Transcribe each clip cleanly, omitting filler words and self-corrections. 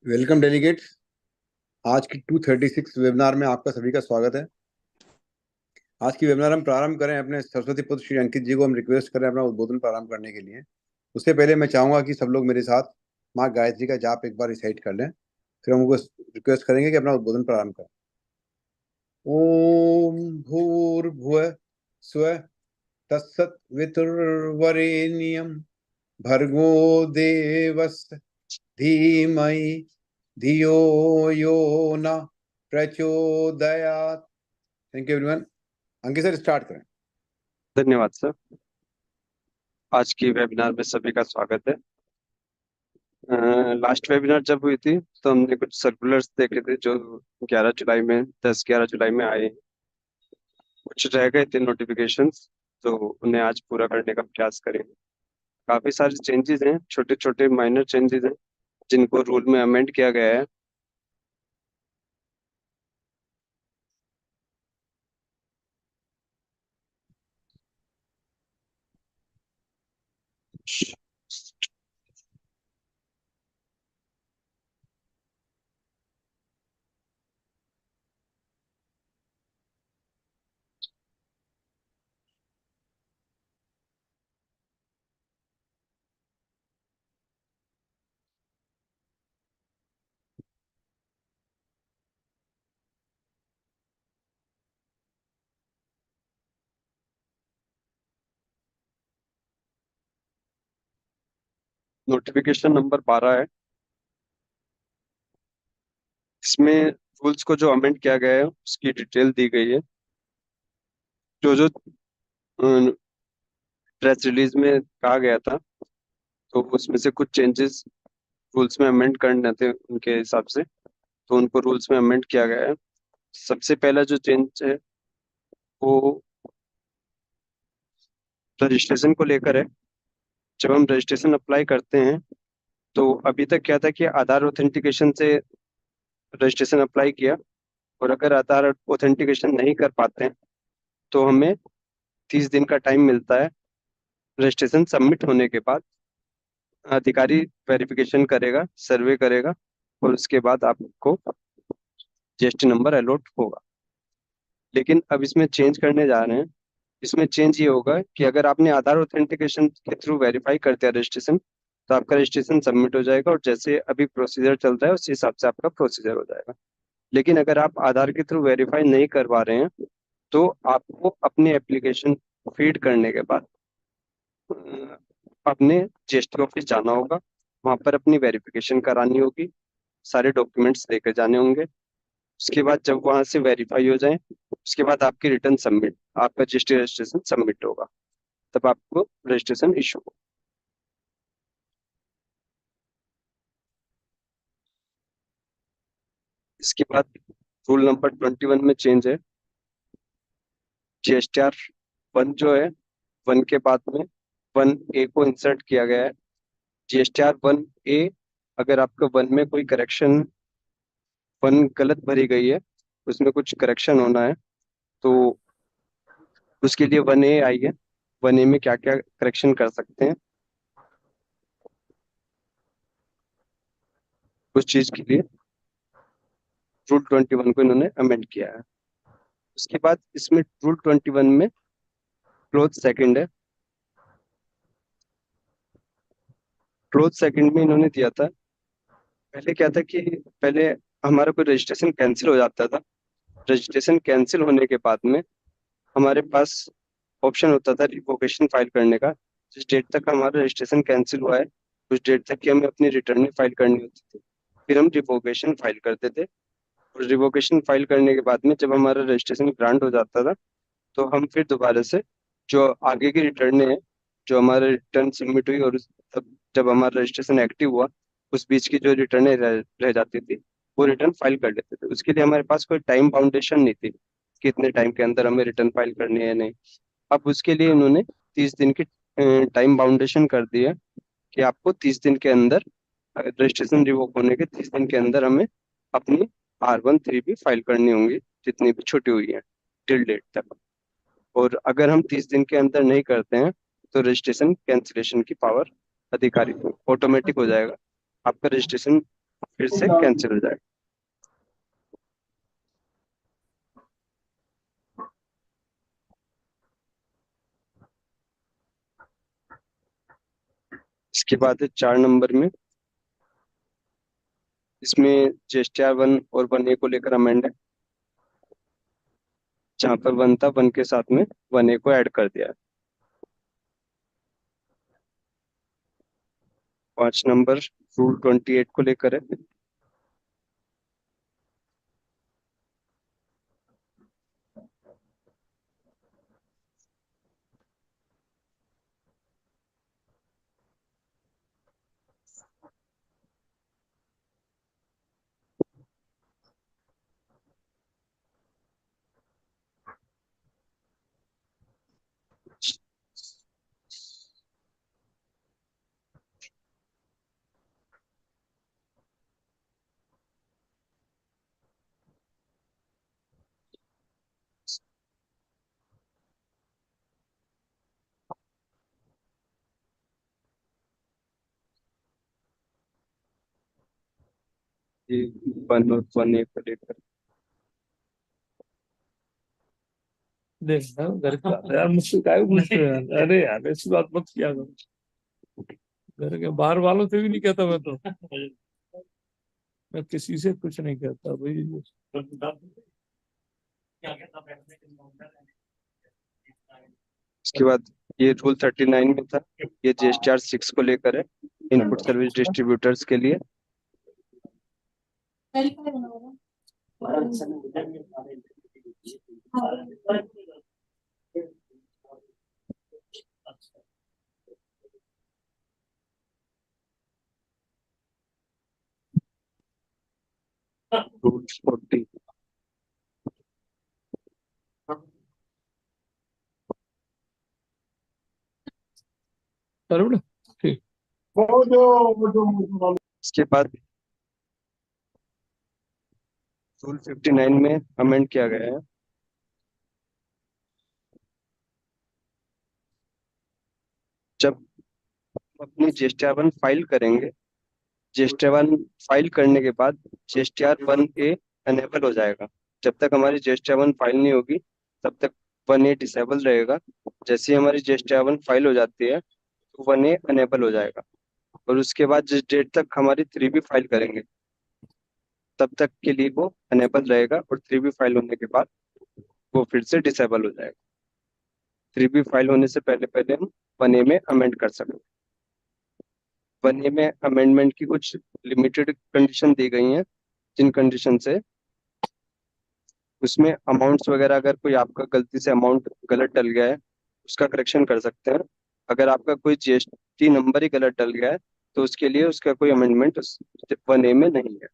Welcome delegates. आज की 236 webinar में आपका सभी का स्वागत है। आज की वेबिनार हम प्रारंभ करें अपने सरस्वती पुत्र श्री अंकित जी को हम रिक्वेस्ट करें अपना उद्बोधन प्रारंभ करने के लिए। उससे पहले मैं चाहूंगा कि सब लोग मेरे साथ माँ गायत्री का जाप एक बार रिसाइट कर लें, फिर हम उनको रिक्वेस्ट करेंगे कि अपना उद्बोधन प्रारंभ करें। ओम भूर्भुवः स्वः तत्सवितुर्वरेण्यं भर्गो देवस्य धीमहि धियो यो न प्रचोदयात्। Thank you everyone. Ankit sir start करें। धन्यवाद सर। आज की वेबिनार में सभी का स्वागत है। लास्ट वेबिनार जब हुई थी तो हमने कुछ सर्कुलर्स देखे थे जो 11 जुलाई में 10-11 जुलाई में आए। कुछ रह गए थे नोटिफिकेशंस, तो उन्हें आज पूरा करने का प्रयास करेंगे। काफी सारे चेंजेस हैं, छोटे छोटे माइनर चेंजेस हैं जिनको रूल में अमेंड किया गया है। नोटिफिकेशन नंबर 12 है। इसमें रूल्स को जो अमेंड किया गया है उसकी डिटेल दी गई है। जो जो प्रेस रिलीज में कहा गया था, तो उसमें से कुछ चेंजेस रूल्स में अमेंड करने थे उनके हिसाब से, तो उनको रूल्स में अमेंड किया गया है। सबसे पहला जो चेंज है वो रजिस्ट्रेशन को लेकर है। जब हम रजिस्ट्रेशन अप्लाई करते हैं तो अभी तक क्या था कि आधार ऑथेंटिकेशन से रजिस्ट्रेशन अप्लाई किया, और अगर आधार ऑथेंटिकेशन नहीं कर पाते हैं तो हमें 30 दिन का टाइम मिलता है। रजिस्ट्रेशन सबमिट होने के बाद अधिकारी वेरिफिकेशन करेगा, सर्वे करेगा, और उसके बाद आपको जीएसटी नंबर अलॉट होगा। लेकिन अब इसमें चेंज करने जा रहे हैं। इसमें चेंज ये होगा कि अगर आपने आधार ऑथेंटिकेशन के थ्रू वेरीफाई कर दिया रजिस्ट्रेशन, तो आपका रजिस्ट्रेशन सबमिट हो जाएगा, और जैसे अभी प्रोसीजर चल रहा है उसी हिसाब से आपका प्रोसीजर हो जाएगा। लेकिन अगर आप आधार के थ्रू वेरीफाई नहीं करवा रहे हैं तो आपको अपनी एप्लीकेशन फीड करने के बाद अपने जीएसटी ऑफिस जाना होगा। वहां पर अपनी वेरिफिकेशन करानी होगी, सारे डॉक्यूमेंट्स लेकर जाने होंगे। उसके बाद जब वहां से वेरीफाई हो जाए, उसके बाद आपकी रिटर्न सबमिट, आपका जीएसटी रजिस्ट्रेशन सबमिट होगा, तब आपको रजिस्ट्रेशन इशू हो। इसके बाद रूल नंबर 21 में चेंज है। जीएसटीआर 1 जो है, 1 के बाद में 1A को इंसर्ट किया गया है। जीएसटीआर 1A, अगर आपका 1 में कोई करेक्शन, 1 गलत भरी गई है, उसमें कुछ करेक्शन होना है, तो उसके लिए 1A आई है। 1A में क्या क्या करेक्शन कर सकते हैं उस चीज के लिए रूल 21 को इन्होंने अमेंड किया है। उसके बाद इसमें रूल 21 में क्लोज सेकंड है। क्लोज सेकंड में इन्होंने दिया था, पहले क्या था कि पहले हमारा कोई रजिस्ट्रेशन कैंसिल हो जाता था। रजिस्ट्रेशन कैंसिल होने के बाद में हमारे पास ऑप्शन होता था रिवोकेशन फाइल करने का। जिस डेट तक हमारा रजिस्ट्रेशन कैंसिल हुआ है उस डेट तक की हमें अपनी रिटर्न फाइल करनी होती थी। फिर हम रिवोकेशन फाइल करते थे, और रिवोकेशन फाइल करने के बाद में जब हमारा रजिस्ट्रेशन ग्रांट हो जाता था, तो हम फिर दोबारा से जो आगे की रिटर्न है, जो हमारा रिटर्न सबमिट हुई और तब जब हमारा रजिस्ट्रेशन एक्टिव हुआ, उस बीच की जो रिटर्न रह जाती थी वो रिटर्न फाइल कर लेते थे। उसके लिए हमारे पास कोई टाइम बाउंडेशन नहीं थी कि इतने टाइम के अंदर हमें रिटर्न फाइल करनी है, नहीं। अब उसके लिए इन्होंने 30 दिन की टाइम बाउंडेशन कर दी है कि आपको 30 दिन के अंदर, रजिस्ट्रेशन रिवोक होने के 30 दिन के अंदर हमें अपनी R13 भी फाइल करनी होंगी, जितनी भी छुटी हुई है टिल डेट तक। और अगर हम 30 दिन के अंदर नहीं करते हैं तो रजिस्ट्रेशन कैंसिलेशन की पावर अधिकारी को ऑटोमेटिक हो जाएगा। आपका रजिस्ट्रेशन फिर से कैंसिल हो जाएगा। इसके बाद है 4 नंबर में, इसमें GSTR 1 और 1A को लेकर अमेंड है। जहाँ पर 1 था, 1 के साथ में 1A को ऐड कर दिया है। 5 नंबर रूल 28 को लेकर है। ये 1 और 1A को लेकर। देख यार घर का यार, मुझसे काय पूछते हो यार? अरे यार ऐसी बात मत किया करो। घर के बाहर वालों से भी नहीं कहता मैं तो। मैं किसी से कुछ नहीं कहता भाई। इसके बाद ये रूल 39 में था, ये GSTR 6 को लेकर है, इनपुट सर्विस डिस्ट्रीब्यूटर्स के लिए। रूल 40। करो ना। ठीक। इसके बाद रूल 59 में अमेंड किया गया है। जब हम अपनी GSTR 1 फाइल करेंगे, GSTR 1 फाइल करने के बाद GSTR 1A अनेबल हो जाएगा। जब तक हमारी GSTR 1 फाइल नहीं होगी, तब तक 1A डिसेबल रहेगा। जैसे ही हमारी GSTR 1 फाइल हो जाती है, तो 1A अनेबल हो जाएगा। और उसके बाद जिस डेट तक हमारी 3B फाइल करेंगे, तब तक के लिए वो अनेबल रहेगा, और 3B फाइल होने के बाद वो फिर से डिसेबल हो जाएगा। 3B फाइल होने से पहले पहले हम 1A में अमेंड कर सकते हैं। 1A में अमेंडमेंट की कुछ लिमिटेड कंडीशन दी गई हैं, जिन कंडीशन से उसमें अमाउंट्स वगैरह, अगर कोई आपका गलती से अमाउंट गलत डल गया है, उसका करेक्शन कर सकते हैं। अगर आपका कोई GST नंबर ही गलत डल गया है, तो उसके लिए उसका कोई अमेंडमेंट उस 1A में नहीं है।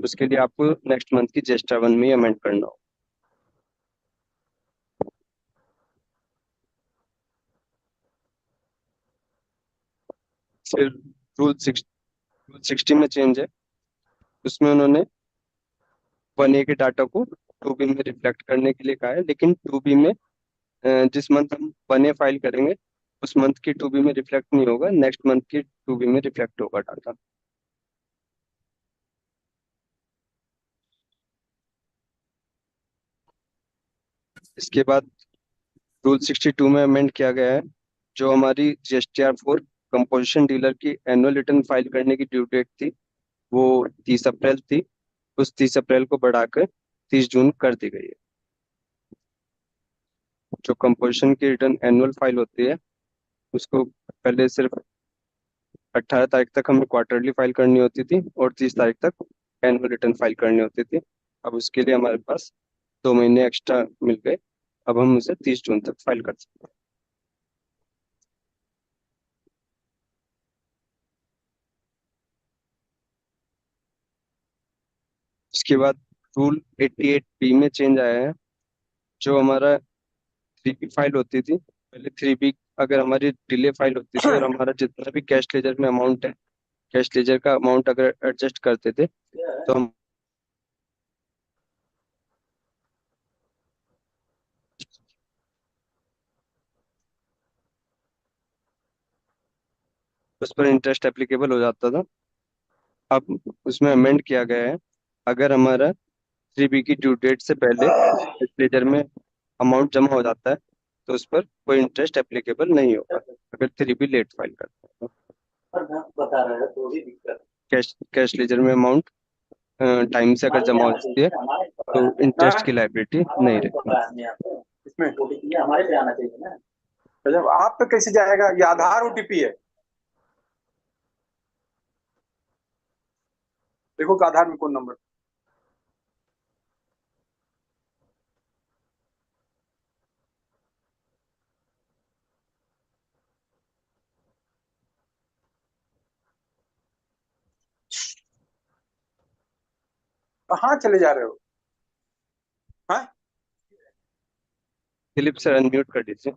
उसके लिए आपको नेक्स्ट मंथ की GSTR 1 में ही अमेंड करना हो। फिर रूल 60 में चेंज है। उसमें उन्होंने 1A के डाटा को 2B में रिफ्लेक्ट करने के लिए कहा है, लेकिन 2B में जिस मंथ हम 1A फाइल करेंगे, उस मंथ की 2B में रिफ्लेक्ट नहीं होगा, नेक्स्ट मंथ की 2B में रिफ्लेक्ट होगा डाटा। इसके बाद रूल 62 में अमेंड किया गया है। जो हमारी GSTR 4 कंपोजिशन डीलर की एनुअल रिटर्न फाइल करने की ड्यू डेट थी, वो 30 अप्रैल थी। उस 30 अप्रैल को बढ़ाकर 30 जून कर दी गई है। जो कंपोजिशन की रिटर्न एनुअल फाइल होती है, उसको पहले सिर्फ 18 तारीख तक हमें क्वार्टरली फाइल करनी होती थी, और 30 तारीख तक एनुअल रिटर्न फाइल करनी होती थी। अब उसके लिए हमारे पास 2 महीने एक्स्ट्रा मिल गए। अब हम उसे 30 जून तक फाइल कर सकते हैं। उसके बाद रूल 88B में चेंज आया है। जो हमारा 3B फाइल होती थी, पहले 3B अगर हमारी डिले फाइल होती थी, और हमारा जितना भी कैश लेजर में अमाउंट है, कैश लेजर का अमाउंट अगर एडजस्ट करते थे, तो हम उस पर इंटरेस्ट एप्लीकेबल हो जाता था। अब उसमें अमेंड किया गया है, अगर हमारा 3B की ड्यू डेट से पहले लेजर में अमाउंट जमा हो जाता है तो उस पर कोई इंटरेस्ट एप्लीकेबल नहीं होगा, अगर 3B लेट फाइल करता है तो। कैश कैश लेजर में अमाउंट टाइम से अगर जमा हो जाती है तो इंटरेस्ट की लाइबिलिटी नहीं रहती। इसमें हमारे पे आना चाहिए ना। जब आप पे कैसे जाएगा, ये आधार ओटीपी है। देखो कि आधार में कौन नंबर। कहाँ चले जा रहे हो? हाँ, दिलीप सर अनम्यूट कर दीजिए।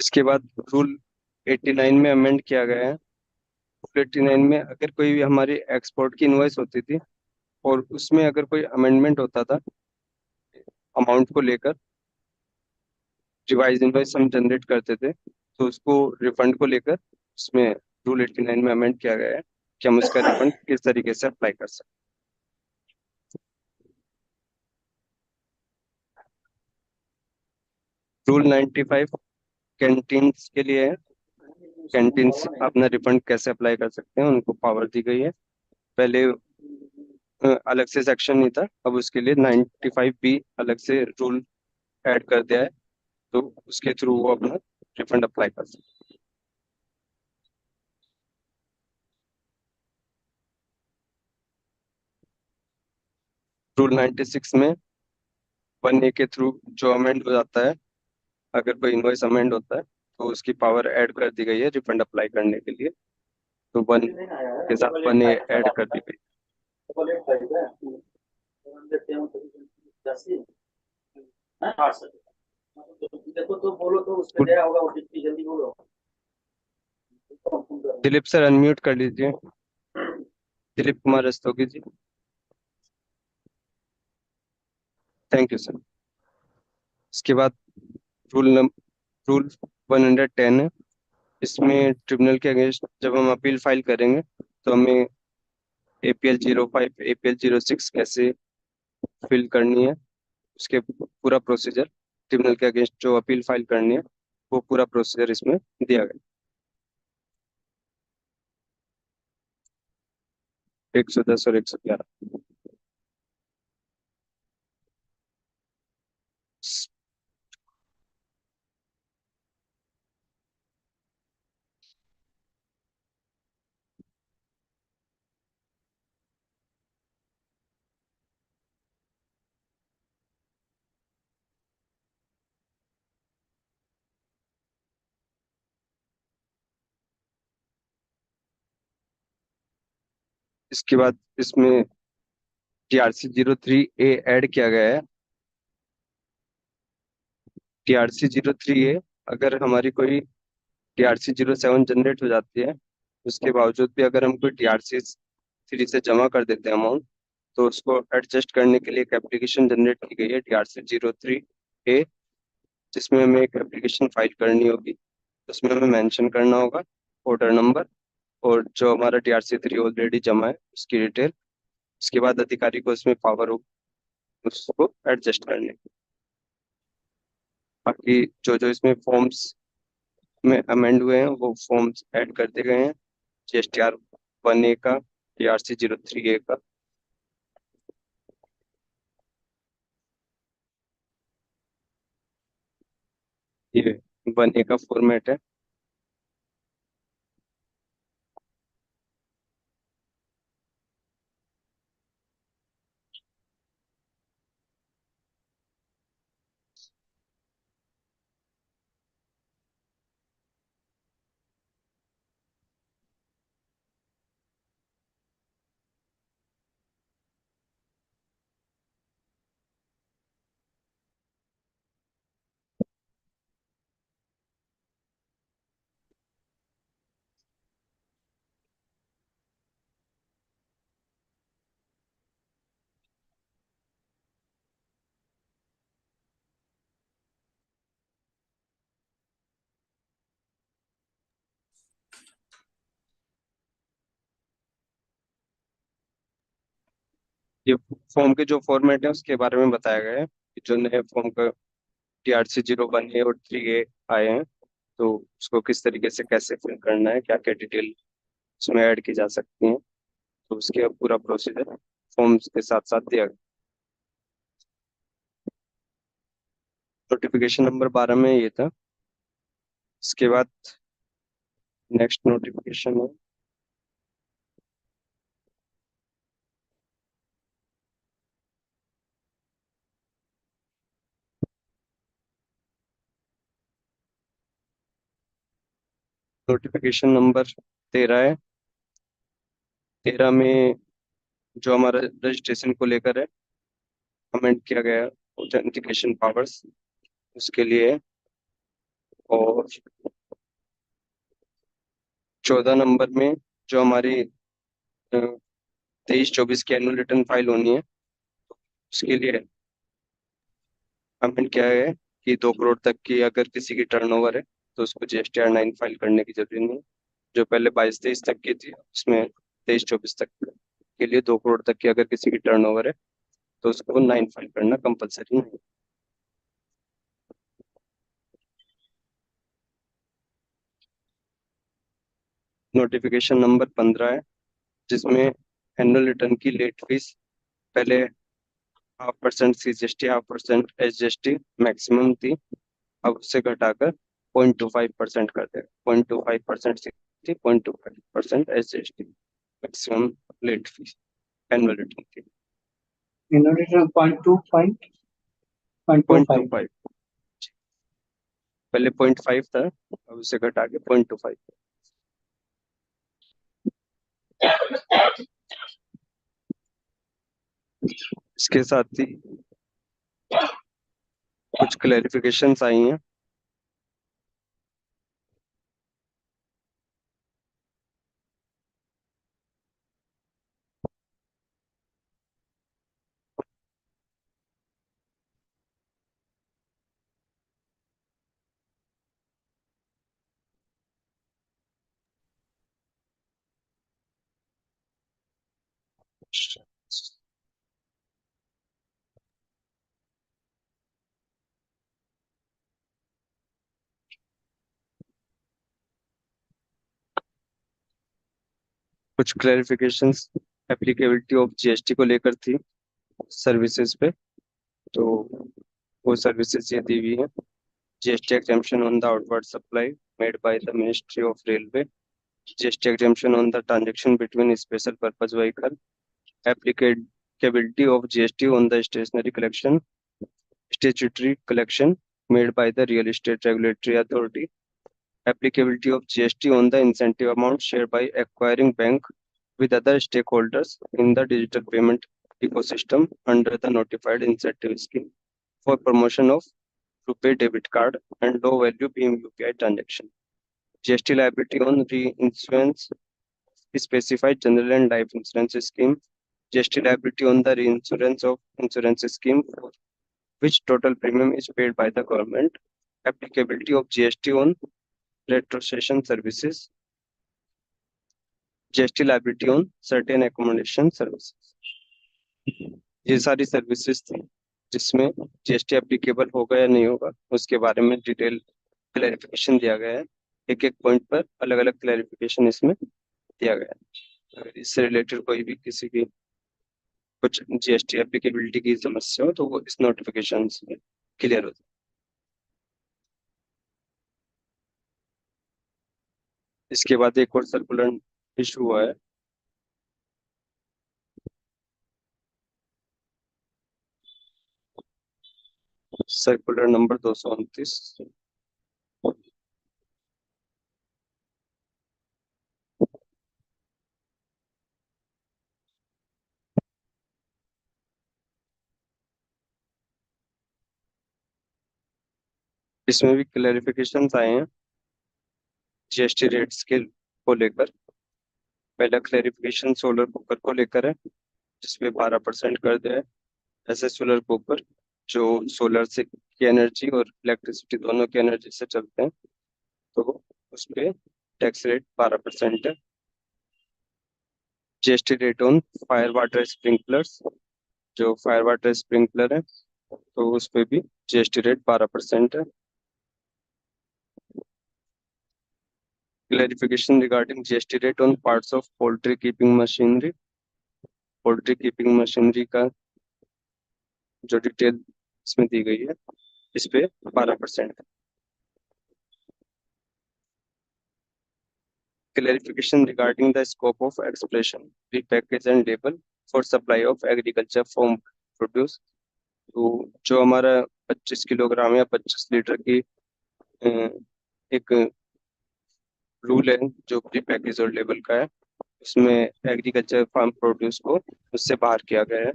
इसके बाद रूल 89 में अमेंड किया गया है। रूल 89 में अगर कोई भी हमारी एक्सपोर्ट की इनवॉइस होती थी और उसमें अगर कोई अमेंडमेंट होता था अमाउंट को लेकर, रिवाइज इनवॉइस हम जनरेट करते थे तो उसको रिफंड को लेकर उसमें रूल 89 में अमेंड किया गया है कि हम उसका रिफंड किस तरीके से अप्लाई कर सकते हैं। रूल 95 कैंटीन्स के लिए है। कैंटीन्स अपना रिफंड कैसे अप्लाई कर सकते हैं, उनको पावर दी गई है। पहले अलग से सेक्शन नहीं था, अब उसके लिए 95B अलग से रूल ऐड कर दिया है, तो उसके थ्रू वो अपना रिफंड अप्लाई कर सकते हैं। रूल 96 में 1A के थ्रू जो अमेंड हो जाता है, अगर कोई इनवॉइस अमेंड होता है तो उसकी पावर ऐड कर दी गई है रिफंड अप्लाई करने के लिए, तो 1 के साथ 1A ऐड कर दी गई। दिलीप सर अनम्यूट कर लीजिए, Dilip Kumar Rastogi ji. Thank you sir. इसके बाद रूल रूल 110 है। इसमें ट्रिब्यूनल के अगेंस्ट जब हम अपील फाइल करेंगे तो हमें APL 05 APL 06 कैसे फिल करनी है, उसके पूरा प्रोसीजर, ट्रिब्यूनल के अगेंस्ट जो अपील फाइल करनी है वो पूरा प्रोसीजर इसमें दिया गया। 110 और 111। इसके बाद इसमें TRC 03A ऐड किया गया है। TRC 03A, अगर हमारी कोई TRC 07 जनरेट हो जाती है उसके बावजूद भी अगर हम कोई TRC 3 से जमा कर देते हैं अमाउंट, तो उसको एडजस्ट करने के लिए एक एप्लीकेशन जनरेट की गई है TRC 03A, जिसमें हमें एक एप्लीकेशन फाइल करनी होगी। उसमें हमें मेंशन करना होगा ऑर्डर नंबर और जो हमारा TRC 3 ऑलरेडी जमा है उसकी डिटेल। उसके बाद अधिकारी को उसमें पावर हो उसको एडजस्ट करने की। बाकी जो जो इसमें फॉर्म्स में अमेंड हुए हैं वो फॉर्म्स ऐड कर दिए गए हैं, GSTR 1A का, TRC 03A का। ये 1A का फॉर्मेट है। ये फॉर्म के जो फॉर्मेट है उसके बारे में बताया गया है कि जो नए फॉर्म का TRC 01 ए और 3 ए आए हैं, तो उसको किस तरीके से कैसे फिल करना है, क्या क्या डिटेल उसमें ऐड की जा सकती हैं, तो उसके पूरा प्रोसीजर फॉर्म्स के साथ साथ दिया गया। नोटिफिकेशन नंबर 12 में ये था। इसके बाद नेक्स्ट नोटिफिकेशन है नोटिफिकेशन नंबर 13 है। 13 में जो हमारा रजिस्ट्रेशन को लेकर है, कमेंट किया गया है ऑथेंटिकेशन पावर्स उसके लिए है। और 14 नंबर में जो हमारी 23-24 की एनुअल रिटर्न फाइल होनी है उसके लिए कमेंट किया है कि 2 करोड़ तक की अगर किसी की टर्नओवर है तो उसको GSTR 9 फाइल करने की जरूरत नहीं है। जो पहले 22-23 तक की थी उसमें 23-24 तक के लिए 2 करोड़ तक की अगर किसी की टर्नओवर है तो उसको 9 फाइल करना कंपलसरी नहीं। नोटिफिकेशन नंबर 15 है, जिसमें एनुअल रिटर्न की लेट फीस पहले 0.5% CGST 0.5% SGST मैक्सिमम थी, अब उससे घटाकर 0.25% कर देगा। 0.25% CGST, 0.25% SGST maximum late fees annual return की। Innovator 0.25, 0.25. 0.25 पहले 0.5 था, अब उसे घटा के 0.25। इसके साथ ही कुछ क्लैरिफिकेशंस आई हैं। कुछ क्लैरिफिकेशंस एप्लीकेबिलिटी ऑफ GST को लेकर थी सर्विसेज पे, तो वो सर्विसेज ये दी हुई है। GST exemption on the outward supply made by the Ministry of Railway, GST exemption on the transaction between special purpose vehicle, applicability of GST on the stationary collection, statutory collection made by the Real Estate Regulatory Authority, applicability of GST on the incentive amount shared by acquiring bank with other stakeholders in the digital payment ecosystem under the notified incentive scheme for promotion of RuPay debit card and low value BHIM UPI transaction. GST liability on reinsurance specified general and life insurance scheme. GST liability on the reinsurance of insurance scheme for which total premium is paid by the government. Applicability of GST on retrocession services. GST liability on certain accommodation services. ये सारी services थी जिसमें GST applicable होगा या नहीं होगा उसके बारे में डिटेल क्लैरिफिकेशन दिया गया है। एक एक पॉइंट पर अलग अलग क्लैरिफिकेशन इसमें दिया गया है। अगर इससे रिलेटेड कोई भी किसी की कुछ GST एप्लीकेबिलिटी की समस्या हो तो वो इस नोटिफिकेशन से क्लियर हो जाए। इसके बाद एक और सर्कुलर इशू हुआ है, सर्कुलर नंबर 229। इसमें भी क्लैरिफिकेशंस आए हैं GST रेट्स के को लेकर। पहला क्लैरिफिकेशन सोलर कुकर को लेकर है, जिसमें 12% कर दिया है। ऐसे सोलर कुकर जो सोलर से की एनर्जी और इलेक्ट्रिसिटी दोनों की एनर्जी से चलते हैं, तो उस पे टैक्स रेट 12% है। GST rate on fire water sprinklers जो फायर वाटर स्प्रिंकलर है तो उस पे भी जीएसटी रेट 12% है। Clarification regarding GST rate on parts of poultry keeping machinery. Poultry keeping machinery का जो डिटेल इसमें दी गई है इस पे 12% है। Clarification regarding the scope of expression, repackage and label for supply of agriculture farm produce। तो जो हमारा 25 किलोग्राम या 25 लीटर की एक रूल है जो प्री पैकेज और लेबल का है, उसमें एग्रीकल्चर फार्म प्रोड्यूस को उससे बाहर किया गया है।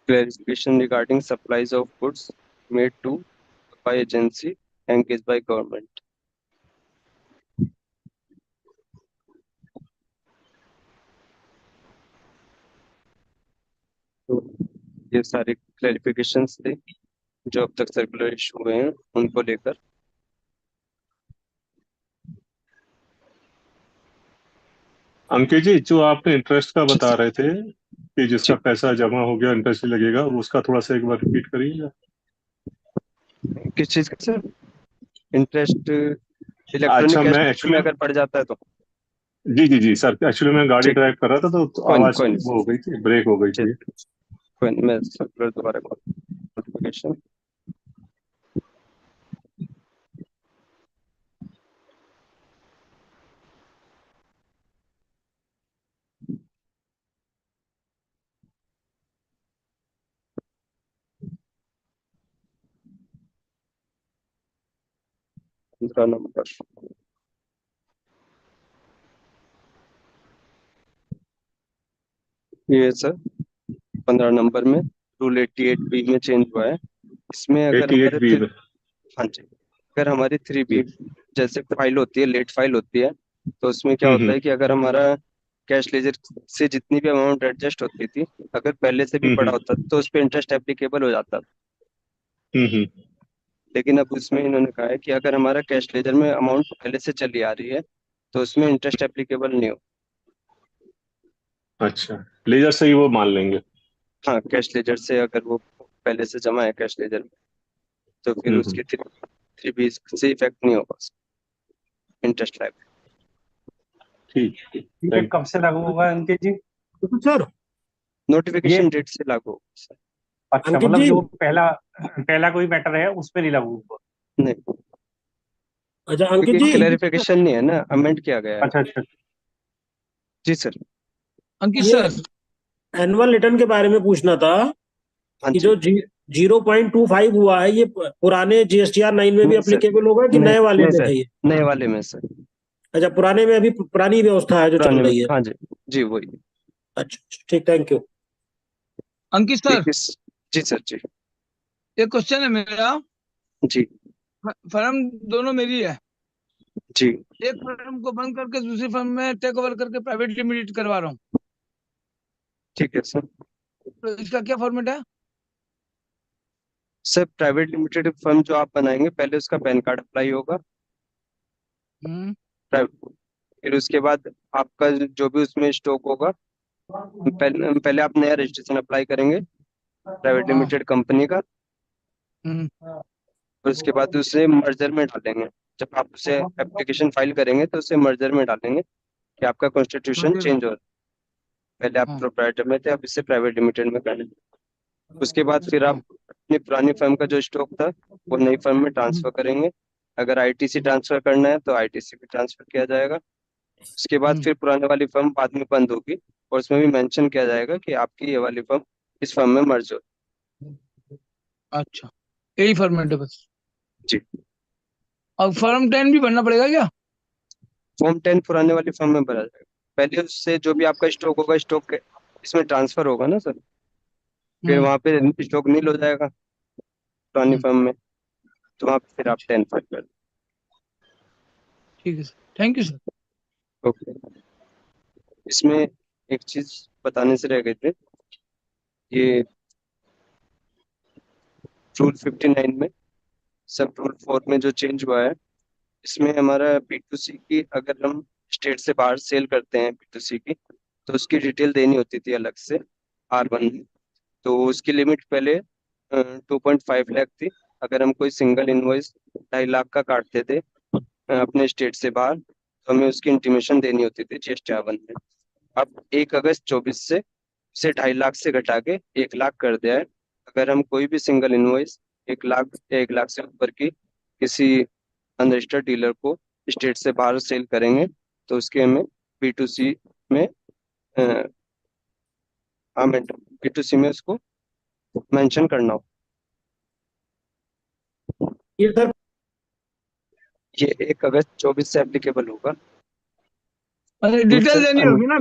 Clarification regarding supplies of goods made to by agency engaged by government। तो ये सारे क्लैरिफिकेशंस थे जो अब तक सर्कुलर इशू हुए हैं उनको लेकर। अंकित जी, जो आपने इंटरेस्ट का बता रहे थे कि जिसका जी। पैसा जमा हो गया इंटरेस्ट लगेगा, उसका थोड़ा सा एक बार रिपीट करिएगा। किस चीज का सर? इंटरेस्ट अच्छा, इलेक्ट्रॉनिक मैं कैश में एक्चुअली अगर पड़ जाता है तो? जी जी जी सर, एक्चुअली मैं गाड़ी ठीक, ड्राइव कर रहा था तो कोई नहीं आवाज कोई वो नहीं हो गई थी, ब्रेक हो गई जी, थी। कोई नहीं, मैं सर्कुलर दोबारा नोटिफिकेशन। दूसरा नंबर ये सर 15 नंबर में रूल 88B में चेंज हुआ है। इसमें अगर 88 हमारे बी में। हाँ जी, अगर हमारी 3B जैसे फाइल होती है, लेट फाइल होती है, तो उसमें क्या होता हम्म है कि अगर हमारा कैश लेजर से जितनी भी अमाउंट एडजस्ट होती थी अगर पहले से भी पड़ा हम्म होता तो उस पर इंटरेस्ट एप्लीकेबल हो जाता। हम्म। लेकिन अब उसमें इन्होंने कहा है कि अगर हमारा कैश लेजर में अमाउंट पहले से चली आ रही है तो उसमें इंटरेस्ट एप्लीकेबल नहीं हो। अच्छा, लेजर से ही वो मान लेंगे। हाँ, कैश लेजर से अगर वो पहले से जमा है कैश लेजर में तो फिर हम्म। उसकी 3B से इफेक्ट नहीं होगा इंटरेस्ट लाइफ। ठीक। ठीक है, कब से लागू होगा अंकित जी? सर नोटिफिकेशन डेट से लागू होगा। अच्छा, अंकित मतलब जी। जो पहला पहला कोई मैटर है उस पर नहीं लागू होगा? नहीं, अच्छा अंकित क्योंकि जी। क्लैरिफिकेशन नहीं है ना, अमेंड किया गया है। अच्छा अच्छा। जी सर। अंकित ये सर, एनुअल रिटर्न के बारे में पूछना था हाँ कि जी। जो 0.25 हुआ है ये पुराने जीएसटीआर 9 में भी नहीं सर, एप्लीकेबल होगा कि नहीं नए वाले नहीं में सर, है ये? नए वाले में सर। अच्छा, पुराने में अभी पुरानी व्यवस्था है जो पुराने चल में रही है। हाँ जी, जी वही। अच्छा अच्छा, ठीक, थैंक यू। अंकित सर, ठीक है जी सर जी। एक क्वेश्चन है मेरा। जी फर्म दोनों मेरी है। जी। एक फर्म को बंद करके दूसरी फर्म में टेक ओवर करके प्राइवेट लिमिटेड करवा रहा हूँ, ठीक है सर। तो इसका क्या फॉर्मेट है? सर प्राइवेट लिमिटेड फर्म जो आप बनाएंगे पहले उसका पैन कार्ड अप्लाई होगा। हम्म। फिर उसके बाद आपका जो भी उसमें स्टॉक होगा पहले आप नया रजिस्ट्रेशन अप्लाई करेंगे प्राइवेट हाँ। लिमिटेड कंपनी का। हम्म। और उसके बाद उसे मर्जर में डालेंगे। जब आप उसे एप्लीकेशन फाइल करेंगे तो उसे मर्जर में डालेंगे कि आपका कॉन्स्टिट्यूशन मर्जर। चेंज हो। पहले आप हाँ प्रोप्राइटर में थे, अब इसे प्राइवेट लिमिटेड में करें। उसके बाद फिर आप हाँ। अपनी पुरानी फर्म का जो स्टॉक था वो नई फर्म में ट्रांसफर करेंगे। अगर आईटीसी ट्रांसफर करना है तो आईटीसी भी ट्रांसफर किया जाएगा। उसके बाद हम्म। फिर पुराने वाली फर्म बाद में बंद होगी और उसमें भी मेंशन किया जाएगा कि आपकी ये वाली फर्म इस फर्म में मर्ज हो। अच्छा, यही फॉर्मेट है बस। जी। और फॉर्म 10 भी भरना पड़ेगा क्या? फॉर्म 10 पुराने वाली फर्म में भरा जाएगा। पहले उससे जो भी आपका स्टॉक होगा स्टॉक इसमें ट्रांसफर होगा ना सर, फिर हम्म। वहां पे स्टॉक नील हो जाएगा पुरानी हम्म। फर्म में, तो वहां पे फिर आप 10 फाइल कर। ठीक है sir, thank you sir. Okay. इसमें एक चीज बताने से रह गए थे, ये रूल 59 में सब रूल 4 में जो चेंज हुआ है इसमें हमारा B2C की अगर हम स्टेट से बाहर सेल करते हैं B2C की, तो उसकी डिटेल देनी होती थी अलग से R1 में। तो उसकी लिमिट पहले 2.5 लाख थी। अगर हम कोई सिंगल इनवॉइस 2.5 लाख का काटते थे अपने स्टेट से बाहर, तो हमें उसकी इंटीमेशन देनी होती थी GST R1 में। अब 1 अगस्त 24 से 2.5 लाख से घटा के 1 लाख कर दिया है। अगर हम कोई भी सिंगल इनवॉइस 1 लाख या 1 लाख से ऊपर की किसी अनरजिस्टर्ड डीलर को स्टेट से बाहर सेल करेंगे, तो उसके हमें B2C में हमें B2C में उसको मेंशन करना हो। ये सर ये 1 अगस्त 24 से एप्लीकेबल होगा। अरे डिटेल देनी होगी ना,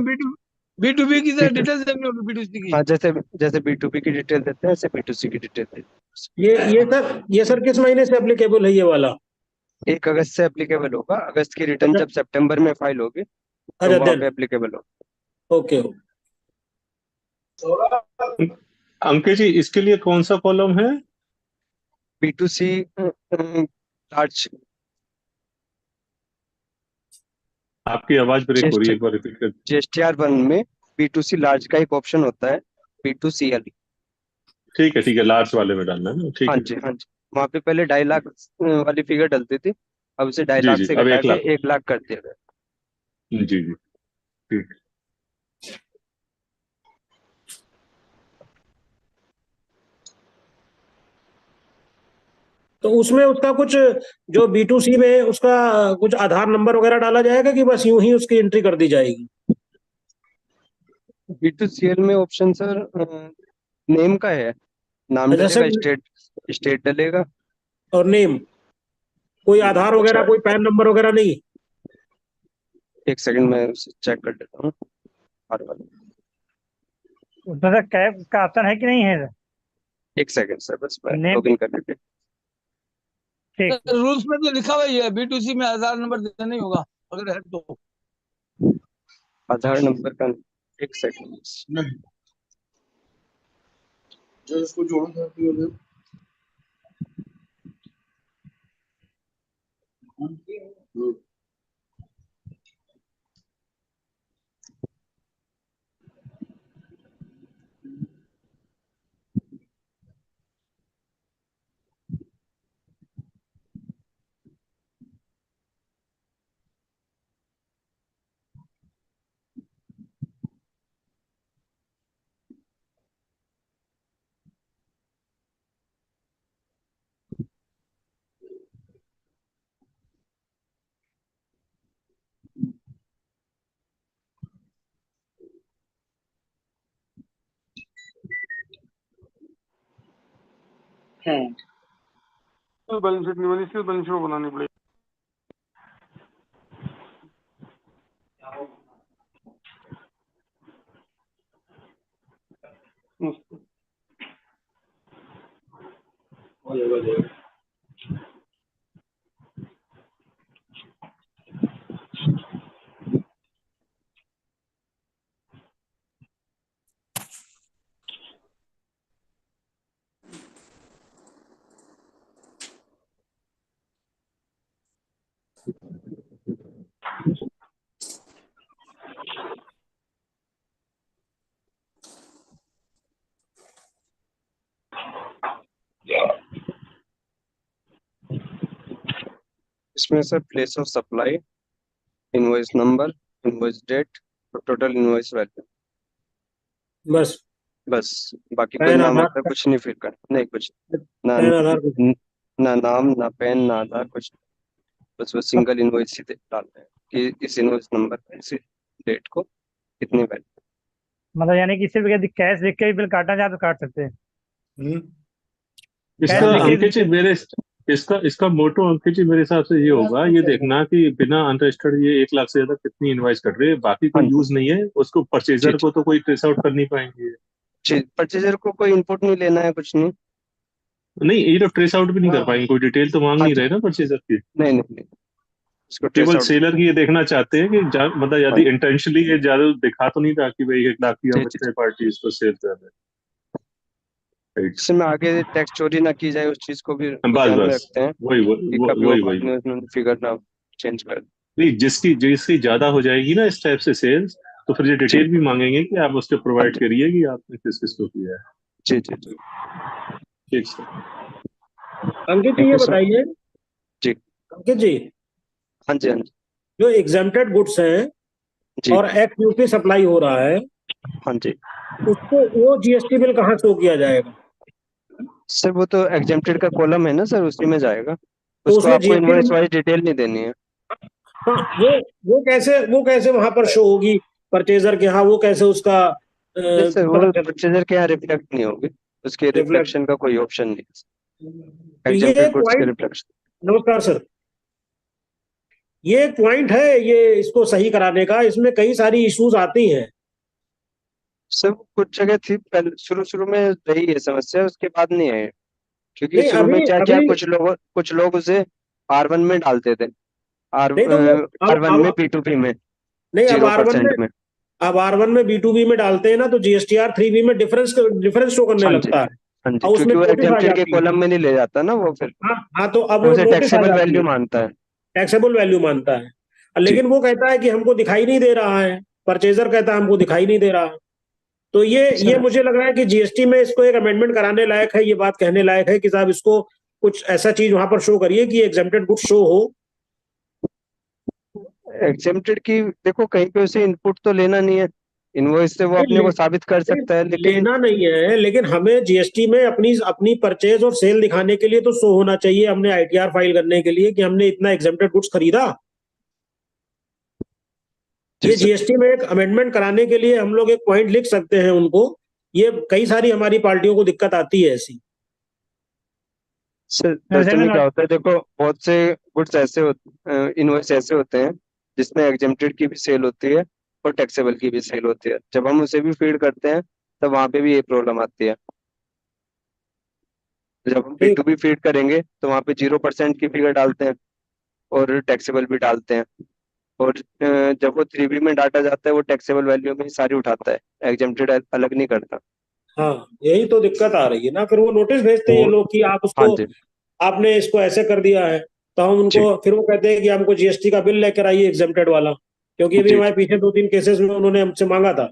B2B की तरह B2 डिटेल देनी होगी B2C की। हाँ, जैसे जैसे B2B की डिटेल देते हैं ऐसे B2C की डिटेल देते हैं। ये सर किस महीने से एप्लीकेबल है ये वाला? 1 अगस्त से एप्लीकेबल होगा। अगस्त की रिटर्न अच्छा जब सितंबर में फाइल होगी तो अच्छा वहां देन पे एप्लीकेबल होगा। ओके। अंकित जी, इसके लिए कौन सा कॉलम है? B2C लार्ज आपकी आवाज ब्रेक हो रही है, एक बार रिपीट कर। GSTR1 में B2C लार्ज का एक ऑप्शन होता है, B2CL। ठीक है, लार्ज वाले में डालना है ना, ठीक हाँ है। जी, हाँ जी। वहां पे पहले 2.5 लाख वाली फिगर डलती थी, अब उसे ढाई जी लाख जी, से अब घटा 1 लाख। के 1 लाख कर दिया गया। जी जी, ठीक। तो उसमें उसका कुछ जो B2C में उसका कुछ आधार नंबर वगैरह डाला जाएगा कि बस यूं ही उसकी एंट्री कर दी जाएगी? B2CL में ऑप्शन सर नेम का है, नाम अच्छा डलेगा, सर, स्टेट स्टेट डलेगा। और नेम, कोई आधार अच्छा, वगैरह, कोई पैन नंबर वगैरह नहीं? 1 सेकंड में उसे चेक कर लेता हूँ। हर वाला उसमें सर कैब का ऑप्शन है कि नहीं है? 1 सेकंड सर, बस मैं नेम लॉग इन कर लेते। ठीक। रूल्स में तो लिखा हुआ ही है B2C में आधार नंबर देना नहीं होगा अगर है तो। आधार नंबर का 1 सेकंड। जो इसको जोड़ो था बैलेंस शीट नहीं बनी, इसकी बैलेंस शीट बनानी पड़ेगी। इसमें sir place of supply, invoice number, invoice date और टोटल इनवॉइस वैल्यू, बस बस। बाकी कोई पैन नाम आधार, आता है कुछ नहीं फिल कर, नहीं कुछ, ना पैन आधार कुछ? ना नाम, ना पेन, ना आधार, कुछ। बस वो सिंगल इनवॉइस ही डालते हैं कि इस इनवॉइस नंबर पे इस डेट को कितनी वैल्यू। मतलब यानी कि सिर्फ यदि कैश लिख के भी बिल काटना चाहे तो काट सकते हैं। इसका कैश लिख के अंकित जी मेरे इसका इसका मोटो अंकित जी मेरे हिसाब से ये होगा, ये देखना कि बिना अनरजिस्टर्ड ये 1 लाख से ज्यादा कितनी इनवाइस कर रहे हैं, बाकी हाँ कोई जी, यूज नहीं है उसको, जी परचेजर जी को तो कोई ट्रेस आउट कर नहीं पाएंगे। जी। परचेजर को कोई इनपुट नहीं लेना है, कुछ नहीं। नहीं, ये तो ट्रेस आउट भी नहीं कर पाएंगे, कोई डिटेल तो मांग हाँ नहीं जी, रहे ना परचेजर की। नहीं नहीं नहीं, इसको ट्रेस केवल आउट। सेलर की ये देखना चाहते हैं कि मतलब हाँ यदि इंटेंशनली ये ज्यादा दिखा तो नहीं रहा कि भाई 1 लाख की जी हम जी। इतने पार्टी इसको सेल कर रहे हैं, राइट। इसमें आगे टैक्स चोरी ना की जाए उस चीज को भी बस ध्यान में बस, रखते हैं वही कि वही कभी वो वही बाद वही में उन्होंने फिगर ना चेंज कर दें। नहीं, जिसकी जिसकी ज्यादा हो जाएगी ना इस टाइप से सेल्स, तो फिर ये जी डिटेल भी मांगेंगे कि आप उसके हाँ प्रोवाइड जी करिए कि आपने किस किस को किया है। जी जी जी। ठीक सर। अंकित जी थैंक ये यू सर। बताइए, जी अंकित जी, हाँ जी हाँ जी जो एग्जेम्प्टेड गुड्स हैं जी और एक्स यूपी सप्लाई हो रहा है, हाँ जी। उसको वो जीएसटी बिल कहाँ शो किया जाएगा? सर वो तो एग्जेम्प्टेड का कॉलम है ना सर, उसी में जाएगा। तो उसको उसमें आपको GST invoice number, wise detail नहीं देनी है। हाँ वो कैसे वहां पर शो होगी परचेजर के यहाँ, वो कैसे उसका नहीं सर, पता वो चल परचेजर के यहाँ रिफ्लेक्ट नहीं होगी, उसके रिफ्लेक्ट? रिफ्लेक्शन का कोई ऑप्शन नहीं तो है, ये एग्जेम्प्टेड एक गुड्स के पॉइंट, रिफ्लेक्शन। नमस्कार सर, ये एक पॉइंट है ये इसको सही कराने का, इसमें कई सारी इश्यूज आती हैं। सर कुछ जगह थी पहले, शुरू शुरू में रही है समस्या, उसके बाद नहीं है। क्योंकि नहीं शुरू में अभी क्या किया, अभी कुछ लोग उसे R1 में डालते थे, आर नहीं तो वो R1 में P2P में नहीं अब R1 में 0% में। अब R1 में B2B में डालते हैं ना, तो जीएसटीआर 3B में डिफरेंस डिफरेंस शो करने हाँ जी लगता है हाँ जी, और उसमें क्योंकि वो नोटिस आ एग्जेम्प्टेड के जाती है। कॉलम में नहीं ले जाता ना वो, फिर हाँ हाँ, तो अब वो वो उसे नोटिस आ टैक्सेबल जाती वैल्यू है, मानता है। टैक्सेबल वैल्यू मानता है। जी लेकिन वो कहता है कि हमको दिखाई नहीं दे रहा है, परचेजर कहता है हमको दिखाई नहीं दे रहा है। तो ये सर। मुझे लग रहा है कि जीएसटी में इसको एक अमेंडमेंट कराने लायक है, ये बात कहने लायक है कि साहब इसको कुछ ऐसा चीज वहां पर शो करिए कि एग्जेम्प्टेड गुड शो हो। एग्जेम्प्टेड की देखो, कहीं पे उसे इनपुट तो लेना नहीं है, इनवॉइस से वो नहीं, अपने को साबित कर सकता है, लेकिन लेना नहीं है, लेकिन हमें जीएसटी में अपनी अपनी परचेज और सेल दिखाने के लिए तो शो होना चाहिए, हमने आईटीआर फाइल करने के लिए कि हमने इतना एग्जेम्प्टेड गुड्स खरीदा। जी ये सर। जीएसटी में एक अमेंडमेंट कराने के लिए हम लोग एक पॉइंट लिख सकते हैं उनको। ये कई सारी हमारी पार्टियों को दिक्कत आती है ऐसी। सर ऐसे दरअसल में में क्या नोट होता है, देखो बहुत से गुड्स ऐसे होते, इनवॉइस ऐसे होते हैं जिसमें एग्जेम्प्टेड की भी सेल होती है और टैक्सेबल की भी सेल होती है। जब हम उसे भी फीड करते हैं तब वहां पे भी ये प्रॉब्लम आती है। जब हम ठीक, P2B फीड करेंगे तो वहां पे 0% की फिगर डालते हैं और टैक्सेबल भी डालते हैं। और जब वो 3B में डाटा जाता है, वो टैक्सेबल वैल्यू में ही सारी उठाता है, एग्जेम्प्टेड अलग नहीं करता। हाँ यही तो दिक्कत आ रही है ना, फिर वो नोटिस भेजते हैं ये वो लोग कि आप हाँ उसको, जी आपने इसको ऐसे कर दिया है। तो हम जी उनको फिर वो कहते हैं कि हमको जीएसटी का बिल लेकर आइए एग्जेम्प्टेड वाला, क्योंकि अभी जी हमारे जी पीछे 2-3 केसेस में उन्होंने हमसे मांगा था।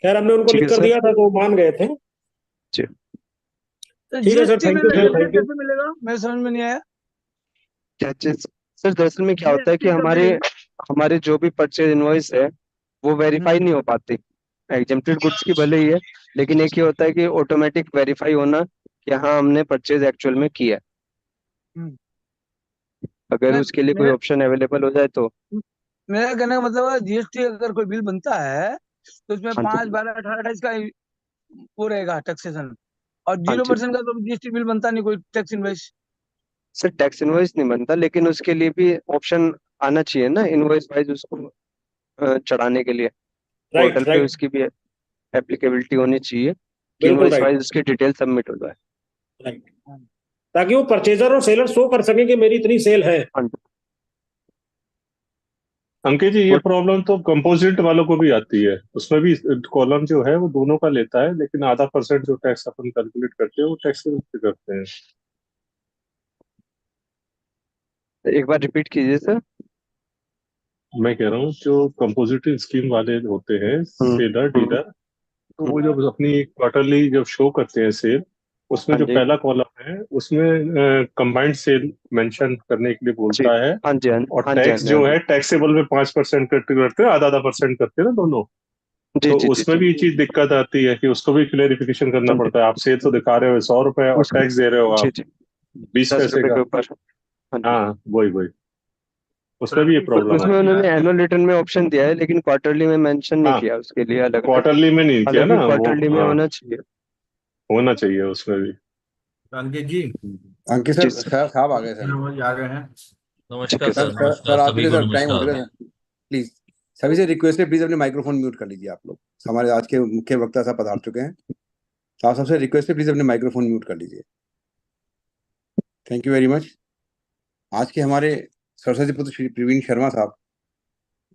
खैर हमने उनको ठीक लिख है कर सर। दिया था तो वो मान गए थे। जी तो ठीक है sir, GST thank you bill sir, हमें थैंक यू। कैसे मिलेगा, मैं समझ में नहीं आया। क्या चीज? सर दरअसल में क्या होता है कि जीएसटी का हमारे बिल। हमारे जो भी परचेज इनवॉइस है वो वेरीफाई नहीं हो पाती। एग्जेम्प्टेड गुड्स की भले ही है, लेकिन एक ही होता है कि ऑटोमेटिक वेरीफाई होना कि हाँ हमने परचेज एक्चुअल में किया है। हम्म, अगर मैं उसके लिए कोई मेरा ऑप्शन अवेलेबल हो जाए तो। मेरा कहने का मतलब है जीएसटी अगर कोई बिल बनता है तो उसमें हाँ जी 5, 12, 18, 28 का वो रहेगा टैक्सेशन, और हाँ जीरो जी। परसेंट का तो जीएसटी बिल बनता नहीं कोई tax invoice. Sir tax invoice नहीं बनता, लेकिन उसके लिए भी ऑप्शन आना चाहिए ना, इनवॉइस वाइज उसको चढ़ाने के लिए पोर्टल राइट पे राइट, उसकी भी एप्लीकेबिलिटी होनी चाहिए कि बिल्कुल इनवॉइस राइट, वाइज उसकी डिटेल सबमिट हो जाए। राइट, ताकि वो परचेजर और सेलर शो कर सके कि मेरी इतनी सेल है। हाँ जी। अंकित जी, ये वो प्रॉब्लम तो कंपोजिट वालों को भी आती है, उसमें भी कॉलम जो है वो दोनों का लेता है, लेकिन आधा परसेंट जो टैक्स अपन कैलकुलेट करते हैं वो टैक्स पे करते हैं। एक बार रिपीट कीजिए सर। मैं कह रहा हूँ जो कंपोजिट स्कीम वाले होते हैं, हम्म सेलर हम्म डीलर, तो हम्म, वो जब अपनी क्वार्टरली जब शो करते हैं सेल, उसमें हाँ जो जी पहला कॉलम है उसमें कंबाइंड सेल मेंशन करने के लिए जी बोलता है। हाँ जी हाँ और हाँ जी हाँ टैक्स जी हाँ जो जी है टैक्सेबल में 5% करते हैं, आधा आधा परसेंट करते हैं ना दोनों। जी तो जी जी उसमें जी भी ये चीज दिक्कत आती है कि उसको भी क्लेरिफिकेशन करना हाँ जी। पड़ता है। आप सेल तो दिखा रहे हो 100 रुपए और उसको टैक्स दे रहे हो जी आप जी 20 पैसे 10 रुपए का। के ऊपर। हाँ जी। हाँ, वही वही, उसमें भी ये पर प्रॉब्लम उसमें आती है। उन्होंने एनुअल रिटर्न में ऑप्शन दिया है, लेकिन क्वार्टरली में मेंशन नहीं हाँ, किया उसके लिए अलग अलग। क्वार्टरली में नहीं किया हालांकि ना वो। क्वार्टरली में हाँ, होना चाहिए। होना चाहिए उसमें भी। अंकित जी, अंकित जी सर, सर। साहब आ गए सर। नमस्कार, आ गए हैं। ठीक नमस्कार है सर सर। सर, सर नमस्कार सर आपके सभी लिए को, सर टाइम हो नमस्कार। गया सर, प्लीज। सभी से रिक्वेस्ट है, प्लीज अपने माइक्रोफोन म्यूट कर लीजिए। आप लोग हमारे आज के मुख्य वक्ता साहब पधार चुके हैं, तो आप सबसे रिक्वेस्ट है, प्लीज अपने माइक्रोफोन म्यूट कर लीजिए। Thank you very much. आज के हमारे सरस्वती पुत्र श्री प्रवीण शर्मा साहब,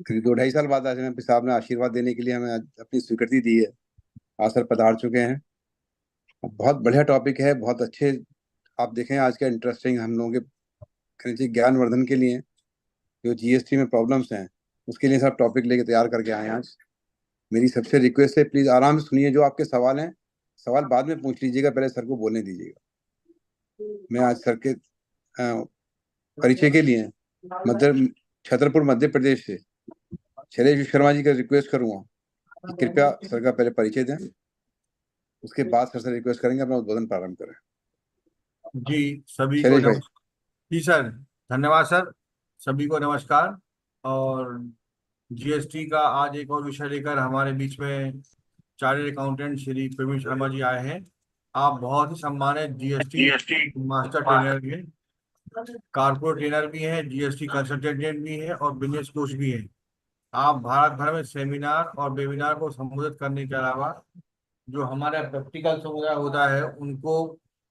करीब 2-2.5 साल बाद आज हमें साहब ने आशीर्वाद देने के लिए हमें आज अपनी स्वीकृति दी है। आज सर पधार चुके हैं। बहुत बढ़िया टॉपिक है, बहुत अच्छे। आप देखें आज का इंटरेस्टिंग हम लोगों के करनी चाहिए ज्ञानवर्धन के लिए, जो जीएसटी में प्रॉब्लम्स हैं उसके लिए सब टॉपिक लेके तैयार करके आए हैं आज। मेरी सबसे रिक्वेस्ट है, प्लीज आराम से सुनिए, जो आपके सवाल हैं सवाल बाद में पूछ लीजिएगा, पहले सर को बोलने दीजिएगा। मैं आज सर के परिचय के लिए छतरपुर मध्य प्रदेश से शैलेश शर्मा जी का रिक्वेस्ट करूंगा कि कृपया सर का पहले परिचय दें, उसके बाद सर से रिक्वेस्ट करेंगे अपना उद्बोधन प्रारंभ करें। जी सभी को शैलेश भाई। जी सर, धन्यवाद सर। सभी को नमस्कार। और जीएसटी का आज एक और विषय लेकर हमारे बीच में चार्टर्ड अकाउंटेंट श्री प्रवीण शर्मा जी आए हैं। आप बहुत ही सम्मानित जीएसटी मास्टर ट्रेनर भी हैं, कारपोरेट ट्रेनर भी हैं, जीएसटी कंसल्टेंट भी हैं और बिजनेस कोच भी हैं। आप भारत भर में सेमिनार और वेबिनार को संबोधित करने के अलावा जो हमारा प्रैक्टिकल समुदाय होता है उनको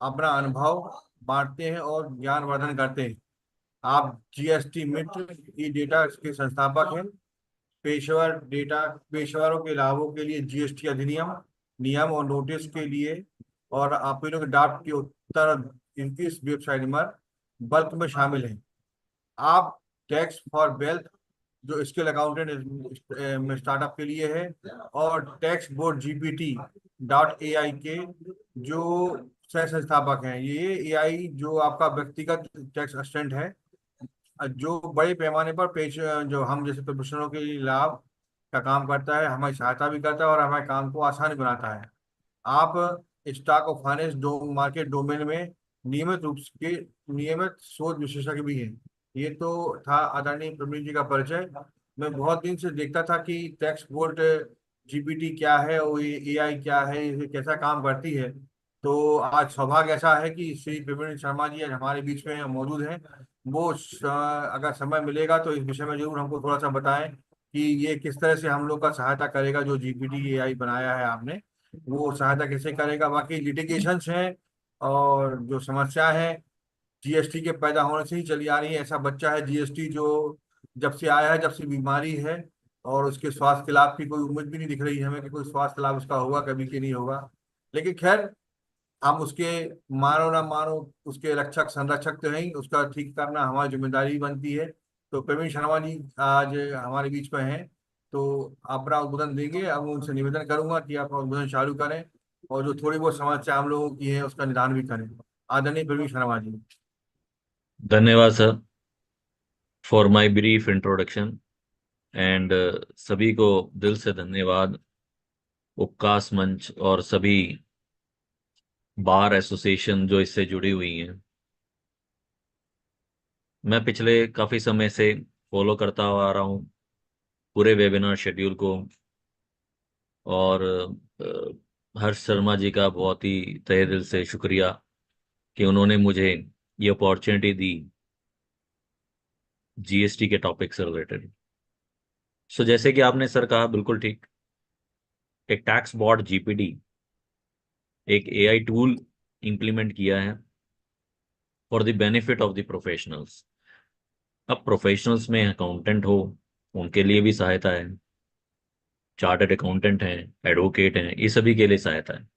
अपना अनुभव बांटते हैं और ज्ञानवर्धन करते हैं। आप जीएसटी मित्र ई डेटा के संस्थापक हैं। पेशेवरों के लाभों के लिए जीएसटी अधिनियम, नियम और नोटिस के लिए और अपीलों के ड्राफ्ट के उत्तर इस वेबसाइट में बल्क में शामिल हैं। आप टैक्स फॉर वेल्थ जो स्किल अकाउंटेंट स्टार्टअप के लिए है और टैक्स बोर्ड GPT.ai के जो सह संस्थापक हैं। ये एआई जो आपका व्यक्तिगत टैक्स असिस्टेंट है, जो बड़े पैमाने पर पेश जो हम जैसे प्रोफेशनलों के लिए लाभ का काम करता है, हमारी सहायता भी करता है और हमारे काम को आसान बनाता है। आप स्टॉक और फाइनेंस मार्केट डोमेन में नियमित शोध विशेषज्ञ भी हैं। ये तो था आदरणीय प्रवीण जी का परिचय। मैं बहुत दिन से देखता था कि टैक्स बोर्ड GPT क्या है और ये एआई क्या है, ये कैसा काम करती है। तो आज सौभाग्य ऐसा है कि श्री प्रवीण शर्मा जी आज हमारे बीच में मौजूद हैं। वो अगर समय मिलेगा तो इस विषय में जरूर हमको थोड़ा सा बताएं कि ये किस तरह से हम लोग का सहायता करेगा। जो GPT एआई बनाया है आपने, वो सहायता कैसे करेगा। बाकी लिटिगेशंस हैं और जो समस्या है जीएसटी के पैदा होने से ही चली आ रही है। ऐसा बच्चा है जीएसटी जो जब से आया है, जब से बीमारी है और उसके स्वास्थ्य के लाभ की कोई उम्मीद भी नहीं दिख रही है हमें कि कोई स्वास्थ्य लाभ उसका होगा कभी कि नहीं होगा। लेकिन खैर, हम उसके मानो ना मानो उसके रक्षक संरक्षक तो हैं, उसका ठीक करना हमारी जिम्मेदारी बनती है। तो प्रवीण शर्मा जी आज हमारे बीच में हैं, तो आप अपना उद्बोधन देंगे। अब मैं उनसे निवेदन करूंगा कि आप उद्बोधन चालू करें और जो थोड़ी बहुत समस्या हम लोगों की है उसका निदान भी करें। आदरणीय प्रवीण शर्मा जी। धन्यवाद sir for my brief introduction and सभी को दिल से धन्यवाद। उपकास मंच और सभी बार एसोसिएशन जो इससे जुड़ी हुई हैं। मैं पिछले काफ़ी समय से फॉलो करता आ रहा हूँ पूरे वेबिनार शेड्यूल को और हर्ष शर्मा जी का बहुत ही तहे दिल से शुक्रिया कि उन्होंने मुझे ये अपॉर्चुनिटी दी जीएसटी के टॉपिक से रिलेटेड। सो जैसे कि आपने सर कहा बिल्कुल ठीक, एक टैक्स बॉट जीपीटी एक एआई टूल इंप्लीमेंट किया है for the benefit of the professionals. अब प्रोफेशनल्स में अकाउंटेंट हो उनके लिए भी सहायता है, चार्टर्ड अकाउंटेंट हैं, एडवोकेट हैं, ये सभी के लिए सहायता है।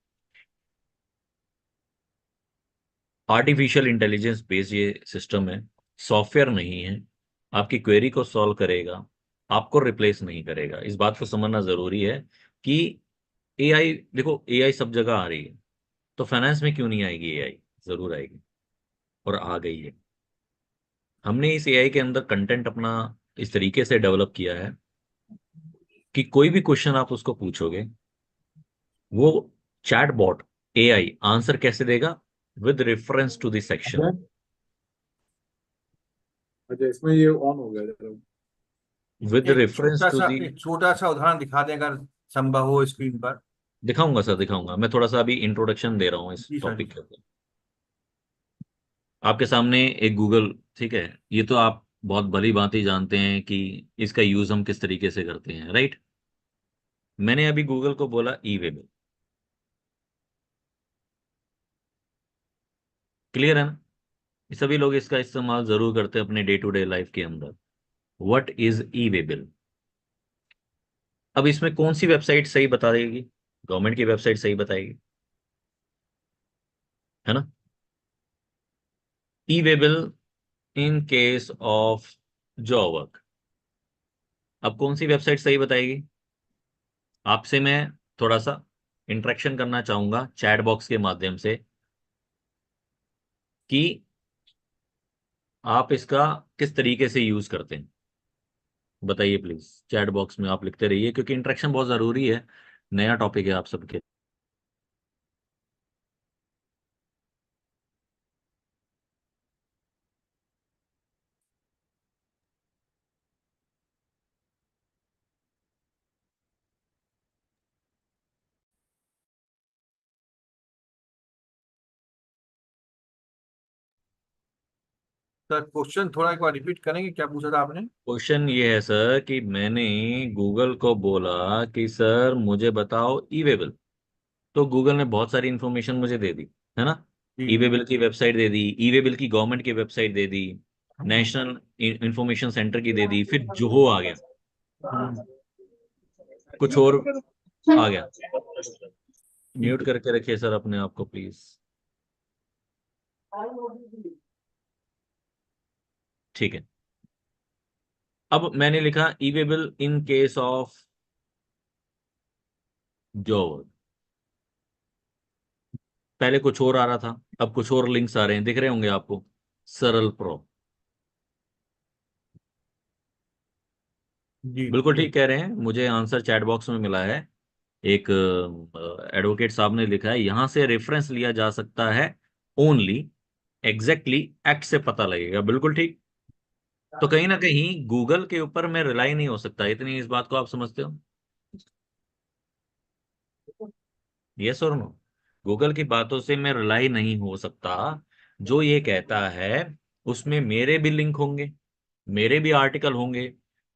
आर्टिफिशियल इंटेलिजेंस बेस्ड ये सिस्टम है, सॉफ्टवेयर नहीं है। आपकी क्वेरी को सॉल्व करेगा, आपको रिप्लेस नहीं करेगा। इस बात को समझना जरूरी है कि एआई, देखो एआई सब जगह आ रही है, तो फाइनेंस में क्यों नहीं आएगी एआई? जरूर आएगी और आ गई है। हमने इस एआई के अंदर कंटेंट अपना इस तरीके से डेवलप किया है कि कोई भी क्वेश्चन आप उसको पूछोगे, वो चैट बॉट एआई आंसर कैसे देगा? With reference to the section. अच्छा, इसमें ये ऑन हो गया जरा। विद रेफरेंस टू दी, एक छोटा सा उदाहरण दिखा दें अगर संभव हो स्क्रीन पर। दिखाऊंगा सर, दिखाऊंगा। मैं थोड़ा सा अभी इंट्रोडक्शन दे रहा हूँ इस जी सर। टॉपिक के ऊपर। आपके सामने एक गूगल, ठीक है, ये तो आप बहुत भली भांति जानते हैं कि इसका यूज हम किस तरीके से करते हैं, राइट? मैंने अभी गूगल को बोला ई वेबल, क्लियर है ना? सभी लोग इसका इस्तेमाल जरूर करते हैं अपने डे टू डे लाइफ के अंदर। व्हाट इज ई वेबल? अब इसमें कौन सी वेबसाइट सही बता देगी? गवर्नमेंट की वेबसाइट सही बताएगी, है ना? E way bill in case of job work. अब कौन सी वेबसाइट सही बताएगी? आपसे मैं थोड़ा सा इंटरेक्शन करना चाहूंगा चैट बॉक्स के माध्यम से कि आप इसका किस तरीके से यूज करते हैं। बताइए प्लीज, चैट बॉक्स में आप लिखते रहिए, क्योंकि इंटरेक्शन बहुत जरूरी है। नया टॉपिक है आप सबके। सर क्वेश्चन थोड़ा एक बार रिपीट करेंगे, क्या पूछा था आपने? क्वेश्चन ये है सर कि मैंने गूगल को बोला कि सर मुझे बताओ ई वेबल। तो गूगल ने बहुत सारी इंफॉर्मेशन मुझे दे दी, है ना। जी। ई वेबल की वेबसाइट दे दी, ई वेबल की गवर्नमेंट की वेबसाइट दे दी, नेशनल इंफॉर्मेशन सेंटर की दे दी, फिर जोहो आ गया, कुछ और आ गया। ठीक म्यूट है। करके रखिए सर अपने आप को प्लीज। ठीक है। अब मैंने लिखा ई way bill in case of Zoho. पहले कुछ और आ रहा था, अब कुछ और लिंक्स आ रहे हैं, दिख रहे होंगे आपको। सरल प्रो। जी। बिल्कुल ठीक कह रहे हैं, मुझे आंसर चैट बॉक्स में मिला है। एक एडवोकेट साहब ने लिखा है, यहां से रेफरेंस लिया जा सकता है ओनली, एग्जैक्टली एक्ट से पता लगेगा। बिल्कुल ठीक। तो कहीं ना कहीं गूगल के ऊपर मैं रिलाई नहीं हो सकता, इतनी इस बात को आप समझते हो? यस और नो? गूगल की बातों से मैं रिलाई नहीं हो सकता। जो ये कहता है उसमें मेरे भी लिंक होंगे, मेरे भी आर्टिकल होंगे,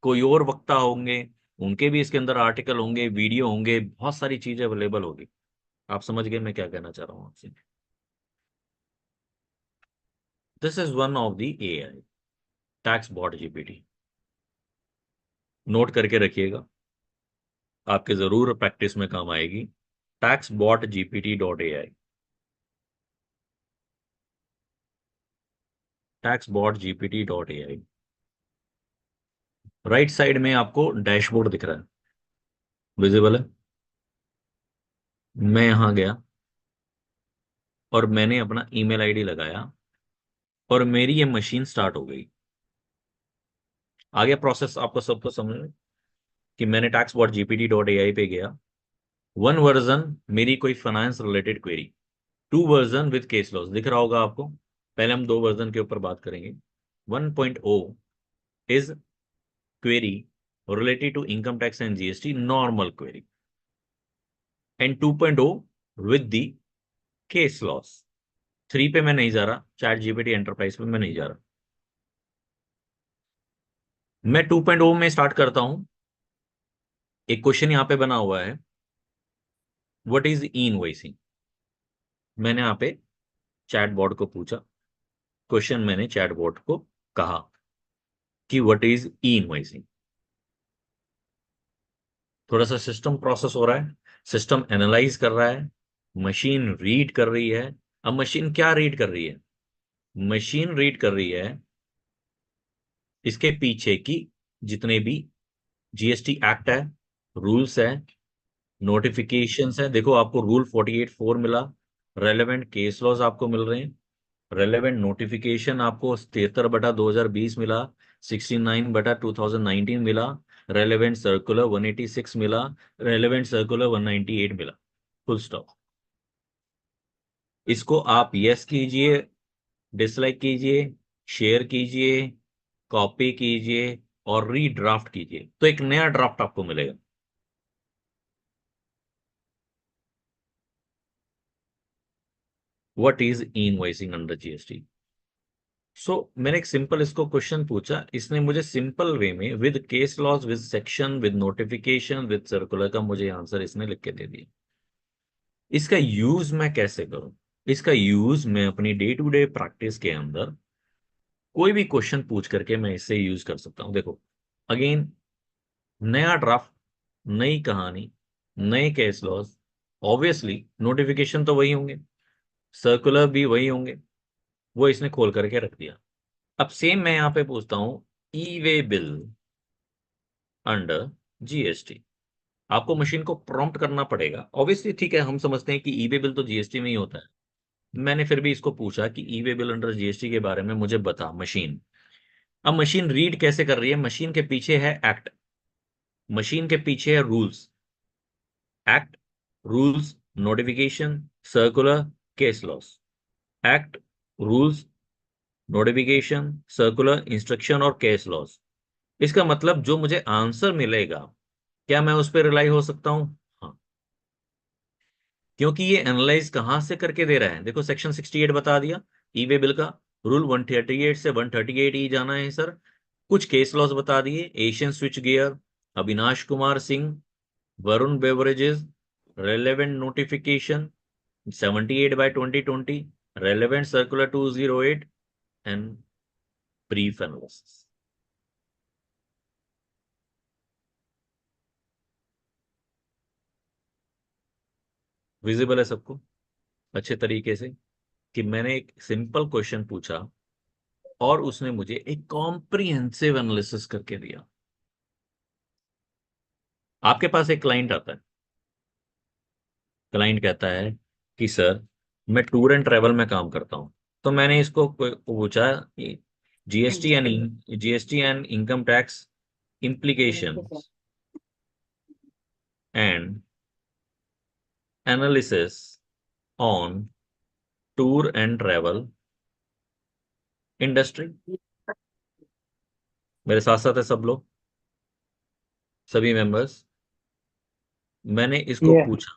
कोई और वक्ता होंगे, उनके भी इसके अंदर आर्टिकल होंगे, वीडियो होंगे, बहुत सारी चीजें अवेलेबल होगी। आप समझ गए मैं क्या कहना चाह रहा हूँ आपसे? This is one of the AI, tax bot GPT. Note करके रखिएगा, आपके जरूर प्रैक्टिस में काम आएगी। Tax bot GPT.ai, tax bot GPT.ai। Right side में आपको डैशबोर्ड दिख रहा है, विजिबल है? मैं यहां गया और मैंने अपना ईमेल आईडी लगाया और मेरी ये मशीन स्टार्ट हो गई। आगे प्रोसेस आपको सबको समझ में कि मैंने टैक्स बॉट GPT.ai पे गया। वन वर्जन मेरी कोई finance related query, to version with case laws दिख रहा होगा आपको। पहले हम दो वर्जन के ऊपर बात करेंगे। 1.0 is query related to income tax and GST normal query, and 2.0 with the case loss। 3 पे मैं नहीं जा रहा, चैट जीपीटी एंटरप्राइज पे मैं नहीं जा रहा, मैं 2.0 में स्टार्ट करता हूं। एक क्वेश्चन यहां पे बना हुआ है, व्हाट इज ई इनवॉइसिंग। मैंने यहाँ पे चैट बॉट को पूछा क्वेश्चन, मैंने चैट बॉट को कहा कि व्हाट इज ई इनवॉइसिंग। थोड़ा सा सिस्टम प्रोसेस हो रहा है, सिस्टम एनालाइज कर रहा है, मशीन रीड कर रही है। अब मशीन क्या रीड कर रही है? मशीन रीड कर रही है इसके पीछे की जितने भी जीएसटी एक्ट है, रूल्स है, नोटिफिकेशंस है। देखो आपको रूल 48(4) मिला, रेलेवेंट केस लॉज आपको मिल रहे हैं, रेलेवेंट नोटिफिकेशन आपको 73/2020 मिला, 69/2019 मिला, रेलेवेंट सर्कुलर 186 मिला, रेलेवेंट सर्कुलर 198 मिला। Full stop. इसको आप यस कीजिए, डिसलाइक कीजिए, शेयर कीजिए, कॉपी कीजिए और रीड्राफ्ट कीजिए, तो एक नया ड्राफ्ट आपको मिलेगा। What is invoicing under GST? So मैंने एक सिंपल इसको क्वेश्चन पूछा, इसने मुझे सिंपल वे में with case laws, with section, with notification, with circular का मुझे आंसर इसने लिख के दे दिया। इसका यूज मैं कैसे करूं? इसका यूज मैं अपनी डे टू डे प्रैक्टिस के अंदर कोई भी क्वेश्चन पूछ करके मैं इससे यूज कर सकता हूं। देखो अगेन, नया ड्राफ्ट, नई कहानी, नए केस लॉज, ऑब्वियसली नोटिफिकेशन तो वही होंगे, सर्कुलर भी वही होंगे, वो इसने खोल करके रख दिया। अब सेम मैं यहाँ पे पूछता हूँ ई वे बिल अंडर जीएसटी। आपको मशीन को प्रॉम्प्ट करना पड़ेगा ऑब्वियसली, ठीक है, हम समझते हैं कि ई वे बिल तो जीएसटी में ही होता है। मैंने फिर भी इसको पूछा कि ई वे बिल अंडर जीएसटी के बारे में मुझे बता मशीन। अब मशीन रीड कैसे कर रही है? मशीन के पीछे है एक्ट, मशीन के पीछे है rules. Act, rules, notification, circular, case laws. Act, rules, notification, circular, instruction और केस लॉस। इसका मतलब जो मुझे आंसर मिलेगा, क्या मैं उस पर रिलाई हो सकता हूं? हाँ, क्योंकि ये एनालाइज कहां से करके दे रहा है। देखो सेक्शन 68 बता दिया, ई वे बिल का रूल 138 से 138 ही जाना है सर। कुछ केस लॉस बता दिए, Asian switch gear, Avinash Kumar Singh, Varun beverages, relevant notification 78/2020, relevant circular 208 and brief analysis. Visible है सबको अच्छे तरीके से कि मैंने एक सिंपल क्वेश्चन पूछा और उसने मुझे एक कॉम्प्रिहेंसिव एनालिसिस करके दिया। आपके पास एक क्लाइंट आता है, क्लाइंट कहता है कि सर मैं टूर एंड ट्रेवल में काम करता हूं। तो मैंने इसको पूछा कि GST and income tax implications and analysis on tour and travel industry। मेरे साथ साथ है सब लोग, सभी मेंबर्स। मैंने इसको पूछा,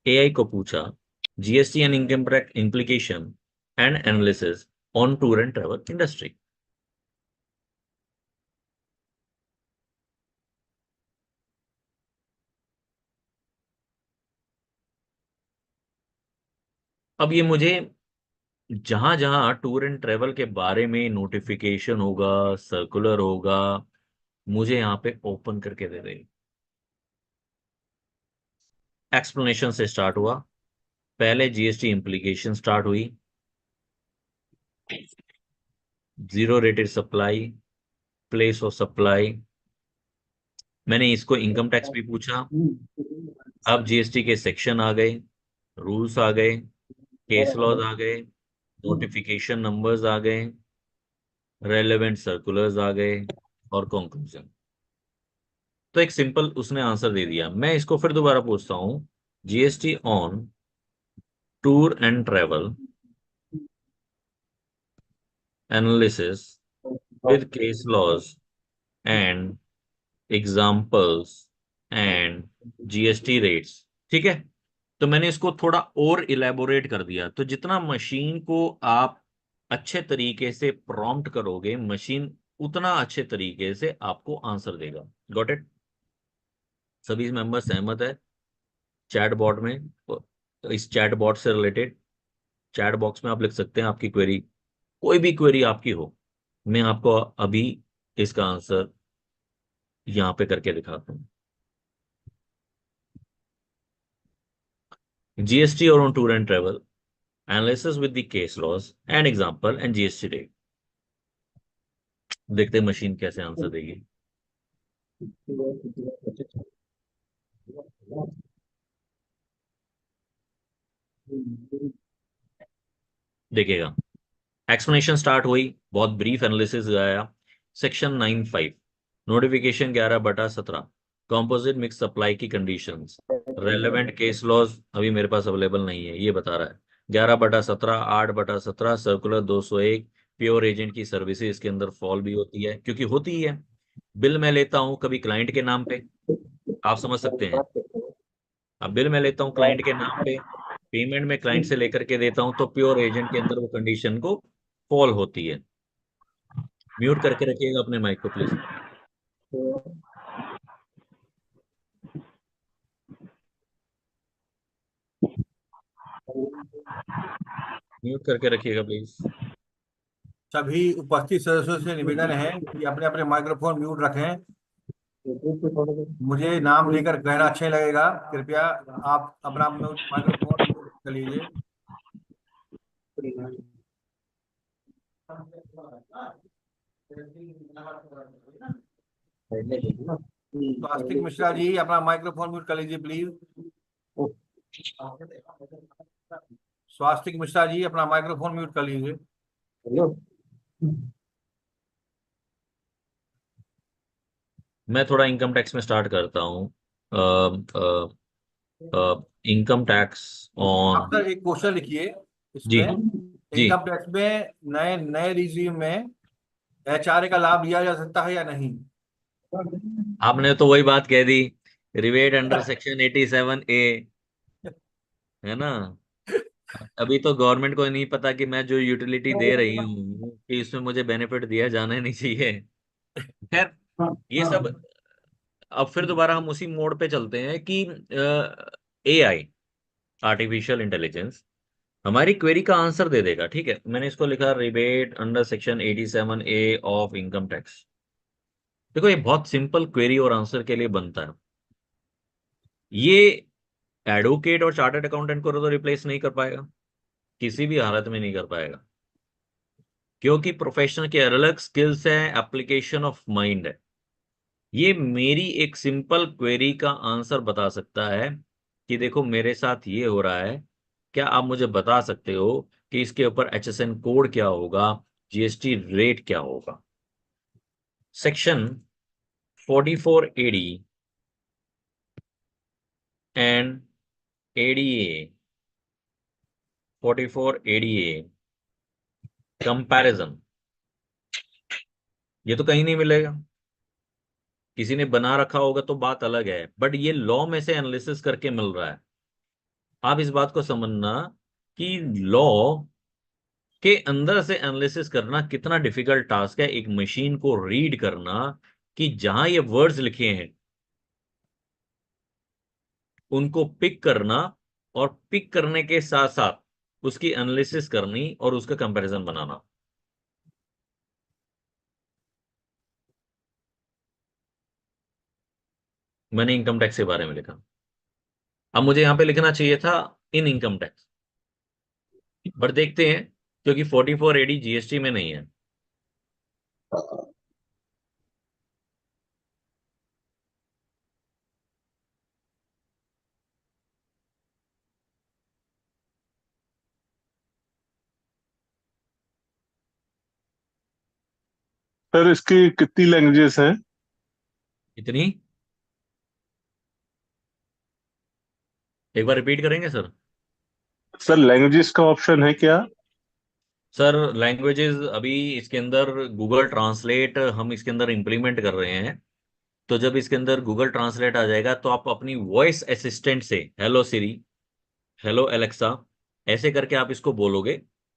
एआई को पूछा, GST and income tax implication and analysis on tour and travel industry. अब ये मुझे जहां जहां टूर एंड ट्रेवल के बारे में नोटिफिकेशन होगा, सर्कुलर होगा, मुझे यहाँ पे ओपन करके दे देगी। एक्सप्लेनेशन से स्टार्ट हुआ, पहले जीएसटी इम्प्लीकेशन स्टार्ट हुई, zero rated supply, place of supply. मैंने इसको इनकम टैक्स भी पूछा। अब जीएसटी के सेक्शन आ गए, रूल्स आ गए, केस लॉज आ गए, नोटिफिकेशन नंबर्स आ गए, रेलेवेंट सर्कुलर्स आ गए और कंक्लूजन। तो एक सिंपल उसने आंसर दे दिया। मैं इसको फिर दोबारा पूछता हूं, GST on tour and travel analysis with case laws and examples and GST rates. ठीक है, तो मैंने इसको थोड़ा और इलेबोरेट कर दिया। तो जितना मशीन को आप अच्छे तरीके से प्रॉम्प्ट करोगे, मशीन उतना अच्छे तरीके से आपको आंसर देगा। Got it? सभी मेंबर सहमत है? चैट बॉट में, इस चैट बॉट से रिलेटेड चैट बॉक्स में आप लिख सकते हैं आपकी क्वेरी, कोई भी क्वेरी आपकी हो। मैं आपको अभी इसका आंसर यहाँ पे करके दिखाता हूँ। जीएसटी और on tour and travel analysis with the case laws and example and GST rate. देखते हैं मशीन कैसे आंसर देगी। देखिएगा, एक्सप्लेनेशन स्टार्ट हुई, बहुत ब्रीफ एनालिसिस आया। Section 9(5), notification 11/17, composite mix supply की कंडीशंस, रेलेवेंट केस लॉज अभी मेरे पास अवेलेबल नहीं है, ये बता रहा है। 11/17, 8/17, सर्कुलर 201, प्योर एजेंट की सर्विसेज इसके अंदर फॉल भी होती है, क्योंकि होती ही है। बिल मैं लेता हूं कभी क्लाइंट के नाम पे, आप समझ सकते हैं। अब बिल मैं लेता हूं क्लाइंट के नाम पे, पेमेंट में क्लाइंट से लेकर के देता हूं, तो प्योर एजेंट के अंदर वो कंडीशन को फॉल होती है। म्यूट करके रखिएगा अपने माइक को प्लीज, म्यूट करके रखिएगा प्लीज। सभी उपस्थित सदस्यों से निवेदन है कि अपने अपने माइक्रोफोन म्यूट रखें। मुझे नाम लेकर कहना अच्छा लगेगा, कृपया आप अपना माइक्रोफोन म्यूट कर लीजिए। स्वास्तिक मिश्रा जी अपना माइक्रोफोन म्यूट कर लीजिए प्लीज। स्वास्तिक मिश्रा जी अपना माइक्रोफोन म्यूट कर लीजिए। मैं थोड़ा इनकम टैक्स में स्टार्ट करता हूँ। इनकम टैक्स आप ऑन, सर एक क्वेश्चन लिखिए जी इसमें, जी, इनकम टैक्स में नए नए रिज्यूम में एचआरए का लाभ लिया जा सकता है या नहीं? आपने तो वही बात कह दी, रिवेट अंडर सेक्शन 87A, है ना। अभी तो गवर्नमेंट को नहीं पता कि मैं जो यूटिलिटी दे रही हूँ कि इसमें मुझे बेनिफिट दिया जाना नहीं चाहिए। खैर, ये सब अब फिर दोबारा हम उसी मोड पे चलते हैं कि एआई, आर्टिफिशियल इंटेलिजेंस, हमारी क्वेरी का आंसर दे देगा। ठीक है, मैंने इसको लिखा rebate under section 87A of income tax. देखो, ये बहुत सिंपल क्वेरी और आंसर के लिए बनता है। ये एडवोकेट और चार्टर्ड अकाउंटेंट को तो रिप्लेस नहीं कर पाएगा, किसी भी हालत में नहीं कर पाएगा, क्योंकि प्रोफेशनल के अलग स्किल्स है, एप्लीकेशन ऑफ माइंड है। ये मेरी एक सिंपल क्वेरी का आंसर बता सकता है कि देखो मेरे साथ ये हो रहा है, क्या आप मुझे बता सकते हो कि इसके ऊपर HSN कोड क्या होगा, जीएसटी रेट क्या होगा। Section 44AD and ADA, 44ADA comparison, ये तो कहीं नहीं मिलेगा। किसी ने बना रखा होगा तो बात अलग है, बट ये लॉ में से एनालिसिस करके मिल रहा है। आप इस बात को समझना कि लॉ के अंदर से एनालिसिस करना कितना डिफिकल्ट टास्क है, एक मशीन को रीड करना कि जहां ये वर्ड्स लिखे हैं उनको पिक करना, और पिक करने के साथ साथ उसकी एनालिसिस करनी और उसका कंपैरिजन बनाना। मैंने इनकम टैक्स के बारे में लिखा, अब मुझे यहां पे लिखना चाहिए था इन इनकम टैक्स, बट देखते हैं, क्योंकि 44AD जीएसटी में नहीं है। सर इसकी कितनी लैंग्वेजेस हैं? इतनी, एक बार रिपीट करेंगे सर? सर लैंग्वेजेस का ऑप्शन है क्या? सर लैंग्वेजेस अभी इसके अंदर गूगल ट्रांसलेट हम इसके अंदर इंप्लीमेंट कर रहे हैं। तो जब इसके अंदर गूगल ट्रांसलेट आ जाएगा तो आप अपनी वॉइस असिस्टेंट से हेलो सिरी, हेलो एलेक्सा, ऐसे करके आप इसको बोलोगे,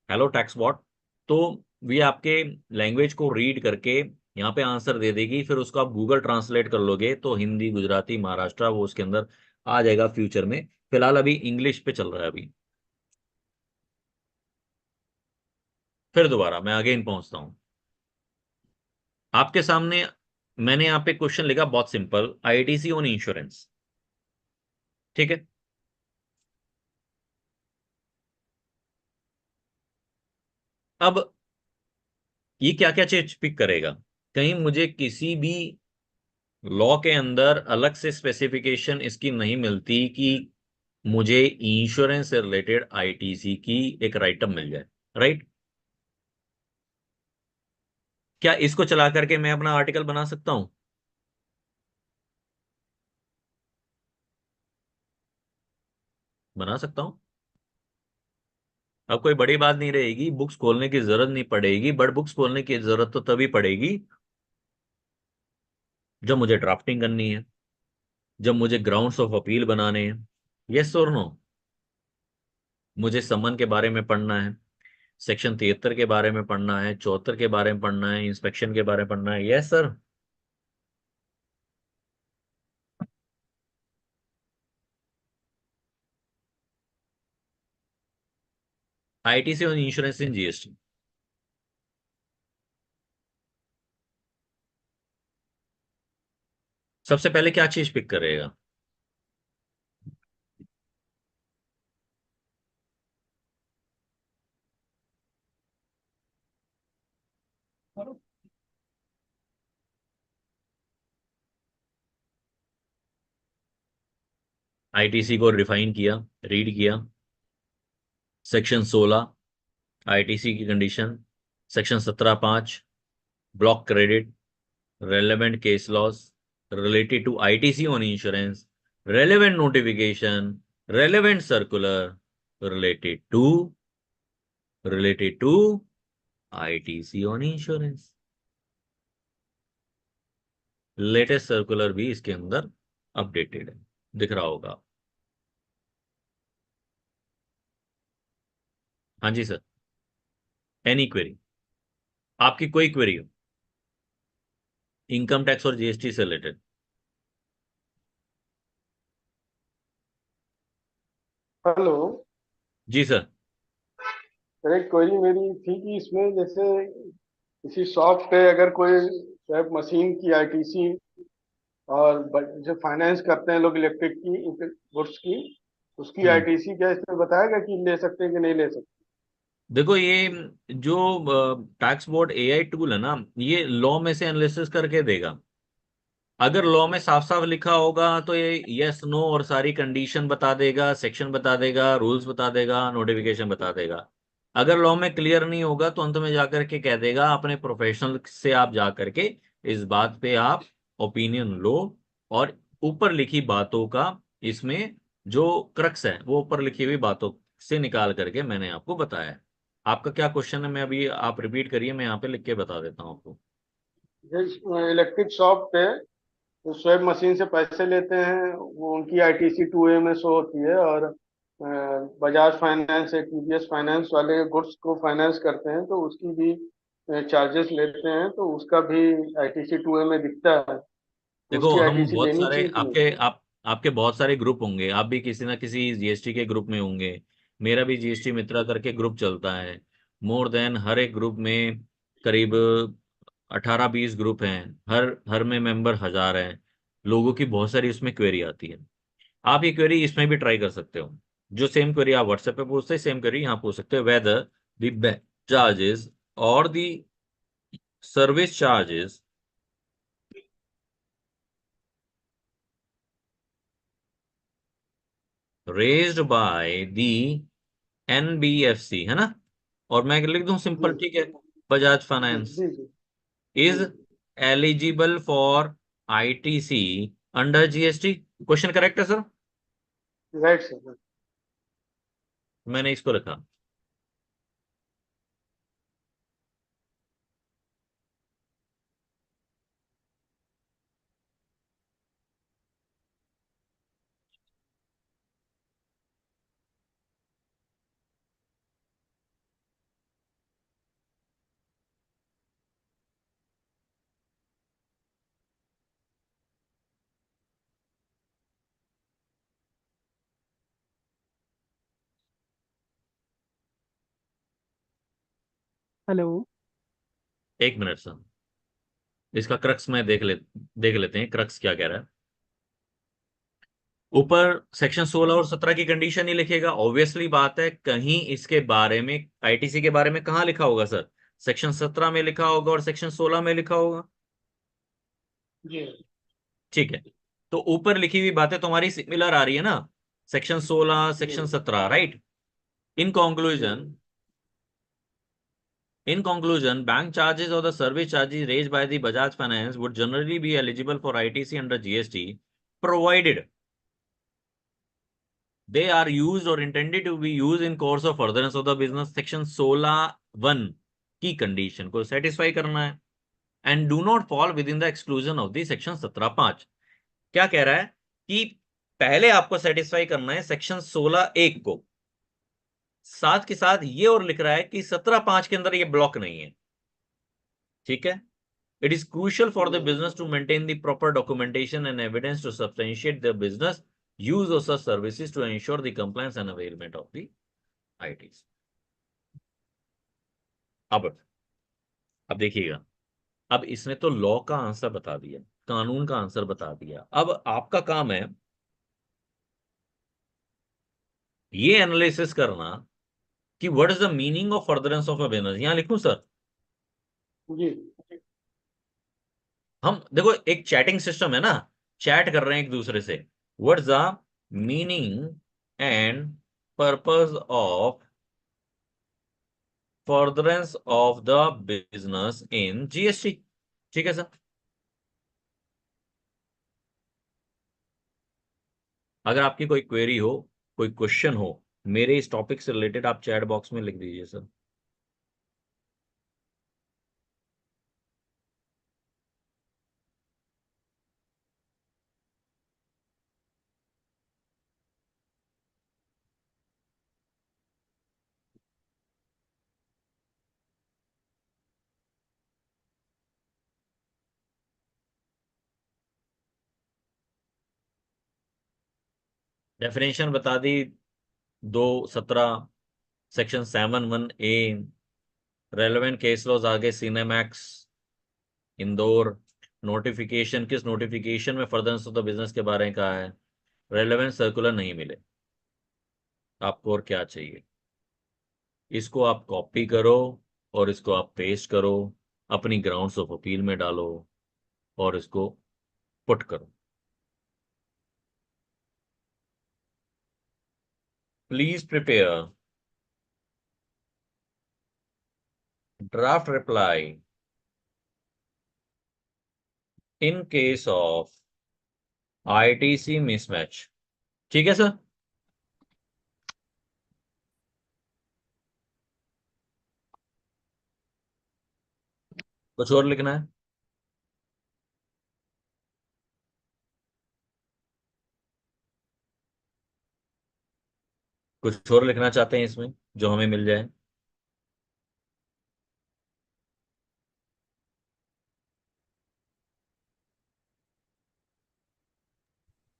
हेलो टैक्स बॉट, तो ये आपके लैंग्वेज को रीड करके यहाँ पे आंसर दे देगी। फिर उसको आप गूगल ट्रांसलेट कर लोगे तो हिंदी, गुजराती, महाराष्ट्र वो उसके अंदर आ जाएगा फ्यूचर में। फिलहाल अभी इंग्लिश पे चल रहा है अभी। फिर दोबारा मैं अगेन पहुंचता हूँ आपके सामने। मैंने यहाँ पे क्वेश्चन लिखा बहुत सिंपल, आईटीसी ऑन इंश्योरेंस। ठीक है, अब ये क्या क्या चीज पिक करेगा? कहीं मुझे किसी भी लॉ के अंदर अलग से स्पेसिफिकेशन इसकी नहीं मिलती कि मुझे इंश्योरेंस से रिलेटेड आईटीसी की एक राइटअप मिल जाए, राइट? क्या इसको चला करके मैं अपना आर्टिकल बना सकता हूं? बना सकता हूं। अब कोई बड़ी बात नहीं रहेगी, बुक्स खोलने की जरूरत नहीं पड़ेगी, बट बुक्स खोलने की जरूरत तो तभी पड़ेगी जब मुझे ड्राफ्टिंग करनी है, जब मुझे ग्राउंड्स ऑफ अपील बनाने हैं। यस और नो? मुझे समन के बारे में पढ़ना है, सेक्शन 73 के बारे में पढ़ना है, 74 के बारे में पढ़ना है, इंस्पेक्शन के बारे में पढ़ना है। Yes sir. आईटीसी और इंश्योरेंस इन जीएसटी। सबसे पहले क्या चीज पिक करेगा? आईटीसी को रिफाइन किया, रीड किया। सेक्शन 16 आईटीसी की condition, section 17(5) block credit, relevant case laws related to ITC on insurance, relevant notification, relevant circular related to ITC on insurance. Latest circular भी इसके अंदर अपडेटेड है, दिख रहा होगा। हाँ जी सर, एनी क्वेरी, आपकी कोई क्वेरी हो इनकम टैक्स और जीएसटी से रिलेटेड? हेलो जी सर। सर, एक क्वेरी मेरी थी कि इसमें जैसे किसी शॉप पे अगर कोई स्वैप मशीन की आईटीसी और जो फाइनेंस करते हैं लोग इलेक्ट्रिक की गुड्स की, उसकी आईटीसी क्या इसमें बताएगा कि ले सकते हैं कि नहीं ले सकते? देखो, ये जो टैक्स बोर्ड एआई टूल है ना, ये लॉ में से एनालिसिस करके देगा। अगर लॉ में साफ साफ लिखा होगा तो ये यस नो और सारी कंडीशन बता देगा, सेक्शन बता देगा, रूल्स बता देगा, नोटिफिकेशन बता देगा। अगर लॉ में क्लियर नहीं होगा तो अंत में जाकर के कह देगा अपने प्रोफेशनल से आप जा करके इस बात पे आप ओपिनियन लो, और ऊपर लिखी बातों का इसमें जो क्रक्स है वो ऊपर लिखी हुई बातों से निकाल करके मैंने आपको बताया है। आपका क्या क्वेश्चन है, मैं अभी आप रिपीट करिए, मैं यहाँ पे लिख के बता देता हूँ आपको। इलेक्ट्रिक शॉप पे तो स्वैप मशीन से पैसे लेते हैं, वो उनकी आईटीसी 2A में शो होती है, और बजाज फाइनेंस या टीवीएस फाइनेंस वाले गुड्स को फाइनेंस करते हैं तो उसकी भी चार्जेस लेते हैं, तो उसका भी आईटीसी 2A में दिखता है। देखो, उसकी हम आईटीसी बहुत देनी सारे चाहिए कि नहीं? आपके बहुत सारे ग्रुप होंगे, आप भी किसी ना किसी जीएसटी के ग्रुप में होंगे। मेरा भी जीएसटी मित्रा करके ग्रुप चलता है। मोर देन हर एक ग्रुप में करीब 18-20 ग्रुप हैं, हर हर में मेंबर 1000 हैं। लोगों की बहुत सारी उसमें क्वेरी आती है। आप ये क्वेरी इसमें भी ट्राई कर सकते हो। जो सेम क्वेरी आप व्हाट्सएप पे पूछते हैं, सेम क्वेरी यहाँ पूछ सकते हो। वेदर द चार्जेस और the service charges raised by the NBFC, है ना, और मैं लिख दूं सिंपल, ठीक है, बजाज फाइनेंस जी जी is eligible for ITC under GST. Question correct है सर? Right sir. मैंने इसको लिखा। हेलो। एक मिनट सर, इसका क्रक्स में देख लेते हैं क्रक्स क्या कह रहा है। ऊपर सेक्शन 16 और 17 की कंडीशन ही लिखेगा, ऑब्वियसली बात है। कहीं इसके बारे में आईटीसी के बारे में कहाँ लिखा होगा सर? सेक्शन 17 में लिखा होगा और सेक्शन 16 में लिखा होगा। जी ठीक है, तो ऊपर लिखी हुई बातें तुम्हारी सिमिलर आ रही है ना, section 16 section 17, right? In conclusion bank charges or the service charges raised by the Bajaj Finance would generally be eligible for ITC under GST, provided they are used or intended to be used in course of furtherance of the business। Section 16(1) की condition को satisfy करना है, and do not fall with in the exclusion of the section 17(5)। क्या कह रहा है कि पहले आपको सेटिस्फाई करना है सेक्शन 16(1) को, साथ के साथ ये और लिख रहा है कि 17(5) के अंदर ये ब्लॉक नहीं है। ठीक है, it is crucial for the business to maintain the proper documentation and evidence to substantiate the business use of such services to ensure the compliance and availment of the ITs। अब देखिएगा, अब इसने तो law का answer बता दिया, कानून का आंसर बता दिया। अब आपका काम है ये एनालिसिस करना कि what is the meaning of furtherance of a business. यहां लिखूं सर? जी हम देखो एक चैटिंग सिस्टम है ना, चैट कर रहे हैं एक दूसरे से। What's the meaning and purpose of furtherance of the business in GST. ठीक है सर। अगर आपकी कोई क्वेरी हो, कोई क्वेश्चन हो मेरे इस टॉपिक से रिलेटेड, आप चैट बॉक्स में लिख दीजिए सर। डेफिनेशन बता दी, 217 section 7(1)(a), relevant case laws आगे सिनेमैक्स इंदौर। नोटिफिकेशन, किस नोटिफिकेशन में फर्दरेंस ऑफ द बिजनेस के बारे में कहा है? रेलेवेंट सर्कुलर नहीं मिले। आपको और क्या चाहिए? इसको आप कॉपी करो और इसको आप पेस्ट करो, अपनी ग्राउंड्स ऑफ अपील में डालो और इसको पुट करो। Please prepare draft reply in case of ITC mismatch. ठीक है सर। कुछ और लिखना है? कुछ और लिखना चाहते हैं इसमें जो हमें मिल जाए?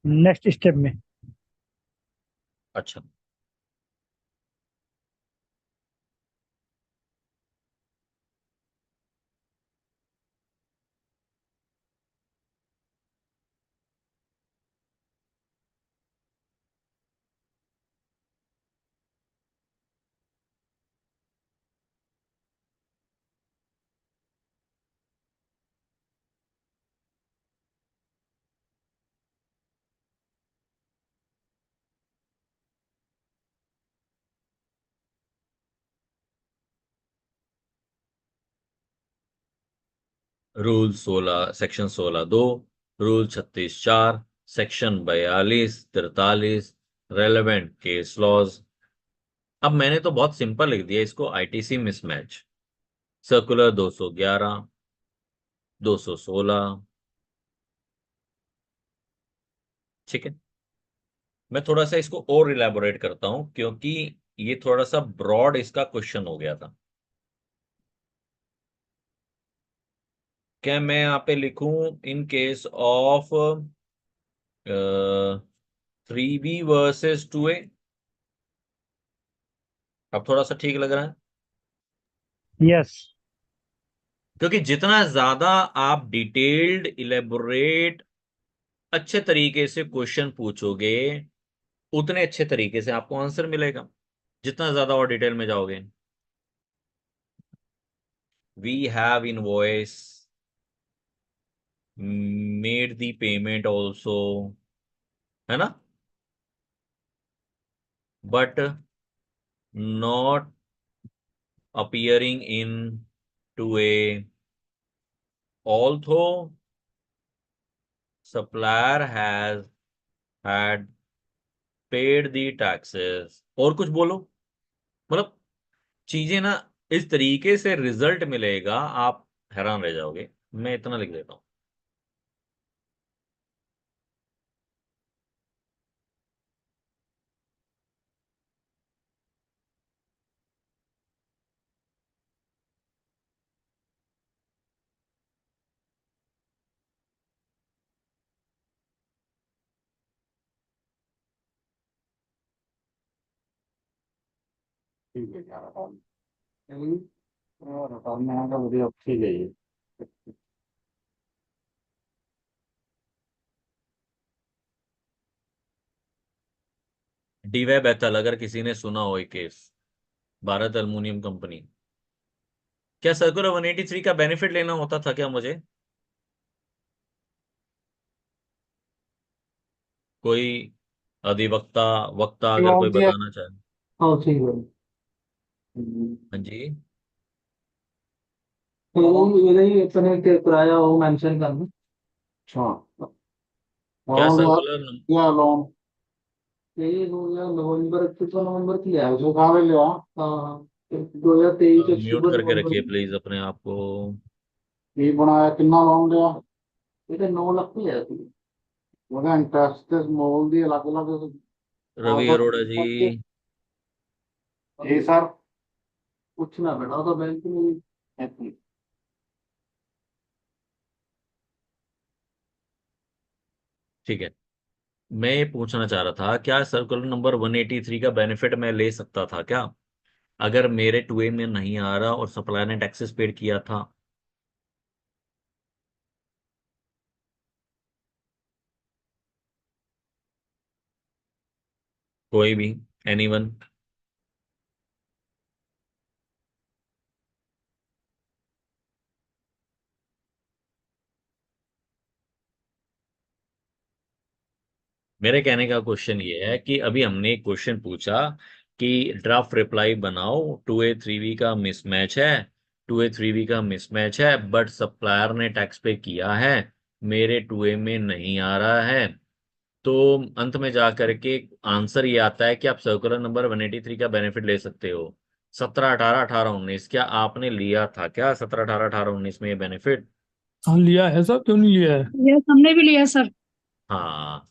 नेक्स्ट स्टेप में। अच्छा, rule 16 section 16(2), rule 36(4), section 42, 43, relevant case laws. अब मैंने तो बहुत सिंपल लिख दिया इसको, आईटीसी मिसमैच, सर्कुलर 211, 216। ठीक है। मैं थोड़ा सा इसको और इलेबोरेट करता हूं क्योंकि ये थोड़ा सा ब्रॉड इसका क्वेश्चन हो गया था। क्या मैं यहाँ पे लिखूं इन case of 3B versus 2A? अब थोड़ा सा ठीक लग रहा है यस। क्योंकि जितना ज्यादा आप डिटेल्ड इलेबोरेट अच्छे तरीके से क्वेश्चन पूछोगे उतने अच्छे तरीके से आपको आंसर मिलेगा, जितना ज्यादा और डिटेल में जाओगे। We have invoice, made the payment also, है ना, but not appearing in 2A, although supplier has had paid the taxes। और कुछ बोलो, मतलब चीजें ना इस तरीके से रिजल्ट मिलेगा, आप हैरान रह जाओगे। मैं इतना लिख देता हूं। ठीक है क्या बताऊँ। और बताने का मुझे अब ठीक है ये। डीवाई बैथल, अगर किसी ने सुना हो ये केस, भारत एल्युमिनियम कंपनी, क्या सर्कुलर 183 का बेनिफिट लेना होता था क्या मुझे? कोई अधिवक्ता वक्ता अगर कोई लोन दिया। बताना चाहे। हाँ ठीक है। हाँ जी। तो वो नहीं अपने के किराया वो मेंशन करना। अच्छा। क्या लोन लिया। सर्कुलर लिया लोन। ये 2000 नवंबर, कितना नवंबर की है उसको कहाँ में लिया? हाँ 2023 म्यूट अक्टूबर करके नवंबर रखिए में। प्लीज अपने आप को। ये बनाया कितना लोन लिया? ये तो 9 लाख की है। ਉਹਦਾ ਇੰਟਰਸਟ ਤੇ ਸਮੋਲ ਦੀ ਅਲੱਗ-ਅਲੱਗ रवि अरोड़ा जी। ਜੀ ਸਰ ਪੁੱਛਣਾ ਪੈਣਾ ਉਹਦਾ ਬੈਂਕ ਨੂੰ। ठीक है, मैं ये पूछना चाह रहा था, क्या सर्कुलर नंबर 183 का बेनिफिट मैं ले सकता था क्या, अगर मेरे 2A में नहीं आ रहा और सप्लायर ने टैक्सेस पेड किया था? कोई भी, एनीवन? मेरे कहने का क्वेश्चन ये है कि अभी हमने एक क्वेश्चन पूछा कि ड्राफ्ट रिप्लाई बनाओ, 2A 3B का मिसमैच है, 2A 3B का मिसमैच है, बट सप्लायर ने टैक्स पे किया है, मेरे 2A में नहीं आ रहा है। तो अंत में जा करके आंसर ये आता है कि आप सर्कुलर नंबर 183 का बेनिफिट ले सकते हो। 17, 18, 18, 19, क्या आपने लिया था क्या 17, 18, 18, 19 में ये बेनिफिट? हाँ लिया है सर, क्यों नहीं लिया है? यस हमने भी लिया सर। हाँ।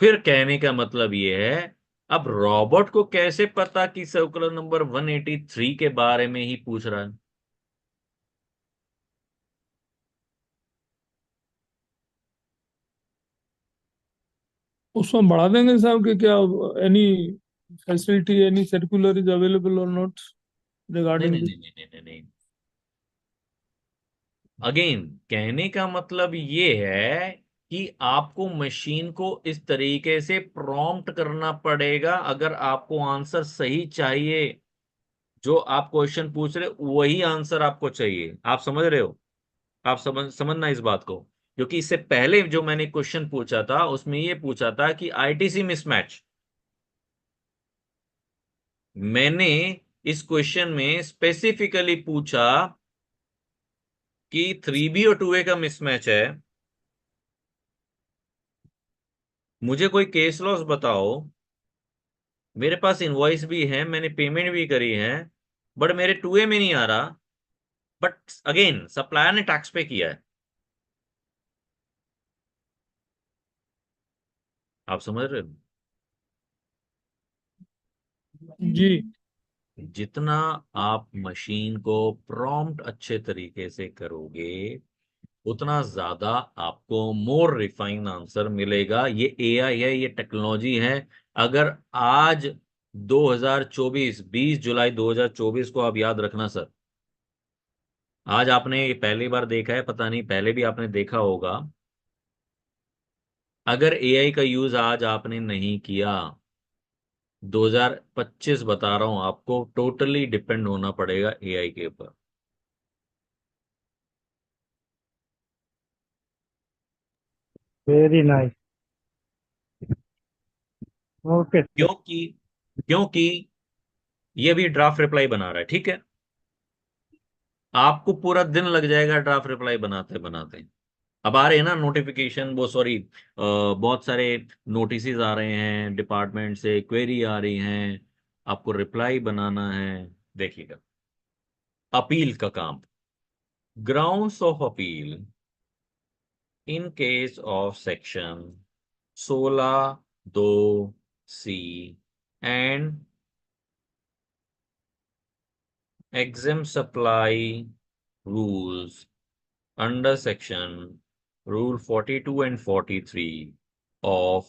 फिर कहने का मतलब ये है, अब रॉबर्ट को कैसे पता कि सर्कुलर नंबर 183 के बारे में ही पूछ रहा है? उसमें बढ़ा देंगे साहब कि क्या any facility, any circular is available और नॉट नहीं रिगार्डिंग नहीं दिस। नहीं नहीं नहीं नहीं नहीं। अगेन, कहने का मतलब ये है कि आपको मशीन को इस तरीके से प्रॉम्प्ट करना पड़ेगा, अगर आपको आंसर सही चाहिए, जो आप क्वेश्चन पूछ रहे हो, वही आंसर आपको चाहिए। आप समझ रहे हो? आप समझना इस बात को, क्योंकि इससे पहले जो मैंने क्वेश्चन पूछा था उसमें ये पूछा था कि आईटीसी मिसमैच। मैंने इस क्वेश्चन में स्पेसिफिकली पूछा कि 3B और 2A का मिसमैच है। मुझे कोई केस लॉस बताओ, मेरे पास इनवॉइस भी है, मैंने पेमेंट भी करी है, बट मेरे 2A में नहीं आ रहा, बट अगेन सप्लायर ने टैक्स पे किया है। आप समझ रहे हो? जी। जितना आप मशीन को प्रॉम्प्ट अच्छे तरीके से करोगे, उतना ज्यादा आपको मोर रिफाइन आंसर मिलेगा। ये एआई है, ये टेक्नोलॉजी है। अगर आज 2024, 20 जुलाई 2024 को आप याद रखना सर, आज आपने पहली बार देखा है, पता नहीं पहले भी आपने देखा होगा, अगर एआई का यूज आज आपने नहीं किया, 2025 बता रहा हूं आपको, टोटली डिपेंड होना पड़ेगा एआई के ऊपर। Very nice. Okay sir. क्योंकि क्योंकि ये भी ड्राफ्ट रिप्लाई बना रहा है, ठीक है? आपको पूरा दिन लग जाएगा ड्राफ्ट रिप्लाई बनाते बनाते। अब आ रहे हैं ना नोटिफिकेशन, वो सॉरी, बहुत सारे नोटिसेस आ रहे हैं डिपार्टमेंट से, क्वेरी आ रही हैं, आपको रिप्लाई बनाना है। देखिएगा, अपील का काम, grounds of appeal in case of section 16(2)(c) and exempt supply rules under section rule 42 and 43 of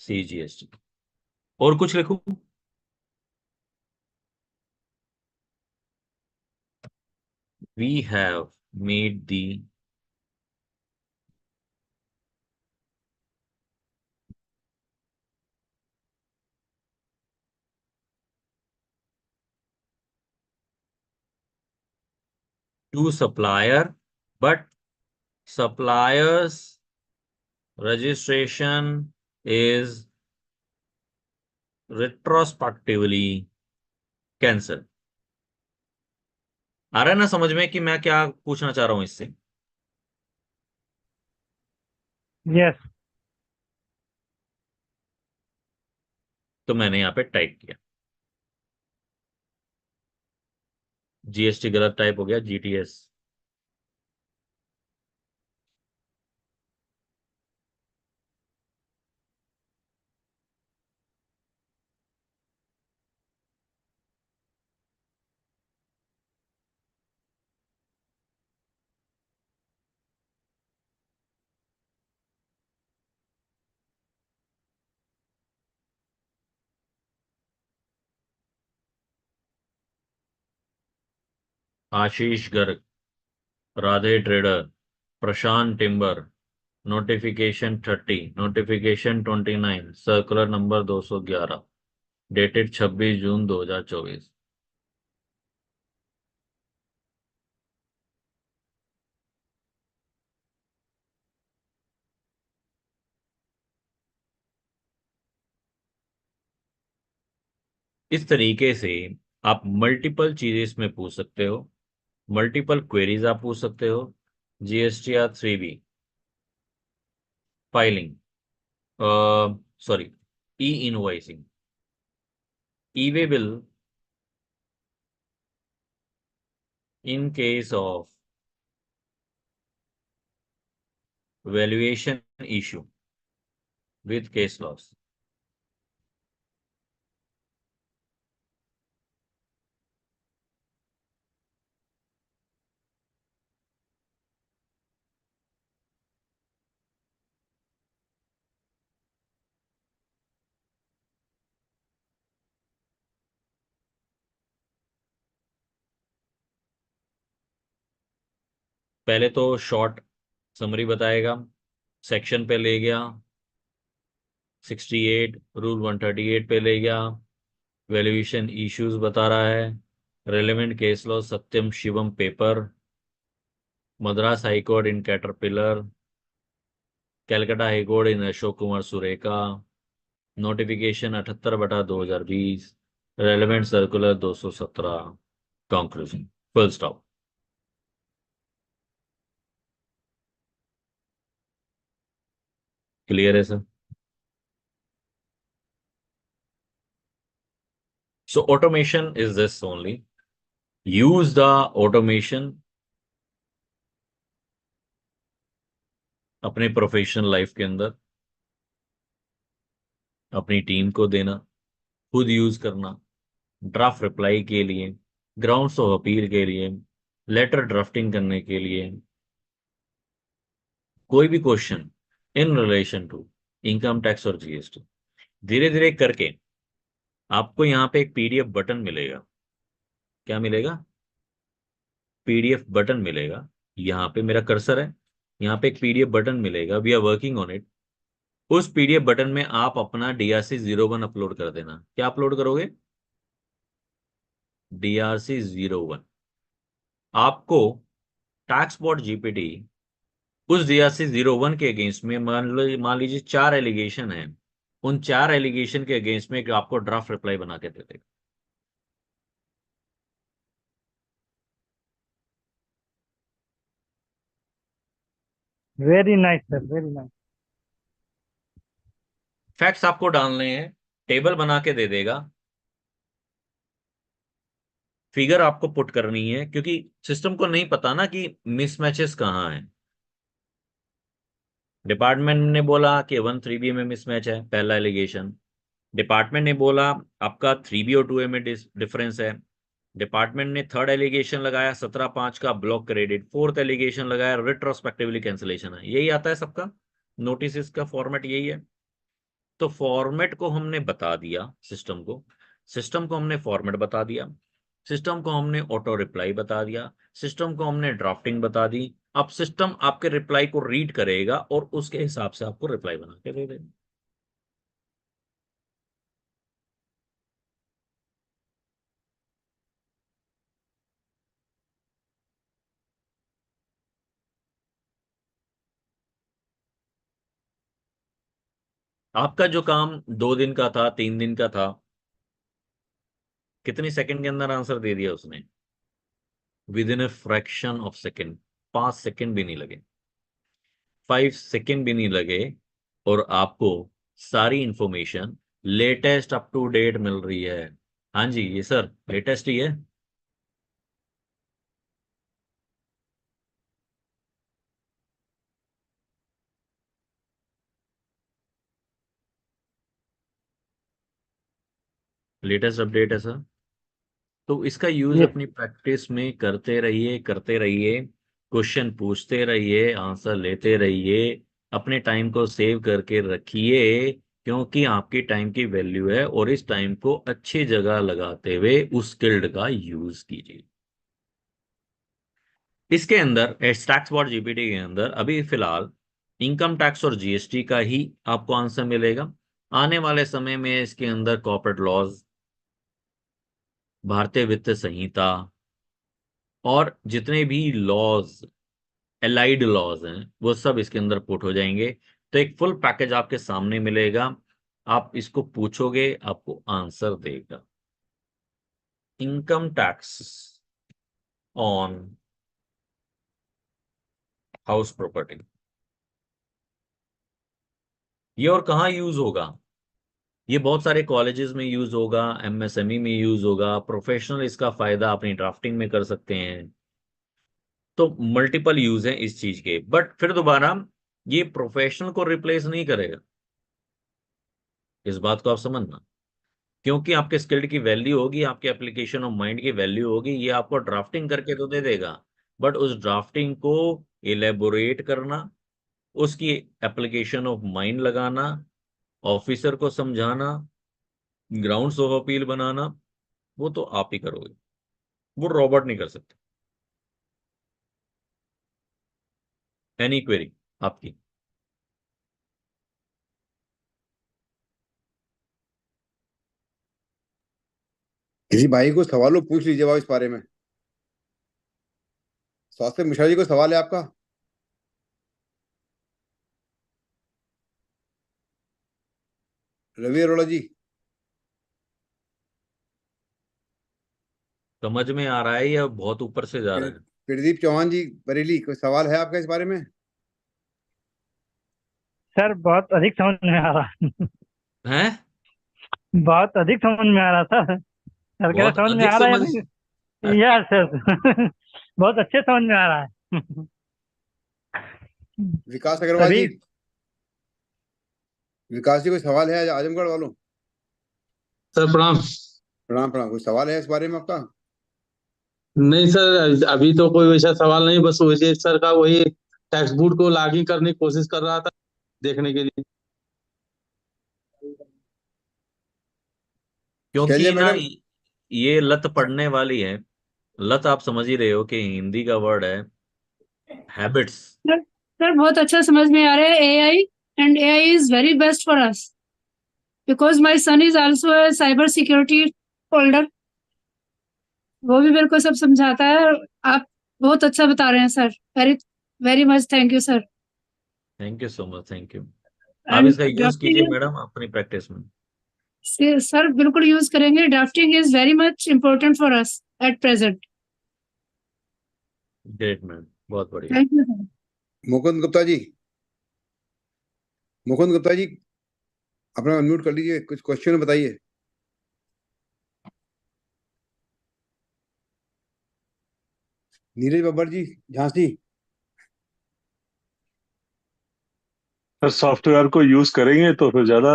CGST। और कुछ लिखूं? We have made the to supplier, but supplier's registration is retrospectively cancelled. आ रहा है ना समझ में कि मैं क्या पूछना चाह रहा हूं इससे? Yes. तो मैंने यहाँ पे टाइप किया, जीएसटी गलत टाइप हो गया, GTS. Ashish Garg, Radhe trader, Prashant timber, notification 30, notification 29, circular number 211, dated 26 June 2024। इस तरीके से आप मल्टीपल चीजें इसमें पूछ सकते हो, मल्टीपल क्वेरीज आप पूछ सकते हो। GSTR 3B filing, sorry, E invoicing, E way bill in case of valuation issue with case loss. पहले तो शॉर्ट समरी बताएगा, सेक्शन पे ले गया, 68 रूल 138 पे ले गया, वैल्यूएशन इश्यूज बता रहा है, relevant case law Satyam Shivam paper, Madras high court in Caterpillar, Calcutta high court in Ashok Kumar Surekha, notification 78/2020, relevant circular 217, conclusion, full stop. Clear है sir? So automation is this only. Use the automation अपने प्रोफेशनल लाइफ के अंदर, अपनी टीम को देना, खुद यूज करना, ड्राफ्ट रिप्लाई के लिए, ग्राउंड्स ऑफ अपील के लिए, लेटर ड्राफ्टिंग करने के लिए, कोई भी question in relation to income tax और जीएसटी, धीरे धीरे करके आपको यहाँ पे एक पीडीएफ बटन मिलेगा। क्या मिलेगा? पीडीएफ बटन मिलेगा। यहाँ पे मेरा कर्सर है, यहाँ पे एक पीडीएफ बटन मिलेगा, we are working on it. उस पीडीएफ बटन में आप अपना DRC 01 अपलोड कर देना। क्या अपलोड करोगे? DRC 01। आपको टैक्सबॉट जीपीटी उस DRC 01 के अगेंस्ट में मान लीजिए 4 एलिगेशन है, उन 4 एलिगेशन के अगेंस्ट में आपको ड्राफ्ट रिप्लाई बना के दे देगा। Very nice, sir. Very nice. Facts आपको डालने हैं, टेबल बना के दे देगा, फिगर आपको पुट करनी है, क्योंकि सिस्टम को नहीं पता ना कि मिसमैचेस कहाँ हैं। डिपार्टमेंट ने बोला कि 1 3B में मिसमैच है, पहला एलिगेशन। डिपार्टमेंट ने बोला आपका 3B और 2A में डिफरेंस है। डिपार्टमेंट ने थर्ड एलिगेशन लगाया 17/5 का ब्लॉक क्रेडिट, फोर्थ एलिगेशन लगाया रिट्रोस्पेक्टिवली कैंसिलेशन है। यही आता है सबका नोटिस का फॉर्मेट, यही है। तो फॉर्मेट को हमने बता दिया सिस्टम को हमने फॉर्मेट बता दिया, सिस्टम को हमने ऑटो रिप्लाई बता दिया, सिस्टम को हमने ड्राफ्टिंग बता दी। अब सिस्टम आपके रिप्लाई को रीड करेगा और उसके हिसाब से आपको रिप्लाई बना के दे देगा। आपका जो काम 2 दिन का था, 3 दिन का था, कितनी सेकंड के अंदर आंसर दे दिया उसने? With in a fraction of second. 5 second भी नहीं लगे, 5 सेकंड भी नहीं लगे, और आपको सारी information latest up to date मिल रही है। हाँ जी, ये सर लेटेस्ट ही है। लेटेस्ट अपडेट है सर। तो इसका यूज ये अपनी प्रैक्टिस में करते रहिए, करते रहिए, क्वेश्चन पूछते रहिए, आंसर लेते रहिए, अपने टाइम को सेव करके रखिए, क्योंकि आपकी टाइम की वैल्यू है, और इस टाइम को अच्छी जगह लगाते हुए उस स्किल्ड का यूज कीजिए। इसके अंदर स्टैक्सबॉट जीपीटी के अंदर अभी फिलहाल इनकम टैक्स और जीएसटी का ही आपको आंसर मिलेगा। आने वाले समय में इसके अंदर कॉर्पोरेट लॉज, भारतीय वित्त संहिता, और जितने भी लॉज, एलाइड लॉज हैं, वो सब इसके अंदर पुट हो जाएंगे। तो एक फुल पैकेज आपके सामने मिलेगा, आप इसको पूछोगे, आपको आंसर देगा। Income tax on house property, ये और कहाँ यूज होगा? ये बहुत सारे कॉलेजेस में यूज होगा, एमएसएमई में यूज होगा, प्रोफेशनल इसका फायदा अपनी ड्राफ्टिंग में कर सकते हैं। तो मल्टीपल यूज है इस चीज के, बट फिर दोबारा ये प्रोफेशनल को रिप्लेस नहीं करेगा, इस बात को आप समझना। क्योंकि आपके स्किल्ड की वैल्यू होगी, आपके एप्लीकेशन ऑफ माइंड की वैल्यू होगी, ये आपको ड्राफ्टिंग करके तो दे देगा, बट उस ड्राफ्टिंग को इलेबोरेट करना, उसकी एप्लीकेशन ऑफ माइंड लगाना, ऑफिसर को समझाना, ग्राउंड्स ऑफ अपील बनाना, वो तो आप ही करोगे, वो रॉबोट नहीं कर सकते। एनी क्वेरी आपकी? किसी भाई को सवाल हो पूछ लीजिए इस बारे में। स्वास्थ्य मिश्रा जी को सवाल है आपका? रवि अरोड़ा जी, समझ में आ रहा है या बहुत ऊपर से जा रहा है? प्रदीप चौहान जी बरेली, कोई सवाल है आपका इस बारे में? सर बहुत अधिक समझ में आ रहा है। हैं? बहुत अधिक समझ में आ रहा था सर, कह रहे बहुत समझ में अधिक आ रहा है या समझ। नहीं? यस सर बहुत अच्छे समझ में आ रहा है। विकास अग्रवाल जी, तभी विकास जी कोई सवाल है आजमगढ़ वालों? सर प्रणाम। प्रणाम प्रणाम, कोई सवाल है इस बारे में आपका? नहीं सर, अभी तो कोई वैसा सवाल नहीं, बस वही सर का वही टैक्स बुक को लॉगिन करने की कोशिश कर रहा था देखने के लिए। शैल्या क्योंकि ना मैडम, ये लत पड़ने वाली है। लत आप समझ ही रहे हो कि हिंदी का वर्ड है हैबिट्स। सर सर बहुत अच्छा समझ में आ रहा है AI, and AI is very best for us because my son is also a cyber security holder. वो भी मेरे को सब समझाता है। आप बहुत अच्छा बता रहे हैं sir. Very very much thank you sir. Thank you so much, thank you. आप एंड इसका यूज कीजिए ड्राफ्टिंग, मैडम अपनी प्रैक्टिस में। सर बिल्कुल यूज करेंगे। Drafting is very much important for us at present. Great ma'am, बहुत बढ़िया। Thank you sir. Mukund Gupta ji, Mukund Gupta ji अपना अनम्यूट कर लीजिए, कुछ क्वेश्चन बताइए। नीरज बब्बर जी झांसी, सर सॉफ्टवेयर को यूज करेंगे तो फिर ज्यादा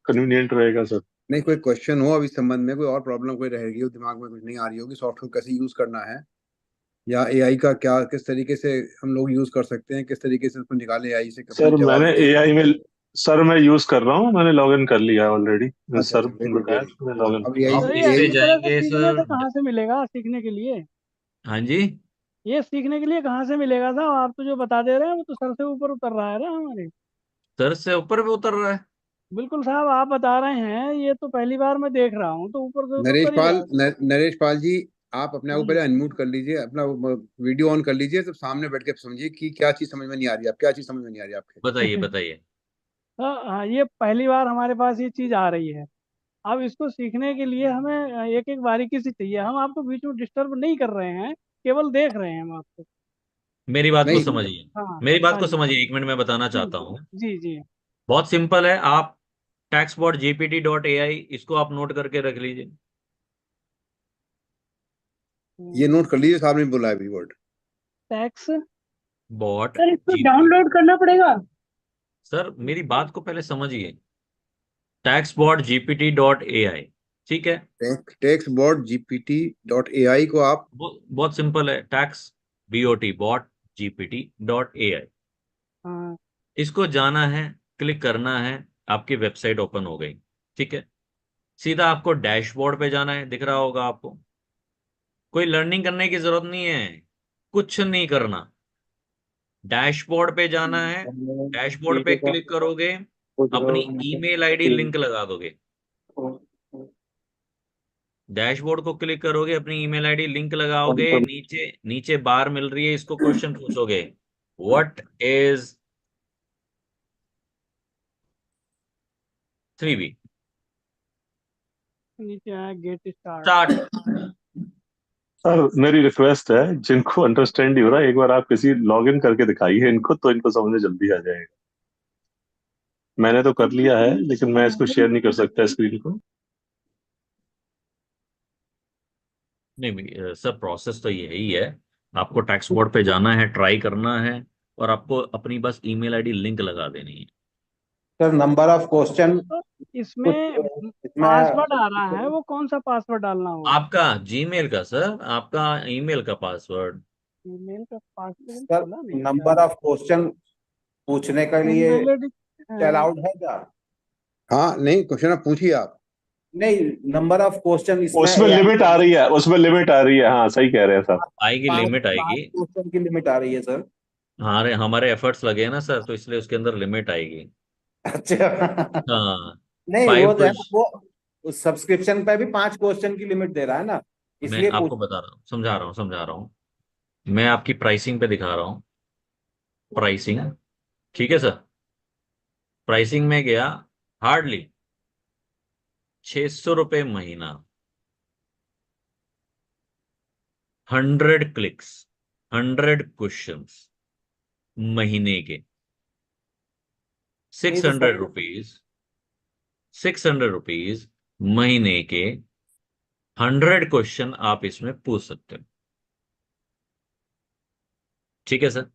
कन्वीनियंट रहेगा सर। नहीं कोई क्वेश्चन हो अभी इस संबंध में, कोई और प्रॉब्लम कोई रहेगी हो, दिमाग में कुछ नहीं आ रही होगी, सॉफ्टवेयर कैसे यूज करना है, या एआई का क्या किस तरीके से हम लोग यूज कर सकते हैं, किस तरीके से उसको निकालें एआई से, सर कुछ जवाब मैंने दीजिए। एआई में, सर मैं यूज कर रहा हूँ, मैंने लॉग इन कर लिया ऑलरेडी। अच्छा सर अच्छा, वेरी गुड बताया वेरी तो मैंने लॉग इन अब कर लिया। एआई आप सर इस ये पे इस तरह से जाएंगे सीखने से सर। कहाँ से मिलेगा सीखने के लिए? हाँ जी, ये सीखने के लिए कहाँ से मिलेगा साहब? आप तो जो बता दे रहे हैं वो तो सर से ऊपर उतर रहा है ना हमारे। सर से ऊपर भी उतर रहा है। बिल्कुल साहब, आप बता रहे हैं ये तो पहली बार मैं देख रहा हूँ, तो ऊपर से तो नरेश उतर ही पाल रहा है। नरेश पाल जी, आप अपने आप को हम्म। पहले अनम्यूट कर लीजिए, अपना वीडियो ऑन कर लीजिए, तो सामने बैठ के समझिए कि क्या चीज समझ में नहीं आ रही है, आप क्या चीज समझ में नहीं आ रही है आपके। बताइए बताइए। हाँ, ये पहली बार हमारे पास ये चीज़ आ रही है। अब इसको सीखने के लिए हमें एक एक बारीकी से चाहिए। हम आपको बीच में डिस्टर्ब नहीं कर रहे हैं, केवल देख रहे हैं हम आपको। मेरी बात को नहीं, समझिए, हाँ मेरी बात हाँ को जी। समझिए, एक मिनट में बताना जी चाहता हूँ। जी जी। बहुत सिंपल है, आप taxbot.gpt.ai इसको आप नोट करके रख लीजिए। ये नोट कर लीजिए, साहब ने बोला है अभी वर्ड। टैक्स बॉट सर इसको जी डाउनलोड करना पड़ेगा। सर मेरी बात को पहले समझिए, taxbot.gpt.ai, ठीक है। taxbot.gpt.ai को आप बहुत सिंपल है, टैक्स bot.gpt.ai, हाँ इसको जाना है, क्लिक करना है, आपकी वेबसाइट ओपन हो गई, ठीक है। सीधा आपको डैशबोर्ड पे जाना है, दिख रहा होगा आपको। कोई लर्निंग करने की जरूरत नहीं है, कुछ नहीं करना। डैशबोर्ड पे जाना है, डैशबोर्ड पे क्लिक करोगे, अपनी ईमेल आईडी लिंक लगा दोगे। डैशबोर्ड को क्लिक करोगे, अपनी ईमेल आईडी लिंक लगाओगे, नीचे नीचे बार मिल रही है, इसको क्वेश्चन पूछोगे, व्हाट इज 3B नीचे आया गेट स्टार्ट। स्टार्ट। सर मेरी रिक्वेस्ट है, जिनको अंडरस्टैंड नहीं हो रहा, एक बार आप किसी लॉग इन करके दिखाइए इनको, तो इनको समझ में जल्दी आ जाएगा। मैंने तो कर लिया है, लेकिन मैं इसको शेयर नहीं कर सकता स्क्रीन को। नहीं सर, प्रोसेस तो यही है, आपको टैक्स बोर्ड पे जाना है, ट्राई करना है, और आपको अपनी बस ईमेल आईडी लिंक लगा देनी है। सर नंबर ऑफ क्वेश्चन तो कुछ इसमें इसमें पासवर्ड आ रहा है, वो कौन सा पासवर्ड डालना होगा? आपका जीमेल का सर, आपका ईमेल का पासवर्ड। ईमेल का पासवर्ड सर खुला नहीं नंबर ऑफ क्वेश्चन पूछने के लिए इनवैलिड। अलाउड है क्या? हाँ, नहीं, क्वेश्चन आप पूछिए आप। नहीं, नंबर ऑफ क्वेश्चन इसमें उसमें लिमिट आ रही है, उसमें लिमिट आ रही है, हाँ सही कह रहे हैं साहब। आएगी, पांच लिमिट पांच आएगी। क्वेश्चन की लिमिट आ रही है सर। हमारे एफर्ट्स लगे हैं ना सर, तो इसलिए उसके अंदर लिमिट आएगी। अच्छा। हाँ, नहीं, वो फाइव जो है ना, क्वेश्चन। वो सब्सक्रिप्शन पे भी 5 क्वेश्चन की लिमिट दे रहा है ना, मैं इसलिए पूछ। आपको बता रहा हूँ, समझा रहा हूँ। मैं आपकी प्राइसिंग पे दिखा रहा हूँ, प्राइसिंग, ठीक है सर। प्राइसिंग में गया, हार्डली 600 रुपये महीना, 100 क्लिक्स, 100 क्वेश्चंस महीने के, नहीं सिक्स तो सर, हंड्रेड रुपीज 600 रुपीज महीने के, 100 क्वेश्चन आप इसमें पूछ सकते हो, ठीक है सर।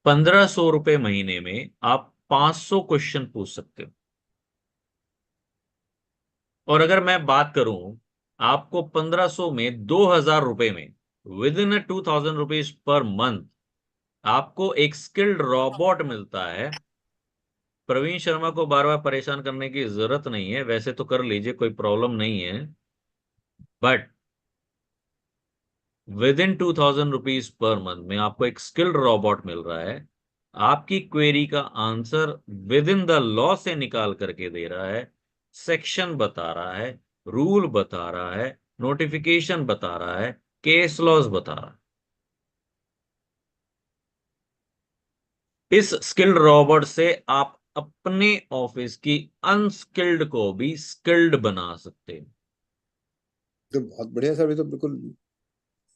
1500 रुपये महीने में आप 500 क्वेश्चन पूछ सकते हो। और अगर मैं बात करूं, आपको 1500 में 2000 रुपये में, with in 2000 rupees per month, आपको एक स्किल्ड रोबोट मिलता है। प्रवीण शर्मा को बार बार परेशान करने की जरूरत नहीं है, वैसे तो कर लीजिए, कोई प्रॉब्लम नहीं है, but with in 2000 rupees per month में आपको एक स्किल्ड रोबोट मिल रहा है, आपकी क्वेरी का answer with in the law से निकाल करके दे रहा है, सेक्शन बता रहा है, रूल बता रहा है, नोटिफिकेशन बता रहा है, केस लॉज बता रहा है। इस स्किल्ड रोबोट से आप अपने ऑफिस की अनस्किल्ड को भी स्किल्ड बना सकते हैं। तो बहुत बढ़िया सर, ये तो बिल्कुल,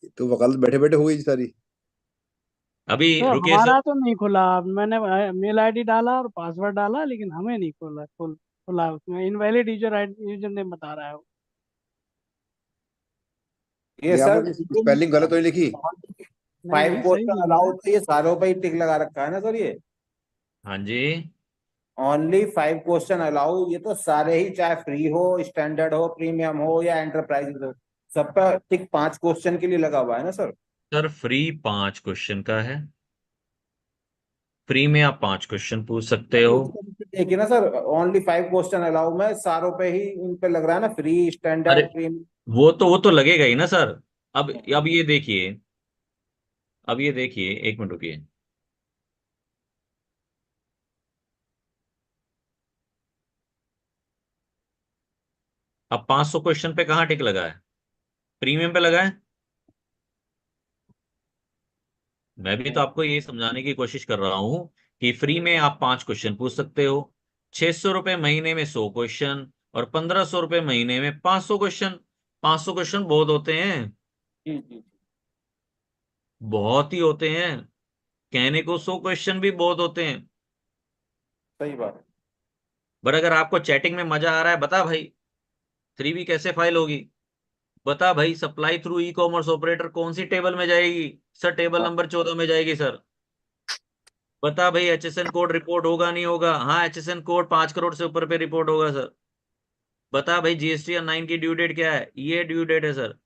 ये तो वकालत बैठे बैठे हो गई जी सारी। अभी तो रुकिए सर। हमारा तो नहीं खुला। मैंने मेल आईडी डाला और पासवर्ड डाला, लेकिन हमें नहीं खुला उसमें इनवैलिड यूजर नेम बता रहा है वो। ये ये सर आपने स्पेलिंग गलत तो नहीं लिखी? नहीं फाइव नहीं, सही क्वेश्चन लिखा है। अलाउड, तो ये सारों पे ही टिक लगा रखा है ना सर, ये हाँ जी, ओनली 5 क्वेश्चन अलाउ, ये तो सारे ही, चाहे फ्री हो, स्टैंडर्ड हो, प्रीमियम हो या एंटरप्राइज हो, सब पे टिक 5 क्वेश्चन के लिए लगा हुआ है ना सर। सर फ्री 5 क्वेश्चन का है, फ्री में आप 5 क्वेश्चन पूछ सकते हो। देखिए ना सर, ओनली 5 क्वेश्चन अलाउ में सारों पे ही इन पे लग रहा है ना, फ्री, अरे स्टैंडर्ड, प्रीमियम। वो तो लगेगा ही ना सर। अब ये देखिए, अब ये देखिए, एक मिनट रुकिए। अब 500 क्वेश्चन पे कहाँ टिक लगा है? प्रीमियम पे लगा है। मैं भी तो आपको ये समझाने की कोशिश कर रहा हूं कि फ्री में आप 5 क्वेश्चन पूछ सकते हो, ₹600 महीने में 100 क्वेश्चन और ₹1500 महीने में 500 क्वेश्चन। 500 क्वेश्चन बहुत होते हैं, जी जी बहुत ही होते हैं। कहने को 100 क्वेश्चन भी बहुत होते हैं। सही बात है। बट अगर आपको चैटिंग में मजा आ रहा है, बता भाई 3B कैसे फाइल होगी, बता भाई supply through e commerce operator कौन सी टेबल में जाएगी सर, टेबल हाँ नंबर 14 में जाएगी सर। बता भाई HSN कोड रिपोर्ट होगा नहीं होगा, हाँ HSN कोड 5 करोड़ से ऊपर पे रिपोर्ट होगा सर। बता भाई GST 9 की ड्यू डेट क्या है, ये ड्यू डेट है सर।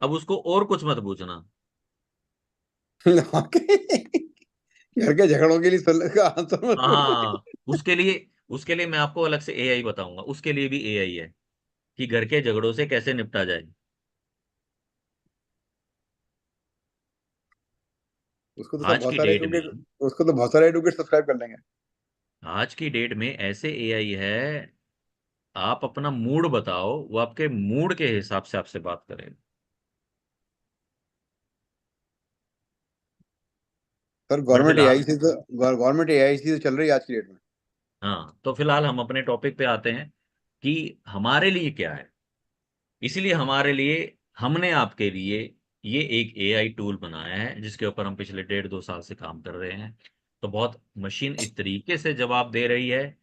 अब उसको और कुछ मत पूछना। घर के झगड़ों के लिए का आंसर मत हाँ, उसके लिए मैं आपको अलग से AI बताऊंगा, उसके लिए भी AI है कि घर के झगड़ों से कैसे निपटा जाए। उसको तो सब आज बहुत की सारे डेट में, एडुकेट उसको तो बहुत सारे एडुकेट सब्सक्राइब कर लेंगे। आज की डेट में ऐसे AI है, आप अपना मूड बताओ, वो आपके मूड के हिसाब से आपसे बात करेगा। सर बट फिलहाल, गवर्नमेंट एआई से तो चल रही है आज की डेट में। हाँ तो फिलहाल हम अपने टॉपिक पे आते हैं कि हमारे लिए क्या है। इसीलिए हमारे लिए, हमने आपके लिए ये एक AI टूल बनाया है जिसके ऊपर हम पिछले 1.5-2 साल से काम कर रहे हैं। तो बहुत मशीन इस तरीके से जवाब दे रही है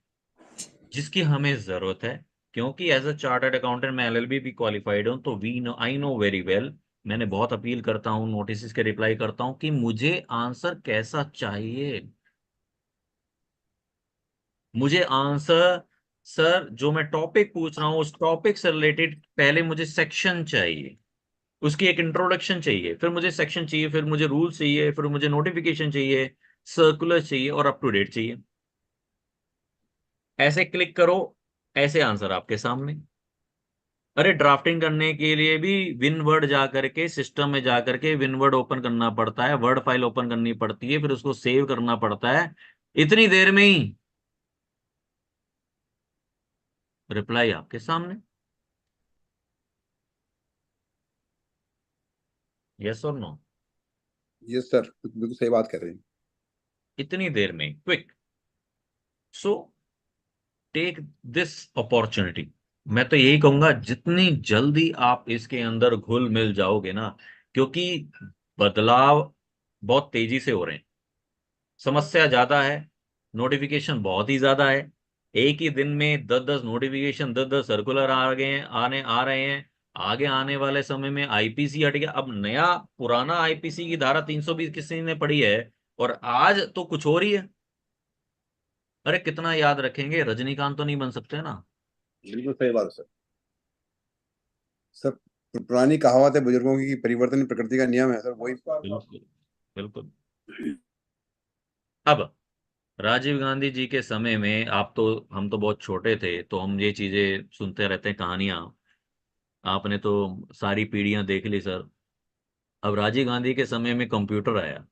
जिसकी हमें जरूरत है। क्योंकि एज अ चार्टर्ड अकाउंटेंट मैं LLB भी क्वालिफाइड हूं, तो we know, I know very well. मैंने बहुत अपील करता हूं, नोटिस के रिप्लाई करता हूं कि मुझे आंसर कैसा चाहिए। मुझे आंसर, सर जो मैं टॉपिक पूछ रहा हूं उस टॉपिक से रिलेटेड पहले मुझे सेक्शन चाहिए, उसकी एक इंट्रोडक्शन चाहिए, फिर मुझे सेक्शन चाहिए, फिर मुझे रूल चाहिए, फिर मुझे नोटिफिकेशन चाहिए, सर्कुलर चाहिए और अप टू डेट चाहिए। ऐसे क्लिक करो, ऐसे आंसर आपके सामने। अरे ड्राफ्टिंग करने के लिए भी विनवर्ड जा करके, सिस्टम में जा करके विनवर्ड ओपन करना पड़ता है, वर्ड फाइल ओपन करनी पड़ती है, फिर उसको सेव करना पड़ता है। इतनी देर में ही रिप्लाई आपके सामने। यस और नो? यस सर, बिल्कुल सही बात कर रहे हैं। इतनी देर में quick. So take this opportunity. मैं तो यही कहूंगा जितनी जल्दी आप इसके अंदर घुल मिल जाओगे ना, क्योंकि बदलाव बहुत तेजी से हो रहे हैं, समस्या ज्यादा है, नोटिफिकेशन बहुत ही ज्यादा है। एक ही दिन में 10-10 नोटिफिकेशन, 10-10 सर्कुलर आ गए हैं, आने आ रहे हैं। आगे आने वाले समय में आईपीसी हट गया, अब नया पुराना आईपीसी की धारा 320 किसी ने पढ़ी है और आज तो कुछ और ही है। अरे कितना याद रखेंगे, रजनीकांत तो नहीं बन सकते ना। बिल्कुल सही बात है सर। सर पुरानी कहावत है बुजुर्गों की कि परिवर्तन ही प्रकृति का नियम है सर, वही। बिल्कुल बिल्कुल। अब राजीव गांधी जी के समय में, आप तो, हम तो बहुत छोटे थे तो हम ये चीजें सुनते रहते हैं कहानियां। आपने तो सारी पीढ़ियां देख ली सर। अब राजीव गांधी के समय में कंप्यूटर आया।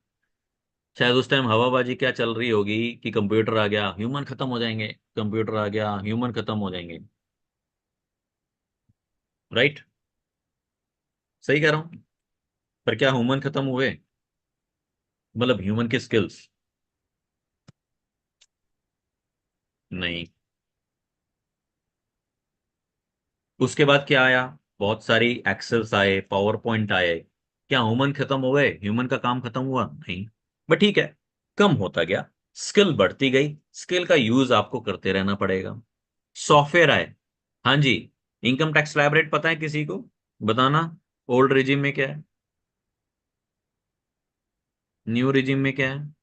शायद उस टाइम हवाबाजी क्या चल रही होगी कि कंप्यूटर आ गया ह्यूमन खत्म हो जाएंगे, कंप्यूटर आ गया ह्यूमन खत्म हो जाएंगे। राइट? सही कह रहा हूं? पर क्या ह्यूमन खत्म हुए? मतलब ह्यूमन की स्किल्स? नहीं। उसके बाद क्या आया? बहुत सारी एक्सेल्स आए, पावर पॉइंट आए। क्या ह्यूमन खत्म हो गए? ह्यूमन का काम खत्म हुआ? नहीं। बट ठीक है, कम होता गया, स्किल बढ़ती गई, स्किल का यूज आपको करते रहना पड़ेगा। सॉफ्टवेयर आए। हाँ जी, इनकम टैक्स स्लैब रेट पता है किसी को? बताना। ओल्ड रिजिम में क्या है, न्यू रिजिम में क्या है?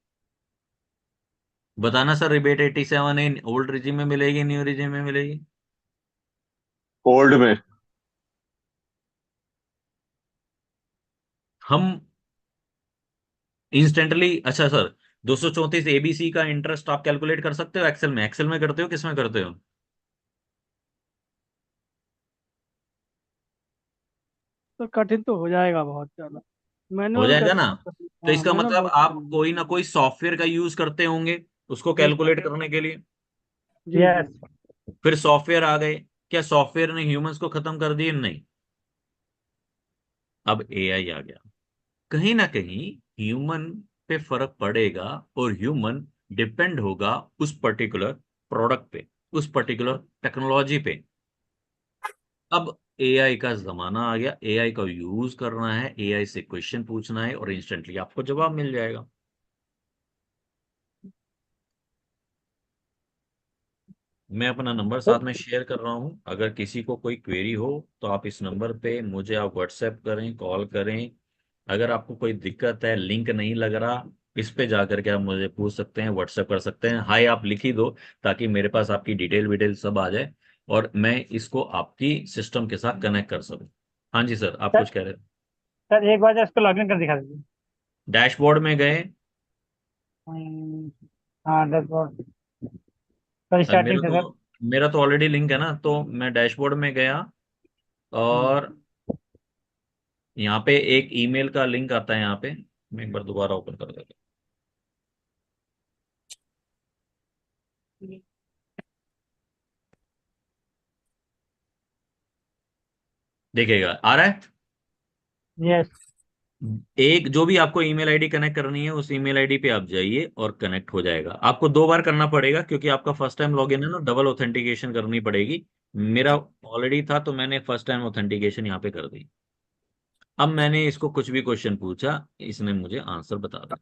बताना सर। रिबेट 87 है, ओल्ड रिजिम में मिलेगी, न्यू रिजिम में मिलेगी? ओल्ड में। हम इंस्टेंटली, अच्छा सर, 234 ABC का इंटरेस्ट आप कैलकुलेट कर सकते हो एक्सेल में? एक्सेल में करते हो, किस में करते हो? तो कठिन तो हो जाएगा बहुत ज्यादा, हो मैनुअल जाएगा करना ना? बहुत कठिन। तो हाँ, इसका मैनुअल मतलब बहुत आप कठिन कोई ना कोई सॉफ्टवेयर का यूज करते होंगे उसको है। जी सर। कैलकुलेट करने के लिए। जी जी। फिर सॉफ्टवेयर आ गए। क्या सॉफ्टवेयर ने ह्यूमंस को खत्म कर दिए? नहीं। अब AI आ गया। कहीं ना कहीं ह्यूमन पे फर्क पड़ेगा और ह्यूमन डिपेंड होगा उस पर्टिकुलर प्रोडक्ट पे, उस पर्टिकुलर टेक्नोलॉजी पे। अब एआई का जमाना आ गया, एआई का यूज करना है, एआई से क्वेश्चन पूछना है और इंस्टेंटली आपको जवाब मिल जाएगा। मैं अपना नंबर साथ में शेयर कर रहा हूं, अगर किसी को कोई क्वेरी हो तो आप इस नंबर पे मुझे आप व्हाट्सएप करें, कॉल करें। अगर आपको कोई दिक्कत है, लिंक नहीं लग रहा, इस पे जाकर के आप मुझे पूछ सकते हैं, व्हाट्सएप कर सकते हैं। हाय आप लिख ही दो ताकि मेरे पास आपकी डिटेल विटेल सब आ जाए और मैं इसको आपकी सिस्टम के साथ कनेक्ट कर सकूं। हाँ जी सर, आप कुछ कह रहे थे। सर एक बार इसको लॉगिन कर दिखा दीजिए। डैशबोर्ड में गए। हाँ डैशबोर्ड सर, स्टार्टिंग से सर। मेरा तो ऑलरेडी लिंक है ना, तो मैं डैशबोर्ड में गया और यहाँ पे एक ईमेल का लिंक आता है। यहाँ पे मैं एक बार दोबारा ओपन कर देता हूँ। देखिएगा आ रहा है। यस। एक जो भी आपको ईमेल आईडी कनेक्ट करनी है उस ईमेल आईडी पे आप जाइए और कनेक्ट हो जाएगा। आपको 2 बार करना पड़ेगा क्योंकि आपका फर्स्ट टाइम लॉगिन है ना, डबल ऑथेंटिकेशन करनी पड़ेगी। मेरा ऑलरेडी था तो मैंने फर्स्ट टाइम ऑथेंटिकेशन यहाँ पे कर दी। अब मैंने इसको कुछ भी क्वेश्चन पूछा, इसने मुझे आंसर बता दिया।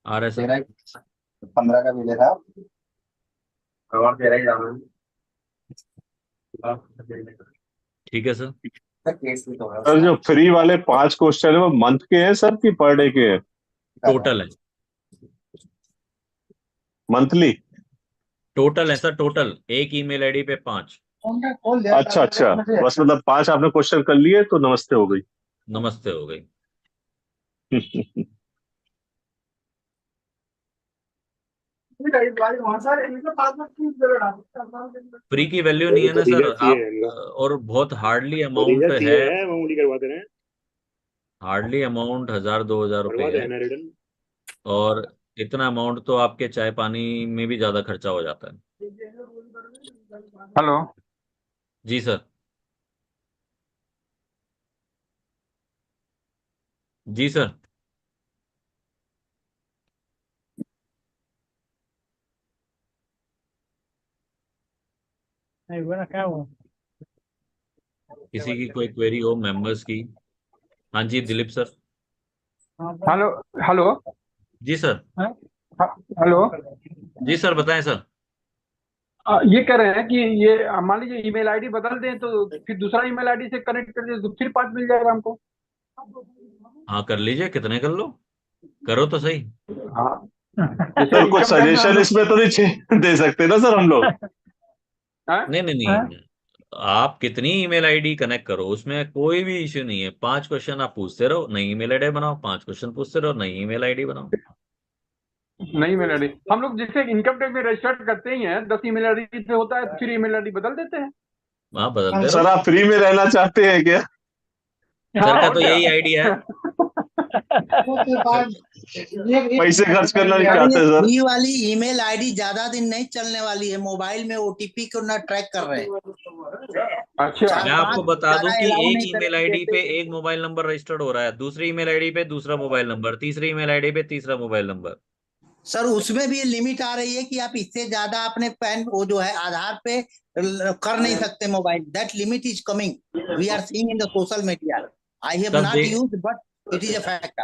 आ रहा है सर। 15 का मिले था और 13 ही जाना ठीक है सर। सर जो फ्री वाले 5 क्वेश्चन है वो मंथ के हैं सर कि पर डे के हैं? टोटल है, मंथली टोटल है सर, टोटल एक ईमेल आईडी पे 5। अच्छा अच्छा, बस मतलब 5 आपने क्वेश्चन कर लिए तो नमस्ते हो गई। नमस्ते हो गई। फ्री की वैल्यू नहीं है ना सर आप, और बहुत हार्डली अमाउंट है, हार्डली अमाउंट 1000-2000 रुपए है और इतना अमाउंट तो आपके चाय पानी में भी ज्यादा खर्चा हो जाता है। हेलो जी सर। जी सर। नहीं हुआ ना, क्या हुआ? किसी की कोई क्वेरी हो मेंबर्स की। हाँ जी दिलीप सर। हेलो हेलो जी सर। हेलो जी सर बताएं सर। ये कह रहे हैं कि ये मान लीजिए ईमेल आईडी बदल दें तो फिर दूसरा ईमेल आईडी से कनेक्ट कर दे तो फिर 5 मिल जाएगा हमको। हाँ कर लीजिए, कितने कर लो, करो तो सही। हाँ सर कुछ सजेशन इसमें तो नहीं दे सकते ना सर हम लोग? नहीं नहीं नहीं, आप कितनी ईमेल आईडी कनेक्ट करो उसमें कोई भी इश्यू नहीं है। 5 क्वेश्चन आप पूछते रहो, नई ईमेल आईडी बनाओ, 5 क्वेश्चन पूछते रहो, नई ईमेल आईडी बनाओ। नहीं ईमेल आईडी हम लोग जैसे इनकम टैक्स में रजिस्टर्ड करते ही हैं, 10 ईमेल आईडी पे होता है तो फिर ईमेल आईडी बदल देते हैं। हाँ बदलते रहो। सर आप फ्री में रहना चाहते हैं क्या? सर का तो यही आइडिया है। पैसे खर्च करना नहीं चाहते सर। फ्री वाली ईमेल आईडी ज्यादा दिन नहीं चलने वाली है, मोबाइल में ओटीपी को ना ट्रैक कर रहे हैं। अच्छा मैं आपको बता दूं कि एक ईमेल आईडी पे एक मोबाइल नंबर रजिस्टर्ड हो रहा है, दूसरी ईमेल आईडी पे दूसरा मोबाइल नंबर, तीसरी ईमेल आईडी पे तीसरा मोबाइल नंबर। सर उसमें भी लिमिट आ रही है कि आप इससे ज्यादा अपने पैन वो जो है आधार पे कर नहीं सकते mobile. That limit is coming, we are seeing in the social media. I have not used but it is a fact.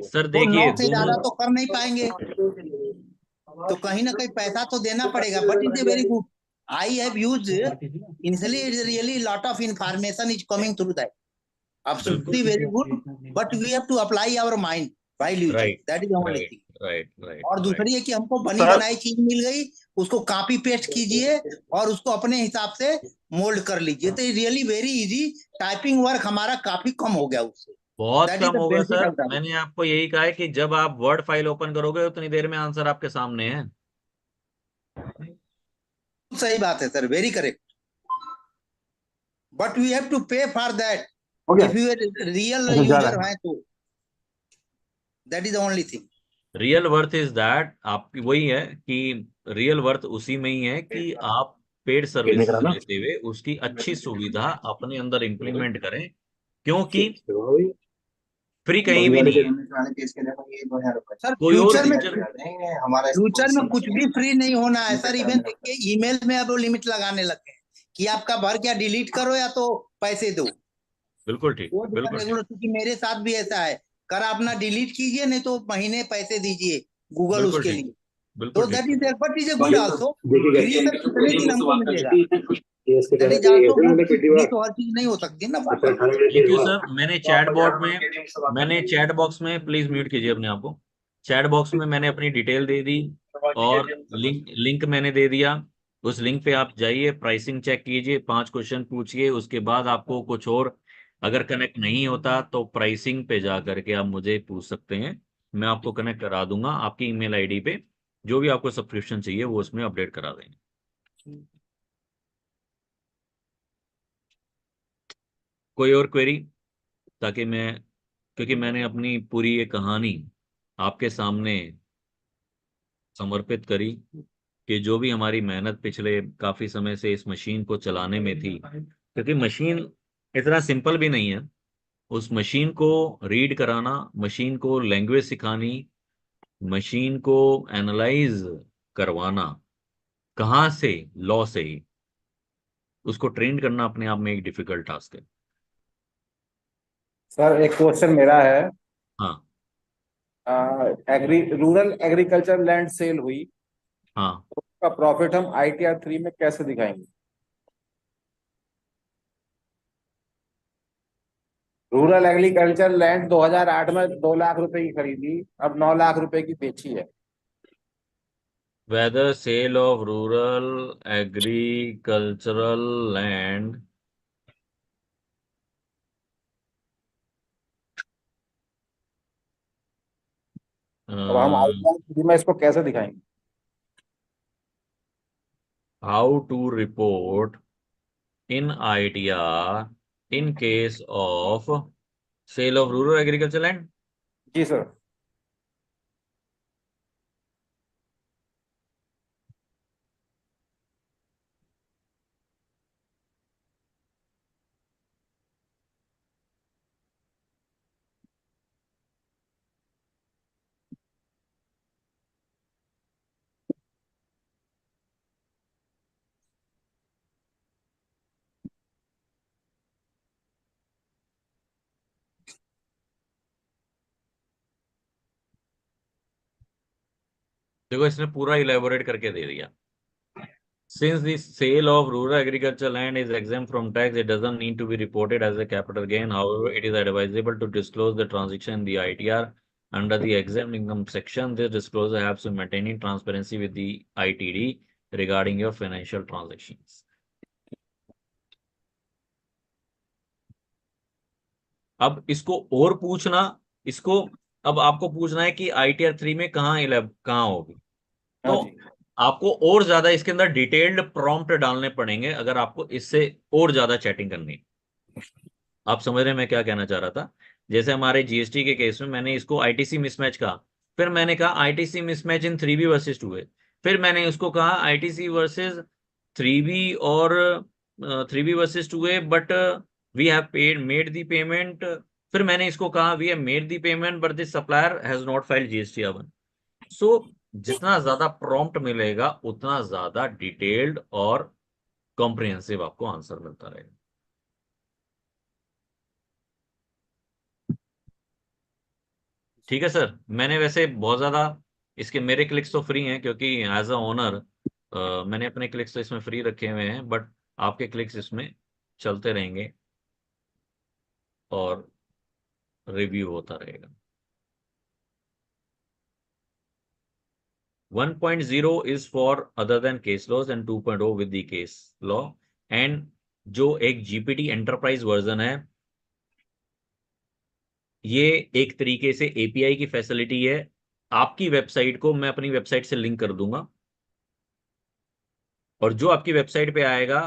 Sir देखिए 9 से ज्यादा तो कर नहीं पाएंगे, तो कहीं ना कहीं पैसा तो देना पड़ेगा। But it is very good, I have used initially, it is really lot of information is coming through that, absolutely very good, but we have to apply our mind while using, that is the only thing. Right. और दूसरी है कि हमको बनी बनाई चीज मिल गई, उसको कॉपी पेस्ट कीजिए और उसको अपने हिसाब से मोल्ड कर लीजिए, तो really very easy. Typing work हमारा काफी कम हो गया उससे, बहुत कम होगा सर। मैंने आपको यही कहा है कि जब आप वर्ड फाइल ओपन करोगे उतनी देर में आंसर आपके सामने है। सही बात है sir, very correct, but we have to pay for that if you real user है तो, that is the only thing. Real worth is that, आपकी वही है कि रियल वर्थ उसी में ही है कि आप पेड सर्विस लेते हुए उसकी अच्छी सुविधा अपने अंदर इंप्लीमेंट करें, क्योंकि फ्री कहीं भी नहीं है। सर कोई और फ्यूचर में फीचर फ्यूचर में कुछ भी फ्री नहीं होना है सर। इवन देखिए ईमेल में अब वो लिमिट लगाने लगे हैं कि आपका भर क्या डिलीट करो या तो पैसे दो। बिल्कुल ठीक, वो बिल्कुल ठीक, रेगुलर, क्योंकि मेरे साथ भी ऐसा है, कर अपना डिलीट कीजिए नहीं तो महीने पैसे दीजिए गूगल बिल्कुल उसके ठीक, लिए। तो बिल्कुल दैट ठीक। Is but is a good also. Free sir कितने दिन हमको मिलेगा? That is also good. Free तो हर चीज नहीं हो सकती ना। Thank you sir. मैंने चैट बॉक्स में प्लीज म्यूट कीजिए अपने आप को। चैट बॉक्स में मैंने अपनी डिटेल दे दी और लिंक मैंने दे दिया। उस लिंक पे आप जाइए, प्राइसिंग चेक कीजिए, 5 क्वेश्चन पूछिए। उसके बाद आपको कुछ और अगर कनेक्ट नहीं होता तो प्राइसिंग पे जा करके आप मुझे पूछ सकते हैं, मैं आपको कनेक्ट करा दूंगा। आपकी ईमेल आईडी पे जो भी आपको सब्सक्रिप्शन चाहिए वो उसमें अपडेट करा देंगे। कोई और क्वेरी? ताकि क्योंकि मैंने अपनी पूरी ये कहानी आपके सामने समर्पित करी कि जो भी हमारी मेहनत पिछले काफी समय से इस मशीन को चलाने में थी, क्योंकि मशीन इतना सिंपल भी नहीं है। उस मशीन को रीड कराना, मशीन को लैंग्वेज सिखानी, मशीन को एनालाइज करवाना, कहाँ से, लॉ से ही, उसको ट्रेन करना अपने आप में एक डिफिकल्ट टास्क है। सर एक क्वेश्चन मेरा है। हाँ रूरल एग्रीकल्चर लैंड सेल हुई, हाँ। तो उसका प्रॉफिट हम ITR 3 में कैसे दिखाएंगे? रूरल एग्रीकल्चर लैंड 2008 में 2 लाख रुपए की खरीदी, अब 9 लाख रुपए की बेची है। Whether sale of rural agricultural land अब हम ITR 3 में इसको कैसे दिखाएंगे? how to report in ITR in case of sale of rural agricultural land? जी सर। देखो इसने पूरा इलेबोरेट करके दे दिया। Since the sale of rural agricultural land is exempt from tax, it doesn't need to be reported as a capital gain. However, it is advisable to disclose the transaction in the ITR under the exempt income section. This disclosure helps in maintaining transparency with the ITD regarding your financial transactions. अब इसको और पूछना, इसको अब आपको पूछना है कि ITR 3 में कहाँ होगी, तो आपको और ज्यादा इसके अंदर डिटेल्ड प्रॉम्प्ट डालने पड़ेंगे अगर आपको इससे और ज्यादा चैटिंग करनी है। आप समझ रहे हैं मैं क्या कहना चाह रहा था? जैसे हमारे GST के केस में मैंने इसको ITC मिसमैच कहा, फिर मैंने कहा ITC मिसमैच इन 3B वर्सेस 2A, फिर मैंने उसको कहा ITC वर्सेस 3B और 3B versus 2A, but we have made the payment. फिर मैंने इसको कहा we have made the payment but this supplier has not filed GST A1। So जितना ज्यादा प्रॉम्प्ट मिलेगा उतना ज्यादा डिटेल्ड और कॉम्प्रिहेंसिव आपको आंसर मिलता रहेगा। ठीक है सर। मैंने वैसे बहुत ज्यादा इसके, मेरे क्लिक्स तो फ्री हैं क्योंकि एज अ ओनर मैंने अपने क्लिक्स तो इसमें फ्री रखे हुए हैं, बट आपके क्लिक्स इसमें चलते रहेंगे और रिव्यू होता रहेगा। 1.0 is for other than case laws and 2.0 with the case law, and जो एक GPT एंटरप्राइज वर्जन है, ये एक तरीके से API की फैसिलिटी है। आपकी वेबसाइट को मैं अपनी वेबसाइट से लिंक कर दूंगा और जो आपकी वेबसाइट पे आएगा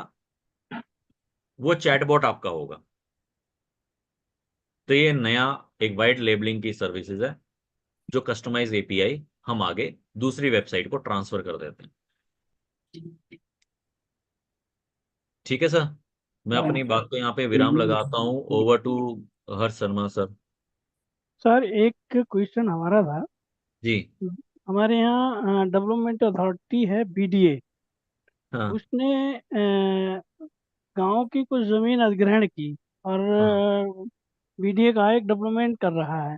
वो चैटबॉट आपका होगा। तो ये नया एक वाइड लेबलिंग की सर्विसेज है जो कस्टमाइज API हम आगे दूसरी वेबसाइट को ट्रांसफर कर देते हैं। ठीक है सर, मैं अपनी बात को यहाँ पे विराम लगाता हूँ। Over to Harsh Sharma sir. Sir एक क्वेश्चन हमारा था। जी। हमारे यहाँ डेवलपमेंट अथॉरिटी है BDA, हाँ उसने गांव की कुछ जमीन अधिग्रहण की और हाँ BDA का एक डेवलपमेंट कर रहा है।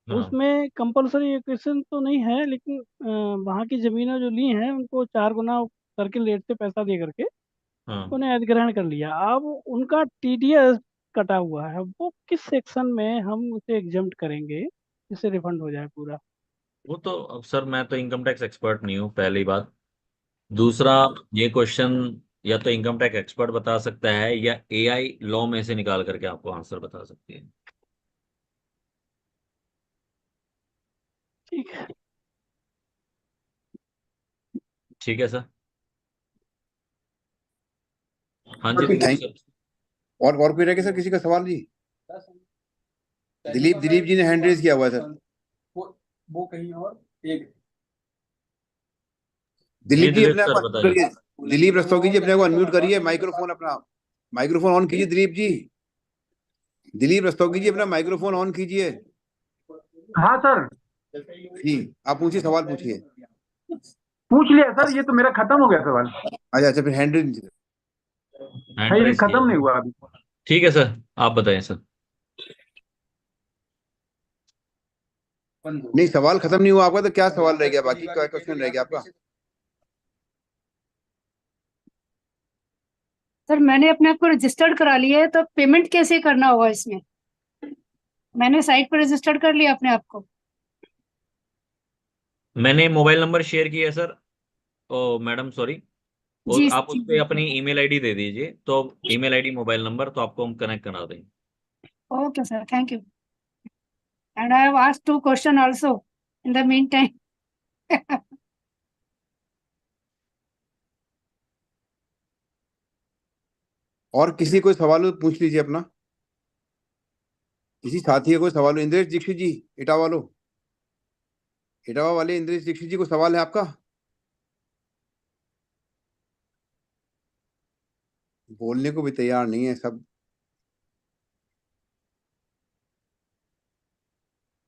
हाँ उसमें कंपलसरी इक्वेशन तो नहीं है, लेकिन वहाँ की जमीनें जो ली हैं उनको 4 गुना करके लेट से पैसा दे करके हाँ। उन्हें अधिग्रहण कर लिया। अब उनका TDS कटा हुआ है, वो किस सेक्शन में हम उसे एग्जम्प्ट करेंगे जिससे रिफंड हो जाए पूरा? वो तो अब सर, मैं तो इनकम टैक्स एक्सपर्ट नहीं हूँ, पहली बात। दूसरा, ये क्वेश्चन या तो इनकम टैक्स एक्सपर्ट बता सकता है या AI लॉ में से निकाल करके आपको आंसर बता सकती है। ठीक है। ठीक है सर। हाँ जी, ओके, तो थैंक। सर। और कोई रह गया सर, किसी का सवाल जी? दिलीप जी ने हैंड रेज किया हुआ है सर। वो कहीं और एक जी दिलीप जी दिलीप अपने आप सर को अनम्यूट बताइए। करिए। दिलीप रस्तोगी जी अपने को अनम्यूट करिए, माइक्रोफोन अपना माइक्रोफोन ऑन कीजिए दिलीप जी। दिलीप रस्तोगी जी अपना माइक्रोफोन ऑन कीजिए। हाँ सर, जी, आप पूछिए, सवाल पूछिए। पूछ लिया सर, ये तो मेरा खत्म हो गया सवाल। अच्छा अच्छा, फिर हैंड रेज। हैंड ये रेस किया खत्म नहीं है। हुआ अभी। ठीक है सर, आप बताएं सर। नहीं, सवाल खत्म नहीं हुआ आपका, तो क्या सवाल रह गया? बाकी क्या क्वेश्चन रह गया आपका? सर मैंने अपने आप को रजिस्टर्ड करा लिया है, तो पेमेंट कैसे करना होगा इसमें? मैंने साइट पर रजिस्टर्ड कर लिया अपने आप को। मैंने मोबाइल नंबर शेयर किया है सर। ओ मैडम सॉरी, और जी आप उस जी पे अपनी ईमेल आईडी दे दीजिए, तो ईमेल आईडी मोबाइल नंबर तो आपको हम कनेक्ट करा देंगे। Okay sir, thank you. And I have asked 2 question also in the mean time. और किसी कोई सवाल हो तो पूछ लीजिए अपना। किसी साथी का कोई सवाल हो? इंद्रेश दीक्षित जी, इटावा वाले इंद्रेश दीक्षित जी, को सवाल है आपका? बोलने को भी तैयार नहीं है सब।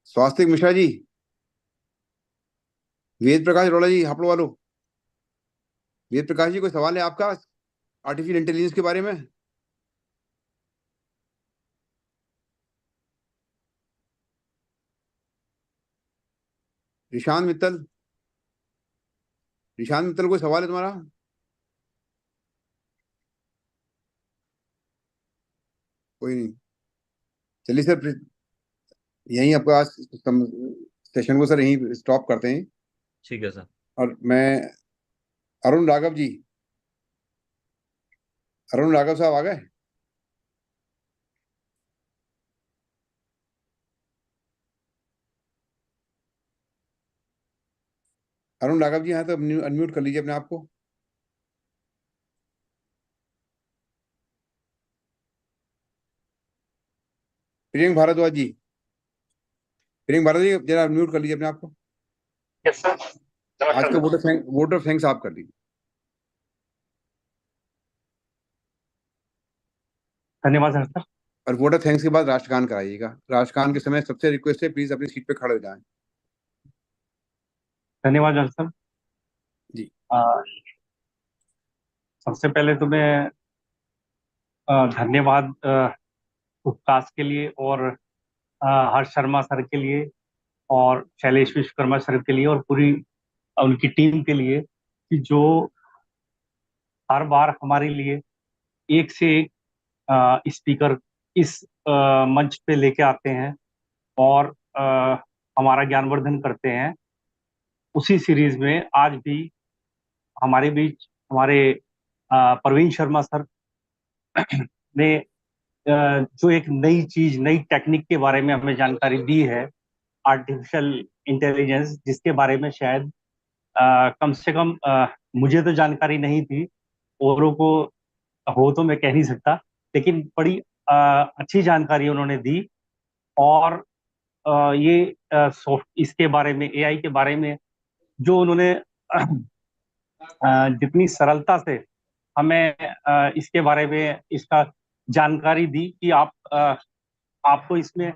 स्वास्तिक मिश्रा जी, वेद प्रकाश अरोड़ा जी, हापड़ो वालों। वेद प्रकाश जी, कोई सवाल है आपका आर्टिफिशियल इंटेलिजेंस के बारे में? ईशान मित्तल, कोई सवाल है तुम्हारा? कोई नहीं। चलिए सर, फिर यहीं आपका आज सेशन को सर यहीं स्टॉप करते हैं। ठीक है सर। और मैं अरुण राघव जी, अरुण राघव साहब आ गए? अरुण राघव जी, यहाँ तो अनम्यूट कर लीजिए अपने आप को। प्रियंक भारद्वाज जी, जरा अनम्यूट कर लीजिए अपने आप को। Yes sir. आज का वोट ऑफ थैंक्स आप कर लीजिए। धन्यवाद सर। और वोट ऑफ थैंक्स के बाद राष्ट्रगान कराइएगा। राष्ट्रगान के समय सबसे रिक्वेस्ट है, प्लीज अपनी सीट पे खड़े हो जाएं। धन्यवाद सर। जी। सबसे पहले तो मैं धन्यवाद उपकाश के लिए और हर्ष शर्मा सर के लिए और शैलेश विश्वकर्मा सर के लिए और पूरी उनकी टीम के लिए, कि जो हर बार हमारे लिए एक से एक स्पीकर इस मंच पे लेके आते हैं और हमारा ज्ञानवर्धन करते हैं। उसी सीरीज में आज भी हमारे बीच हमारे प्रवीण शर्मा सर ने जो एक नई चीज, नई टेक्निक के बारे में हमें जानकारी दी है, आर्टिफिशियल इंटेलिजेंस, जिसके बारे में शायद कम से कम मुझे तो जानकारी नहीं थी, औरों को हो तो मैं कह नहीं सकता, लेकिन बड़ी अच्छी जानकारी उन्होंने दी। और ये सॉफ्ट इसके बारे में, AI के बारे में जो उन्होंने जितनी सरलता से हमें इसके बारे में इसका जानकारी दी कि आपको इसमें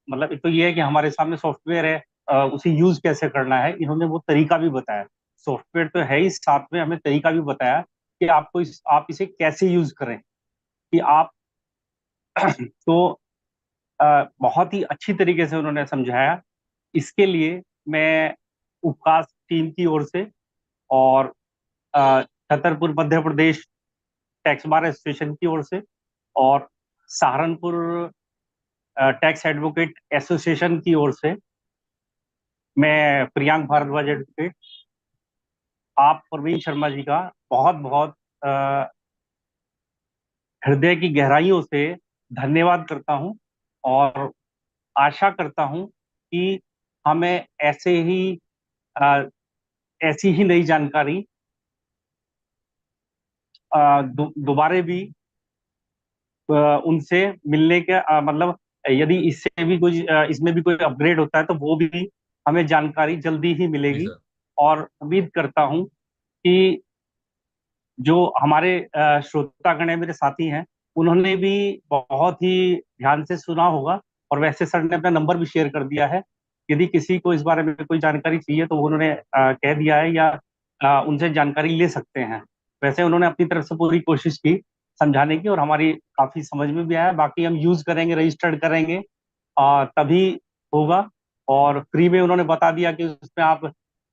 मतलब एक तो ये है कि हमारे सामने सॉफ्टवेयर है, उसे यूज कैसे करना है, इन्होंने वो तरीका भी बताया। सॉफ्टवेयर तो है ही, साथ में हमें तरीका भी बताया कि आप इसे कैसे यूज करें कि आप तो बहुत ही अच्छी तरीके से उन्होंने समझाया। इसके लिए मैं उपकास टीम की ओर से और Chhatarpur Madhya Pradesh tax bar association की ओर से और सहारनपुर टैक्स एडवोकेट एसोसिएशन की ओर से मैं प्रियांक भारद्वाज एडवोकेट आप प्रवीण शर्मा जी का बहुत बहुत हृदय की गहराइयों से धन्यवाद करता हूं और आशा करता हूं कि हमें ऐसी ही नई जानकारी दोबारा भी उनसे मिलने के मतलब यदि इससे भी कोई इसमें भी कोई अपग्रेड होता है तो वो भी हमें जानकारी जल्दी ही मिलेगी। और उम्मीद करता हूं कि जो हमारे श्रोतागण है, मेरे साथी हैं, उन्होंने भी बहुत ही ध्यान से सुना होगा। और वैसे सर ने अपना नंबर भी शेयर कर दिया है, यदि किसी को इस बारे में कोई जानकारी चाहिए तो उन्होंने कह दिया है या उनसे जानकारी ले सकते हैं। वैसे उन्होंने अपनी तरफ से पूरी कोशिश की समझाने की और हमारी काफी समझ में भी आया। बाकी हम यूज करेंगे, रजिस्टर्ड करेंगे तभी होगा। और फ्री में उन्होंने बता दिया कि उसमें आप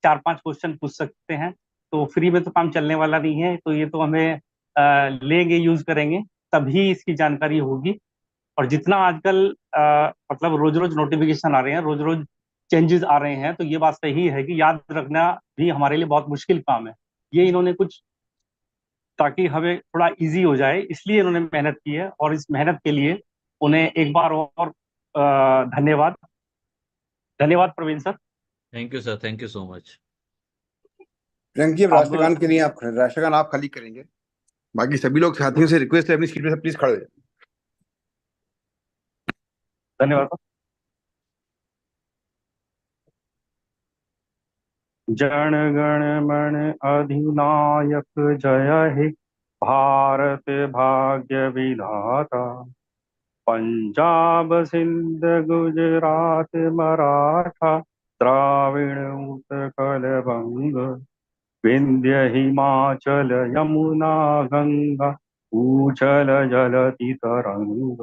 4-5 क्वेश्चन पूछ सकते हैं, तो फ्री में तो काम चलने वाला नहीं है। तो ये तो हमें लेंगे, यूज करेंगे तभी इसकी जानकारी होगी। और जितना आजकल मतलब रोज रोज नोटिफिकेशन आ रहे हैं, रोज रोज चेंजेस आ रहे हैं, तो ये बात सही है कि याद रखना भी हमारे लिए बहुत मुश्किल काम है। ये इन्होंने कुछ ताकि हमें थोड़ा इजी हो जाए, इसलिए इन्होंने मेहनत की है और इस मेहनत के लिए उन्हें एक बार और धन्यवाद। धन्यवाद Praveen sir. Thank you sir, thank you so much. Priyank ji, अब राष्ट्रगान के लिए राष्ट्रगान आप खाली करेंगे। बाकी सभी लोग साथियों से रिक्वेस्ट है अपनी सीट पे प्लीज खड़े हो जाए। धन्यवाद। जन गण मन अधिनायक जय हे भारत भाग्य विधाता, पंजाब सिंध गुजरात मराठा द्राविड़ उत्कल बंग, विंध्य हिमाचल यमुना गंगा उछल जलति तरंग।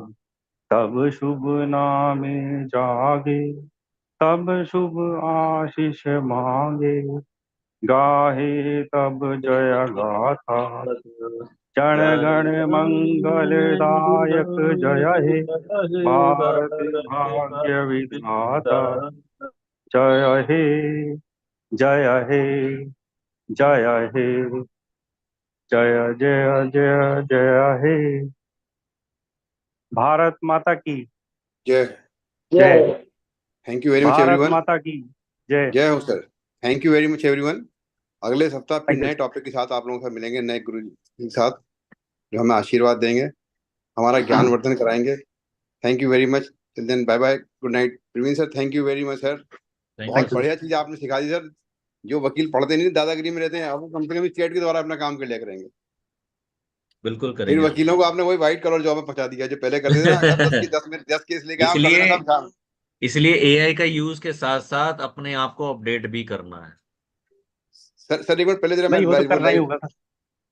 तब शुभ नामे जागे, तब शुभ आशीष मांगे, गाहे तब जय गाथा। जन गण मंगल दायक जय हे भारत भाग्य विधाता, जय हे जय हे जय हे जय जय जय जय हे। भारत माता की जय जय। Thank you very much Bharat everyone. माता की जय। जय हो sir. Thank you very much everyone. अगले सप्ताह फिर नए टॉपिक के साथ आप लोगों के साथ मिलेंगे, नए गुरु के साथ जो हमें आशीर्वाद देंगे, हमारा ज्ञानवर्धन कराएंगे। Thank you very much. Till then bye bye, good night. Praveen sir thank you very much sir. बहुत बढ़िया चीज आपने सिखा दी सर। जो वकील पढ़ते नहीं, दादागिरी में रहते हैं, अब कम से कम चैट के द्वारा अपना काम कर लिया करेंगे। बिल्कुल फिर करेंगे। वकीलों को आपने वही व्हाइट कलर जॉब में पहुंचा दिया जो पहले करते थे ना। 10 केस लेके आओ, कर देना सब काम। इसलिए एआई का यूज के साथ साथ अपने आप को अपडेट भी करना है। सर एक मिनट पहले जरा मैं नहीं, वो तो करना ही होगा सर।